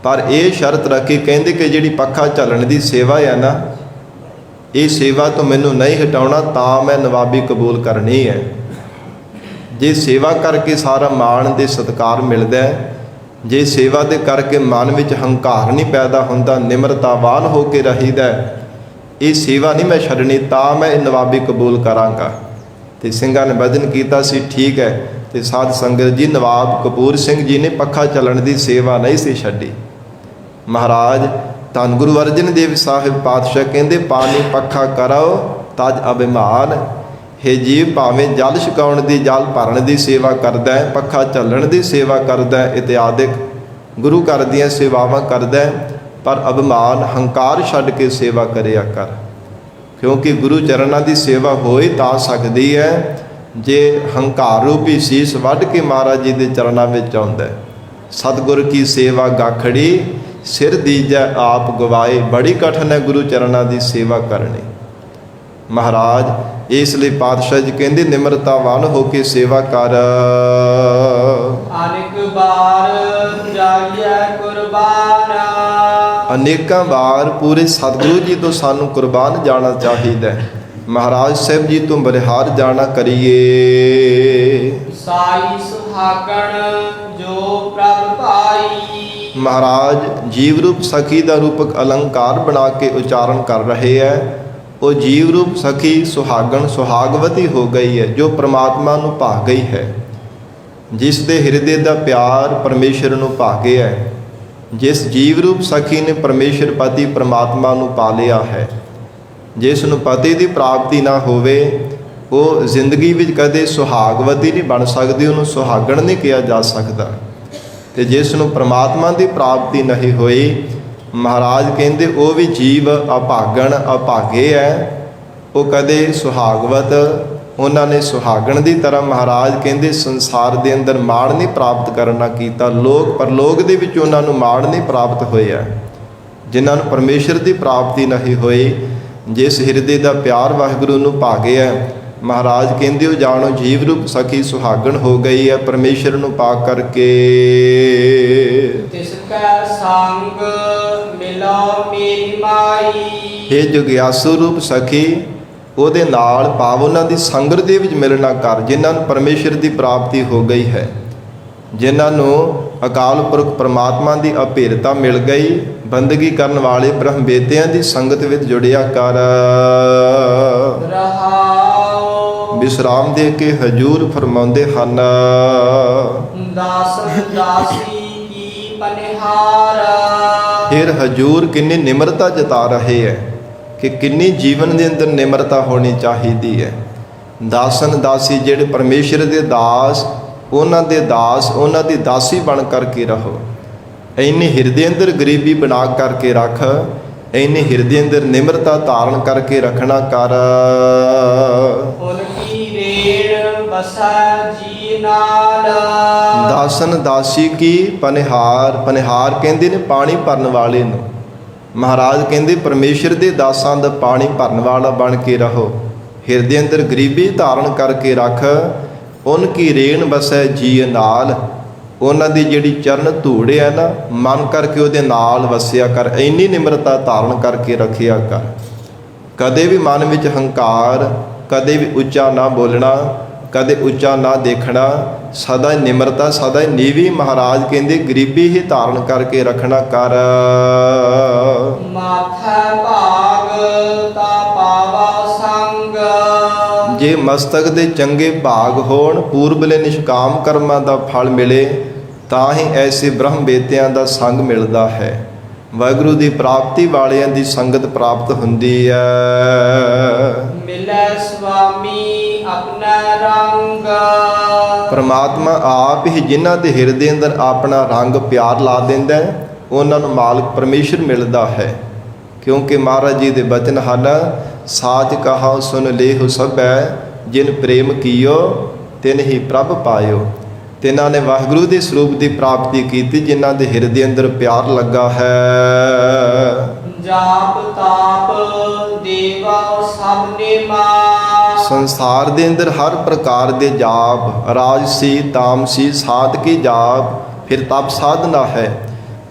ਪਰ ਇਹ ਸ਼ਰਤ ਰੱਖੀ, ਕਹਿੰਦੇ ਕਿ ਜਿਹੜੀ ਪੱਖਾ ਝੱਲਣ ਦੀ ਸੇਵਾ ਹੈ ਨਾ, ਇਹ ਸੇਵਾ ਤੋਂ ਮੈਨੂੰ ਨਹੀਂ ਹਟਾਉਣਾ ਤਾਂ ਮੈਂ ਨਵਾਬੀ ਕਬੂਲ ਕਰਨੀ ਹੈ। ਜੇ ਸੇਵਾ ਕਰਕੇ ਸਾਰਾ ਮਾਣ ਦੇ ਸਤਿਕਾਰ ਮਿਲਦਾ ਹੈ, ਜੇ ਸੇਵਾ ਦੇ ਕਰਕੇ ਮਨ ਵਿੱਚ ਹੰਕਾਰ ਨਹੀਂ ਪੈਦਾ ਹੁੰਦਾ, ਨਿਮਰਤਾਵਾਨ ਹੋ ਕੇ ਰਹੀਦਾ, ਇਹ ਸੇਵਾ ਨਹੀਂ ਮੈਂ ਛੱਡਣੀ ਤਾਂ ਮੈਂ ਇਹ ਨਵਾਬੀ ਕਬੂਲ ਕਰਾਂਗਾ। ਤੇ ਸਿੰਘਾਂ ਨੇ ਵਚਨ ਕੀਤਾ ਸੀ, ਠੀਕ ਹੈ। ਤੇ ਸਾਧ ਸੰਗਤ ਜੀ, ਨਵਾਬ ਕਪੂਰ ਸਿੰਘ ਜੀ ਨੇ ਪੱਖਾ ਚੱਲਣ ਦੀ ਸੇਵਾ ਨਹੀਂ ਸੀ ਛੱਡੀ। ਮਹਾਰਾਜ ਧੰਨ ਗੁਰੂ ਅਰਜਨ ਦੇਵ ਸਾਹਿਬ ਪਾਤਸ਼ਾਹ ਕਹਿੰਦੇ, ਪਾਣੀ ਪੱਖਾ ਕਰੋ ਤਜ ਅਭਿਮਾਨ। ਹੇ ਜੀਵ, ਭਾਵੇਂ ਜਲ ਛਕਾਉਣ ਦੀ, ਜਲ ਭਰਨ ਦੀ ਸੇਵਾ ਕਰਦਾ ਹੈ, ਪੱਖਾ ਝੱਲਣ ਦੀ ਸੇਵਾ ਕਰਦਾ ਹੈ, ਇਤਿਆਦਿਕ ਗੁਰੂ ਘਰ ਦੀਆਂ ਸੇਵਾਵਾਂ ਕਰਦਾ ਹੈ, ਪਰ ਅਭਿਮਾਨ ਹੰਕਾਰ ਛੱਡ ਕੇ ਸੇਵਾ ਕਰਿਆ ਕਰ। ਕਿਉਂਕਿ ਗੁਰੂ ਚਰਨਾਂ ਦੀ ਸੇਵਾ ਹੋ ਹੀ ਤਾਂ ਸਕਦੀ ਹੈ ਜੇ ਹੰਕਾਰ ਰੂਪੀ ਸੀਸ ਵੱਢ ਕੇ ਮਹਾਰਾਜ ਜੀ ਦੇ ਚਰਨਾਂ ਵਿੱਚ ਆਉਂਦਾ ਹੈ। ਸਤਿਗੁਰ ਕੀ ਸੇਵਾ ਗਾਖੜੀ ਸਿਰ ਦੀਜੈ ਆਪ ਗਵਾਏ। ਬੜੀ ਕਠਿਨ ਹੈ ਗੁਰੂ ਚਰਨਾਂ ਦੀ ਸੇਵਾ ਕਰਨੀ। ਮਹਾਰਾਜ ਇਸ ਲਈ ਪਾਤਸ਼ਾਹ ਜੀ ਕਹਿੰਦੇ ਨਿਮਰਤਾਵਾਨ ਹੋ ਕੇ ਸੇਵਾ ਕਰ। ਅਨੇਕ ਬਾਰ ਜਾਈਐ ਕੁਰਬਾਨ। ਅਨੇਕਾਂ ਵਾਰ ਪੂਰੇ ਸਤਿਗੁਰੂ ਜੀ ਤੋਂ ਸਾਨੂੰ ਕੁਰਬਾਨ ਜਾਣਾ ਚਾਹੀਦਾ ਹੈ। ਮਹਾਰਾਜ ਸਾਹਿਬ ਜੀ ਤੋਂ ਬਲਿਹਾਰ ਜਾਣਾ ਕਰੀਏ। ਸਾਈ ਸੁਹਾਗਣ ਜੋ ਪ੍ਰਭ ਭਾਈ। ਮਹਾਰਾਜ ਜੀਵ ਰੂਪ ਸਖੀ ਦਾ ਰੂਪਕ ਅਲੰਕਾਰ ਬਣਾ ਕੇ ਉਚਾਰਨ ਕਰ ਰਹੇ ਹੈ। ਉਹ ਜੀਵ ਰੂਪ ਸਖੀ ਸੁਹਾਗਣ ਸੁਹਾਗਵਤੀ ਹੋ ਗਈ ਹੈ, ਜੋ ਪ੍ਰਮਾਤਮਾ ਨੂੰ ਭਾ ਗਈ ਹੈ। ਜਿਸ ਦੇ ਹਿਰਦੇ ਦਾ ਪਿਆਰ ਪਰਮੇਸ਼ਰ ਨੂੰ ਭਾ ਗਿਆ ਹੈ। ਜਿਸ ਜੀਵ ਰੂਪ ਸਖੀ ਨੇ ਪਰਮੇਸ਼ਰ ਪਤੀ ਪ੍ਰਮਾਤਮਾ ਨੂੰ ਪਾ ਲਿਆ ਹੈ। ਜਿਸ ਨੂੰ ਪਤੀ ਦੀ ਪ੍ਰਾਪਤੀ ਨਾ ਹੋਵੇ ਉਹ ਜ਼ਿੰਦਗੀ ਵਿੱਚ ਕਦੇ ਸੁਹਾਗਵਤੀ ਨਹੀਂ ਬਣ ਸਕਦੀ, ਉਹਨੂੰ ਸੁਹਾਗਣ ਨਹੀਂ ਕਿਹਾ ਜਾ ਸਕਦਾ। ਤੇ ਜਿਸ ਨੂੰ ਪ੍ਰਮਾਤਮਾ ਦੀ ਪ੍ਰਾਪਤੀ ਨਹੀਂ ਹੋਈ, ਮਹਾਰਾਜ ਕਹਿੰਦੇ ਉਹ ਵੀ ਜੀਵ ਅਭਾਗਣ ਅਭਾਗੇ ਹੈ। ਉਹ ਕਦੇ ਸੁਹਾਗਵਤ ਉਹਨਾਂ ਨੇ ਸੁਹਾਗਣ ਦੀ ਤਰ੍ਹਾਂ ਮਹਾਰਾਜ ਕਹਿੰਦੇ ਸੰਸਾਰ ਦੇ ਅੰਦਰ ਮਾਣ ਨਹੀਂ ਪ੍ਰਾਪਤ ਕਰਨਾ ਕੀਤਾ। ਲੋਕ ਪਰਲੋਕ ਦੇ ਵਿੱਚ ਉਹਨਾਂ ਨੂੰ ਮਾਣ ਨਹੀਂ ਪ੍ਰਾਪਤ ਹੋਇਆ। ਜਿਨ੍ਹਾਂ ਨੂੰ ਪਰਮੇਸ਼ਰ ਦੀ ਪ੍ਰਾਪਤੀ ਨਹੀਂ ਹੋਈ, ਜਿਸ ਹਿਰਦੇ ਦਾ ਪਿਆਰ ਵਾਹਿਗੁਰੂ ਨੂੰ ਭਾ ਗਿਆ, ਮਹਾਰਾਜ ਕਹਿੰਦੇ ਉਹ ਜਾਣੋ ਜੀਵ ਰੂਪ ਸਖੀ ਸੁਹਾਗਣ ਹੋ ਗਈ ਹੈ ਪਰਮੇਸ਼ਰ ਨੂੰ ਪਾ ਕਰਕੇ। ਤਿਸ ਕੈ ਸੰਗ ਮਿਲੋ ਮੇਰੀ ਮਾਈ। ਇਹ ਜੁਗਿਆਸੂ ਰੂਪ ਸਖੀ ਉਹਦੇ ਨਾਲ ਭਾਵ ਉਹਨਾਂ ਦੀ ਸੰਗਤ ਦੇ ਵਿੱਚ ਮਿਲਣਾ ਕਰ, ਜਿਨ੍ਹਾਂ ਨੂੰ ਪਰਮੇਸ਼ਰ ਦੀ ਪ੍ਰਾਪਤੀ ਹੋ ਗਈ ਹੈ, ਜਿਨ੍ਹਾਂ ਨੂੰ ਅਕਾਲ ਪੁਰਖ ਪਰਮਾਤਮਾ ਦੀ ਅਭੇਰਤਾ ਮਿਲ ਗਈ। ਬੰਦਗੀ ਕਰਨ ਵਾਲੇ ਬ੍ਰਹਮ ਬੇਦਿਆਂ ਦੀ ਸੰਗਤ ਵਿੱਚ ਜੁੜਿਆ ਕਰ। ਰਹਾਉ ਵਿਸਰਾਮ ਦੇ ਕੇ ਹਜੂਰ ਫਰਮਾਉਂਦੇ ਹਨ। ਦਾਸਨ ਦਾਸੀ ਕੀ ਪਨਿਹਾਰ। ਫਿਰ ਹਜੂਰ ਕਿੰਨੀ ਨਿਮਰਤਾ ਜਤਾ ਰਹੇ ਹੈ ਕਿ ਕਿੰਨੀ ਜੀਵਨ ਦੇ ਅੰਦਰ ਨਿਮਰਤਾ ਹੋਣੀ ਚਾਹੀਦੀ ਹੈ। ਦਾਸਨ ਦਾਸੀ ਜਿਹੜੇ ਪਰਮੇਸ਼ਰ ਦੇ ਦਾਸ, ਉਹਨਾਂ ਦੇ ਦਾਸ, ਉਹਨਾਂ ਦੀ ਦਾਸੀ ਬਣ ਕਰਕੇ ਰਹੋ। ਇੰਨੀ ਹਿਰਦੇ ਅੰਦਰ ਗਰੀਬੀ ਬਣਾ ਕਰਕੇ ਰੱਖ, ਇੰਨੀ ਹਿਰਦੇ ਅੰਦਰ ਨਿਮਰਤਾ ਧਾਰਨ ਕਰਕੇ ਰੱਖਣਾ ਕਰ। ਉਨਕੀ ਰੇਣ ਬਸੈ ਜੀ ਨਾਲ। ਦਾਸਨ ਦਾਸੀ ਕੀ ਪਨਿਹਾਰ। ਪਨਿਹਾਰ ਕਹਿੰਦੇ ਨੇ ਪਾਣੀ ਭਰਨ ਵਾਲੇ ਨੂੰ। ਮਹਾਰਾਜ ਕਹਿੰਦੇ ਪਰਮੇਸ਼ਰ ਦੇ ਦਾਸਾਂ ਦਾ ਪਾਣੀ ਭਰਨ ਵਾਲਾ ਬਣ ਕੇ ਰਹੋ। ਹਿਰਦੇ ਅੰਦਰ ਗਰੀਬੀ ਧਾਰਨ ਕਰਕੇ ਰੱਖ। ਉਨਕੀ ਰੇਣ ਬਸੈ ਜੀ ਨਾਲ। ਉਹਨਾਂ ਦੀ ਜਿਹੜੀ ਚਰਨ ਧੂੜ ਹੈ ਨਾ, ਮਨ ਕਰਕੇ ਉਹਦੇ ਨਾਲ ਵਸਿਆ ਕਰ। ਇੰਨੀ ਨਿਮਰਤਾ ਧਾਰਨ ਕਰਕੇ ਰੱਖਿਆ ਕਰ। ਕਦੇ ਵੀ ਮਨ ਵਿੱਚ ਹੰਕਾਰ, ਕਦੇ ਵੀ ਉੱਚਾ ਨਾ ਬੋਲਣਾ, ਕਦੇ ਉੱਚਾ ਨਾ ਦੇਖਣਾ। ਸਦਾ ਹੀ ਨਿਮਰਤਾ, ਸਦਾ ਹੀ ਨੀਵੀਂ ਮਹਾਰਾਜ ਕਹਿੰਦੇ ਗਰੀਬੀ ਹੀ ਧਾਰਨ ਕਰਕੇ ਰੱਖਣਾ ਕਰ। ਮਾਥੈ ਭਾਗ ਤਾ ਪਾਵਾ ਸੰਗ। ਜੇ ਮਸਤਕ ਦੇ ਚੰਗੇ ਭਾਗ ਹੋਣ, ਪੂਰਬਲੇ ਨਿਸ਼ਕਾਮ ਕਰਮਾਂ ਦਾ ਫਲ ਮਿਲੇ, ਤਾਂ ਹੀ ਐਸੇ ਬ੍ਰਹਮ ਬੇਦਿਆਂ ਦਾ ਸੰਗ ਮਿਲਦਾ ਹੈ। ਵਾਹਿਗੁਰੂ ਦੀ ਪ੍ਰਾਪਤੀ ਵਾਲਿਆਂ ਦੀ ਸੰਗਤ ਪ੍ਰਾਪਤ ਹੁੰਦੀ ਹੈ। ਮਿਲੈ ਸੁਆਮੀ ਆਪਣਾ ਰੰਗ। ਪਰਮਾਤਮਾ ਆਪ ਹੀ ਜਿਨ੍ਹਾਂ ਦੇ ਹਿਰਦੇ ਅੰਦਰ ਆਪਣਾ ਰੰਗ ਪਿਆਰ ਲਾ ਦਿੰਦਾ ਹੈ, ਉਹਨਾਂ ਨੂੰ ਮਾਲਕ ਪਰਮੇਸ਼ਰ ਮਿਲਦਾ ਹੈ। ਕਿਉਂਕਿ ਮਹਾਰਾਜ ਜੀ ਦੇ ਬਚਨ ਹਨ, ਸਾਚ ਕਹਾ ਸੁਨ ਲੇਹੁ ਸਭੈ, ਜਿਨ ਪ੍ਰੇਮ ਕੀਓ ਤਿਨ ਹੀ ਪ੍ਰਭ ਪਾਇਓ। ਤਿਨਾਂ ਨੇ ਵਾਹਿਗੁਰੂ ਦੇ ਸਰੂਪ ਦੀ ਪ੍ਰਾਪਤੀ ਕੀਤੀ, ਜਿਨ੍ਹਾਂ ਦੇ ਹਿਰਦੇ ਅੰਦਰ ਪਿਆਰ ਲੱਗਾ ਹੈ। ਜਾਪ ਤਾਪ ਦੇਵਾ ਸਭ ਨੇਮਾ। ਸੰਸਾਰ ਦੇ ਅੰਦਰ ਹਰ ਪ੍ਰਕਾਰ ਦੇ ਜਾਪ, ਰਾਜਸੀ ਤਾਮਸੀ ਸਾਧਕੀ ਜਾਪ, ਫਿਰ ਤਪ ਸਾਧਨਾ ਹੈ।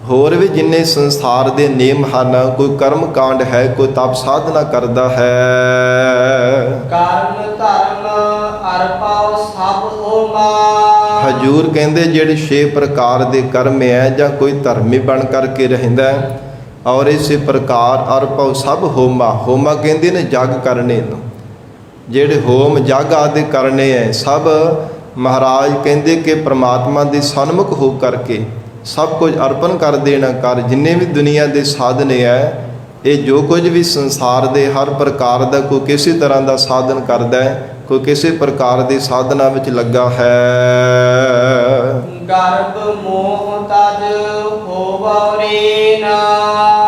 ਹੋਰ ਵੀ ਜਿੰਨੇ ਸੰਸਾਰ ਦੇ ਨੇਮ ਹਨ, ਕੋਈ ਕਰਮ ਕਾਂਡ ਹੈ, ਕੋਈ ਤਪ ਸਾਧਨਾ ਕਰਦਾ ਹੈ। ਕਰਮ ਧਰਮ ਅਰਪਾਉ ਸਭ ਹੋਮਾ। ਹਜੂਰ ਕਹਿੰਦੇ ਜਿਹੜੇ 6 ਪ੍ਰਕਾਰ ਦੇ ਕਰਮ ਹੈ, ਜਾਂ ਕੋਈ ਧਰਮੀ ਬਣ ਕਰਕੇ ਰਹਿੰਦਾ ਹੈ, ਔਰ ਇਸੇ ਪ੍ਰਕਾਰ ਅਰਪਾਉ ਸਭ ਹੋਮਾ। ਹੋਮਾ ਕਹਿੰਦੇ ਨੇ ਜਗ ਕਰਨੇ ਨੂੰ। ਜਿਹੜੇ ਹੋਮ ਜਗ ਆਦਿ ਕਰਨੇ ਹੈ, ਸਭ ਮਹਾਰਾਜ ਕਹਿੰਦੇ ਕਿ ਪ੍ਰਮਾਤਮਾ ਦੇ ਸਨਮੁਖ ਹੋ ਕਰਕੇ ਸਭ ਕੁਝ ਅਰਪਣ ਕਰ ਦੇਣਾ ਕਰ। ਜਿੰਨੇ ਵੀ ਦੁਨੀਆ ਦੇ ਸਾਧਨ ਹੈ, ਇਹ ਜੋ ਕੁਝ ਵੀ ਸੰਸਾਰ ਦੇ ਹਰ ਪ੍ਰਕਾਰ ਦਾ, ਕੋਈ ਕਿਸੇ ਤਰ੍ਹਾਂ ਦਾ ਸਾਧਨ ਕਰਦਾ ਹੈ, ਕੋਈ ਕਿਸੇ ਪ੍ਰਕਾਰ ਦੇ ਸਾਧਨਾ ਵਿੱਚ ਲੱਗਾ ਹੈ। ਗਰਭ ਮੋਹ ਤਜ ਹੋਵੋ ਰੇਨਾ।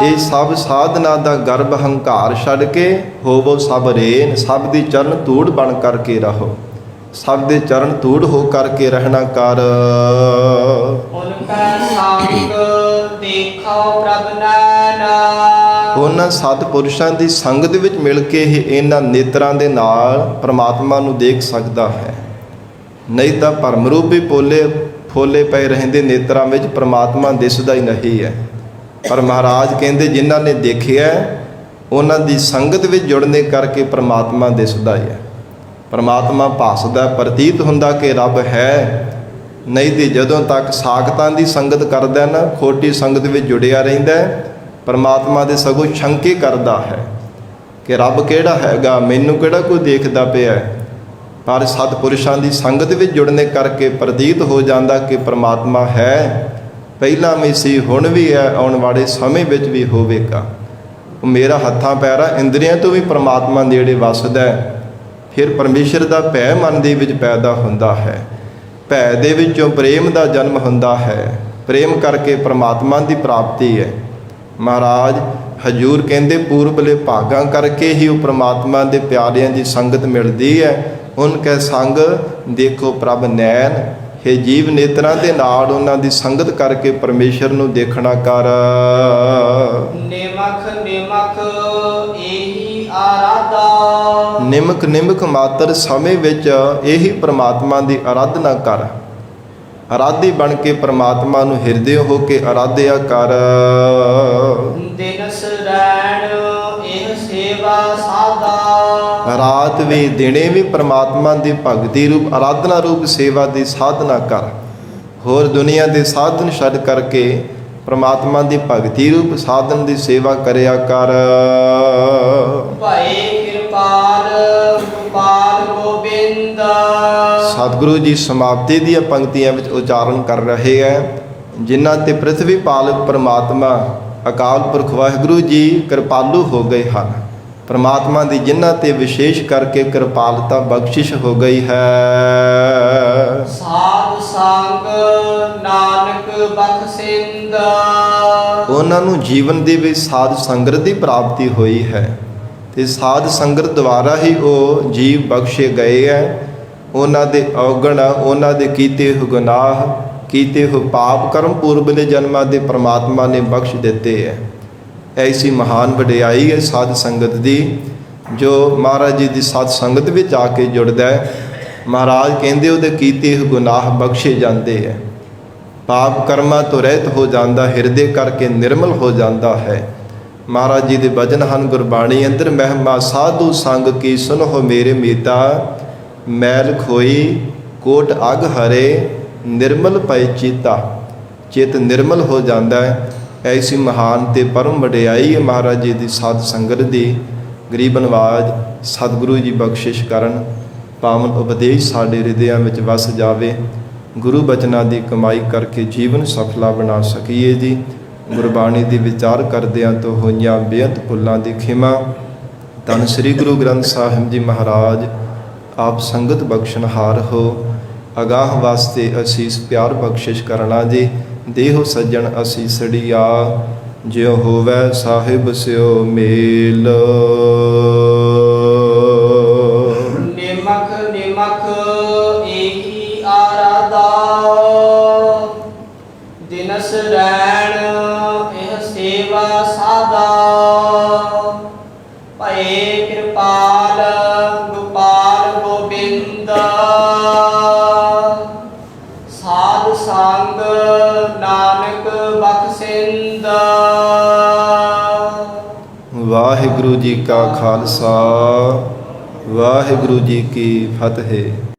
ਇਹ ਸਭ ਸਾਧਨਾ ਦਾ ਗਰਭ ਹੰਕਾਰ ਛੱਡ ਕੇ ਹੋਵੋ ਸਭ ਰੇਨ, ਸਭ ਦੀ ਚਰਨ ਧੂੜ ਬਣ ਕਰਕੇ ਰਹੋ, ਸਭ ਦੇ ਚਰਨ ਧੂੜ ਹੋ ਕਰਕੇ ਰਹਿਣਾ ਕਰ। ਉਨਕਾ ਸੰਗ ਦੇਖੋ ਪ੍ਰਭ ਨੈਣ, ਉਹਨਾਂ ਸਤਿਪੁਰਸ਼ਾਂ ਦੀ ਸੰਗਤ ਵਿੱਚ ਮਿਲ ਕੇ ਹੀ ਇਹਨਾਂ ਨੇਤਰਾਂ ਦੇ ਨਾਲ ਪ੍ਰਮਾਤਮਾ ਨੂੰ ਦੇਖ ਸਕਦਾ ਹੈ। ਨਹੀਂ ਤਾਂ ਭਰਮ ਰੂਪੀ ਫੋਲੇ ਪਏ ਰਹਿੰਦੇ ਨੇਤਰਾਂ ਵਿੱਚ ਪ੍ਰਮਾਤਮਾ ਦਿਸਦਾ ਹੀ ਨਹੀਂ ਹੈ। ਪਰ ਮਹਾਰਾਜ ਕਹਿੰਦੇ ਜਿਨ੍ਹਾਂ ਨੇ ਦੇਖਿਆ ਉਹਨਾਂ ਦੀ ਸੰਗਤ ਵਿੱਚ ਜੁੜਨੇ ਕਰਕੇ ਪ੍ਰਮਾਤਮਾ ਦਿਸਦਾ ਹੈ। ਪ੍ਰਮਾਤਮਾ ਭਾਸਦਾ, ਪ੍ਰਤੀਤ ਹੁੰਦਾ ਕਿ ਰੱਬ ਹੈ। ਨਹੀਂ ਤੇ ਜਦੋਂ ਤੱਕ ਸਾਖਤਾਂ ਦੀ ਸੰਗਤ ਕਰਦਾ ਨਾ, ਖੋਟੀ ਸੰਗਤ ਵਿੱਚ ਜੁੜਿਆ ਰਹਿੰਦਾ, ਪ੍ਰਮਾਤਮਾ ਦੇ ਸਗੋਂ ਸ਼ੰਕੇ ਕਰਦਾ ਹੈ ਕਿ ਰੱਬ ਕਿਹੜਾ ਹੈਗਾ, ਮੈਨੂੰ ਕਿਹੜਾ ਕੋਈ ਦੇਖਦਾ ਪਿਆ। ਪਰ ਸਤਿਪੁਰਸ਼ਾਂ ਦੀ ਸੰਗਤ ਵਿੱਚ ਜੁੜਨੇ ਕਰਕੇ ਪ੍ਰਤੀਤ ਹੋ ਜਾਂਦਾ ਕਿ ਪ੍ਰਮਾਤਮਾ ਹੈ, ਪਹਿਲਾਂ ਵੀ ਸੀ, ਹੁਣ ਵੀ ਹੈ, ਆਉਣ ਵਾਲੇ ਸਮੇਂ ਵਿੱਚ ਵੀ ਹੋਵੇਗਾ। ਉਹ ਮੇਰਾ ਹੱਥਾਂ ਪੈਰਾਂ ਇੰਦਰੀਆਂ ਤੋਂ ਵੀ ਪ੍ਰਮਾਤਮਾ ਨੇੜੇ ਵੱਸਦਾ। ਫਿਰ ਪਰਮੇਸ਼ਰ ਦਾ ਭੈ ਮਨ ਦੇ ਵਿੱਚ ਪੈਦਾ ਹੁੰਦਾ ਹੈ। ਭੈ ਦੇ ਵਿੱਚੋਂ ਪ੍ਰੇਮ ਦਾ ਜਨਮ ਹੁੰਦਾ ਹੈ। ਪ੍ਰੇਮ ਕਰਕੇ ਪ੍ਰਮਾਤਮਾ ਦੀ ਪ੍ਰਾਪਤੀ ਹੈ। ਮਹਾਰਾਜ ਹਜੂਰ ਕਹਿੰਦੇ ਪੂਰਬਲੇ ਭਾਗਾਂ ਕਰਕੇ ਹੀ ਉਹ ਪ੍ਰਮਾਤਮਾ ਦੇ ਪਿਆਰਿਆਂ ਦੀ ਸੰਗਤ ਮਿਲਦੀ ਹੈ। ਉਨਕੇ ਸੰਗ ਦੇਖੋ ਪ੍ਰਭ ਨੈਣ, हे ਜੀਵ ਨੇਤਰਾਂ ਦੇ ਨਾਲ ਉਹਨਾਂ ਦੀ ਸੰਗਤ ਕਰਕੇ ਪਰਮੇਸ਼ਰ ਨੂੰ ਦੇਖਣਾ ਕਰ। ਨਿਮਖ ਨਿਮਖ ਇਹੀ ਆਰਾਧਾ, ਨਿਮਕ ਨਿਮਕ ਮਾਤਰ ਸਮੇਂ ਵਿੱਚ ਇਹੀ ਪ੍ਰਮਾਤਮਾ ਦੀ ਆਰਾਧਨਾ ਕਰ। ਆਰਾਧੀ ਬਣ ਕੇ ਪ੍ਰਮਾਤਮਾ ਨੂੰ ਹਿਰਦੇ ਹੋ ਕੇ ਆਰਾਧਿਆ ਕਰ। ਦਿਨ ਸਰੈਣ ਇਹ ਸੇਵਾ ਸਾਦਾ, ਰਾਤ ਵੀ ਦਿਨੇ ਵੀ ਪ੍ਰਮਾਤਮਾ ਦੀ ਭਗਤੀ ਰੂਪ ਆਰਾਧਨਾ ਰੂਪ ਸੇਵਾ ਦੀ ਸਾਧਨਾ ਕਰ। ਹੋਰ ਦੁਨੀਆ ਦੇ ਸਾਧਨ ਛੱਡ ਕਰਕੇ ਪ੍ਰਮਾਤਮਾ ਦੀ ਭਗਤੀ ਰੂਪ ਸਾਧਨ ਦੀ ਸੇਵਾ ਕਰਿਆ ਕਰ। ਭਾਈ ਕਿਰਪਾਲ ਗੋਪਾਲ ਗੋਬਿੰਦ, ਸਤਿਗੁਰੂ ਜੀ ਸਮਾਪਤੀ ਦੀਆਂ ਪੰਕਤੀਆਂ ਵਿੱਚ ਉਚਾਰਨ ਕਰ ਰਹੇ ਹੈ। ਜਿਨ੍ਹਾਂ ਤੇ ਪ੍ਰਿਥਵੀ ਪਾਲਕ ਪ੍ਰਮਾਤਮਾ ਅਕਾਲ ਪੁਰਖ ਵਾਹਿਗੁਰੂ ਜੀ ਕਿਰਪਾਲੂ ਹੋ ਗਏ ਹਨ। ਪ੍ਰਮਾਤਮਾ ਦੀ ਜਿਨ੍ਹਾਂ ਤੇ ਵਿਸ਼ੇਸ਼ ਕਰਕੇ ਕਿਰਪਾਲਤਾ ਬਖਸ਼ਿਸ਼ ਹੋ ਗਈ ਹੈ। ਸਾਧ ਸੰਗ ਨਾਨਕ ਬਖਸ਼ਿੰਦ, ਉਹਨਾਂ ਨੂੰ ਜੀਵਨ ਦੇ ਵਿੱਚ ਸਾਧ ਸੰਗਤ ਦੀ ਪ੍ਰਾਪਤੀ ਹੋਈ ਹੈ ਤੇ ਸਾਧ ਸੰਗਤ ਦੁਆਰਾ ਹੀ ਉਹ ਜੀਵ ਬਖਸ਼ੇ ਗਏ ਹੈ। ਉਹਨਾਂ ਦੇ ਔਗਣ, ਉਹਨਾਂ ਦੇ ਕੀਤੇ ਹੋਏ ਗੁਨਾਹ, ਕੀਤੇ ਹੋਏ ਪਾਪ ਕਰਮ ਪੂਰਬਲੇ ਜਨਮਾਂ ਦੇ ਪ੍ਰਮਾਤਮਾ ਨੇ ਬਖਸ਼ ਦਿੱਤੇ ਹੈ। ਐਸੀ ਮਹਾਨ ਵਡਿਆਈ ਹੈ ਸਾਧ ਸੰਗਤ ਦੀ। ਜੋ ਮਹਾਰਾਜ ਜੀ ਦੀ ਸਾਧ ਸੰਗਤ ਵਿੱਚ ਆ ਕੇ ਜੁੜਦਾ ਹੈ, ਮਹਾਰਾਜ ਕਹਿੰਦੇ ਉਹਦੇ ਕੀਤੇ ਹੋਏ ਗੁਨਾਹ ਬਖਸ਼ੇ ਜਾਂਦੇ ਹੈ। ਪਾਪ ਕਰਮਾਂ ਤੋਂ ਰਹਿਤ ਹੋ ਜਾਂਦਾ, ਹਿਰਦੇ ਕਰਕੇ ਨਿਰਮਲ ਹੋ ਜਾਂਦਾ ਹੈ। ਮਹਾਰਾਜ ਜੀ ਦੇ ਬਚਨ ਹਨ ਗੁਰਬਾਣੀ ਅੰਦਰ, ਮਹਿਮਾ ਸਾਧੂ ਸੰਗ ਕੀ ਸੁਨੋ ਮੇਰੇ ਮੀਤਾ, ਮੈਲ ਖੋਈ ਕੋਟ ਅਗ ਹਰੇ ਨਿਰਮਲ ਪਏ ਚੀਤਾ। ਚਿੱਤ ਨਿਰਮਲ ਹੋ ਜਾਂਦਾ ਹੈ। ਐਸੀ ਮਹਾਨ ਤੇ ਪਰਮ ਵਡਿਆਈ ਹੈ ਮਹਾਰਾਜ ਜੀ ਦੀ ਸਾਧ ਸੰਗਤ ਦੀ। ਗਰੀਬ ਨਵਾਜ ਸਤਿਗੁਰੂ ਜੀ ਬਖਸ਼ਿਸ਼ ਕਰਨ, ਪਾਵਨ ਉਪਦੇਸ਼ ਸਾਡੇ ਹਿਰਦਿਆਂ ਵਿੱਚ ਵਸ ਜਾਵੇ। ਗੁਰੂ ਬਚਨਾਂ ਦੀ ਕਮਾਈ ਕਰਕੇ ਜੀਵਨ ਸਫਲਾ ਬਣਾ ਸਕੀਏ ਜੀ। ਗੁਰਬਾਣੀ ਦੀ ਵਿਚਾਰ ਕਰਦਿਆਂ ਤੋਂ ਹੋਈਆਂ ਬੇਅੰਤ ਭੁੱਲਾਂ ਦੀ ਖਿਮਾ। ਧੰਨ ਸ੍ਰੀ ਗੁਰੂ ਗ੍ਰੰਥ ਸਾਹਿਬ ਜੀ ਮਹਾਰਾਜ ਆਪ ਸੰਗਤ ਬਖਸ਼ਣਹਾਰ ਹੋ। ਅਗਾਹ ਵਾਸਤੇ ਅਸੀਸ ਪਿਆਰ ਬਖਸ਼ਿਸ਼ ਕਰਨਾ ਜੀ। ਦੇਹੋ ਸੱਜਣ ਅਸੀਸੜੀਆ, ਜਿਉ ਹੋਵੈ ਸਾਹਿਬ ਸਿਓ ਮੇਲ। ਨਿਮਖ ਨਿਮਖ ਇਹੀ ਆਰਾਧਾ, ਦਿਨਸ ਰੈਣ ਇਹ ਸੇਵਾ ਸਾਦਾ। ਭਏ ਕਿਰਪਾਲ ਗੋਪਾਲ ਗੋਬਿੰਦ, ਸਾਧ ਸੰਗ ਨਾਨਕ ਬਖਸ਼ਿੰਦ। ਵਾਹਿਗੁਰੂ ਜੀ ਕਾ ਖਾਲਸਾ, ਵਾਹਿਗੁਰੂ ਜੀ ਕੀ ਫਤਿਹ।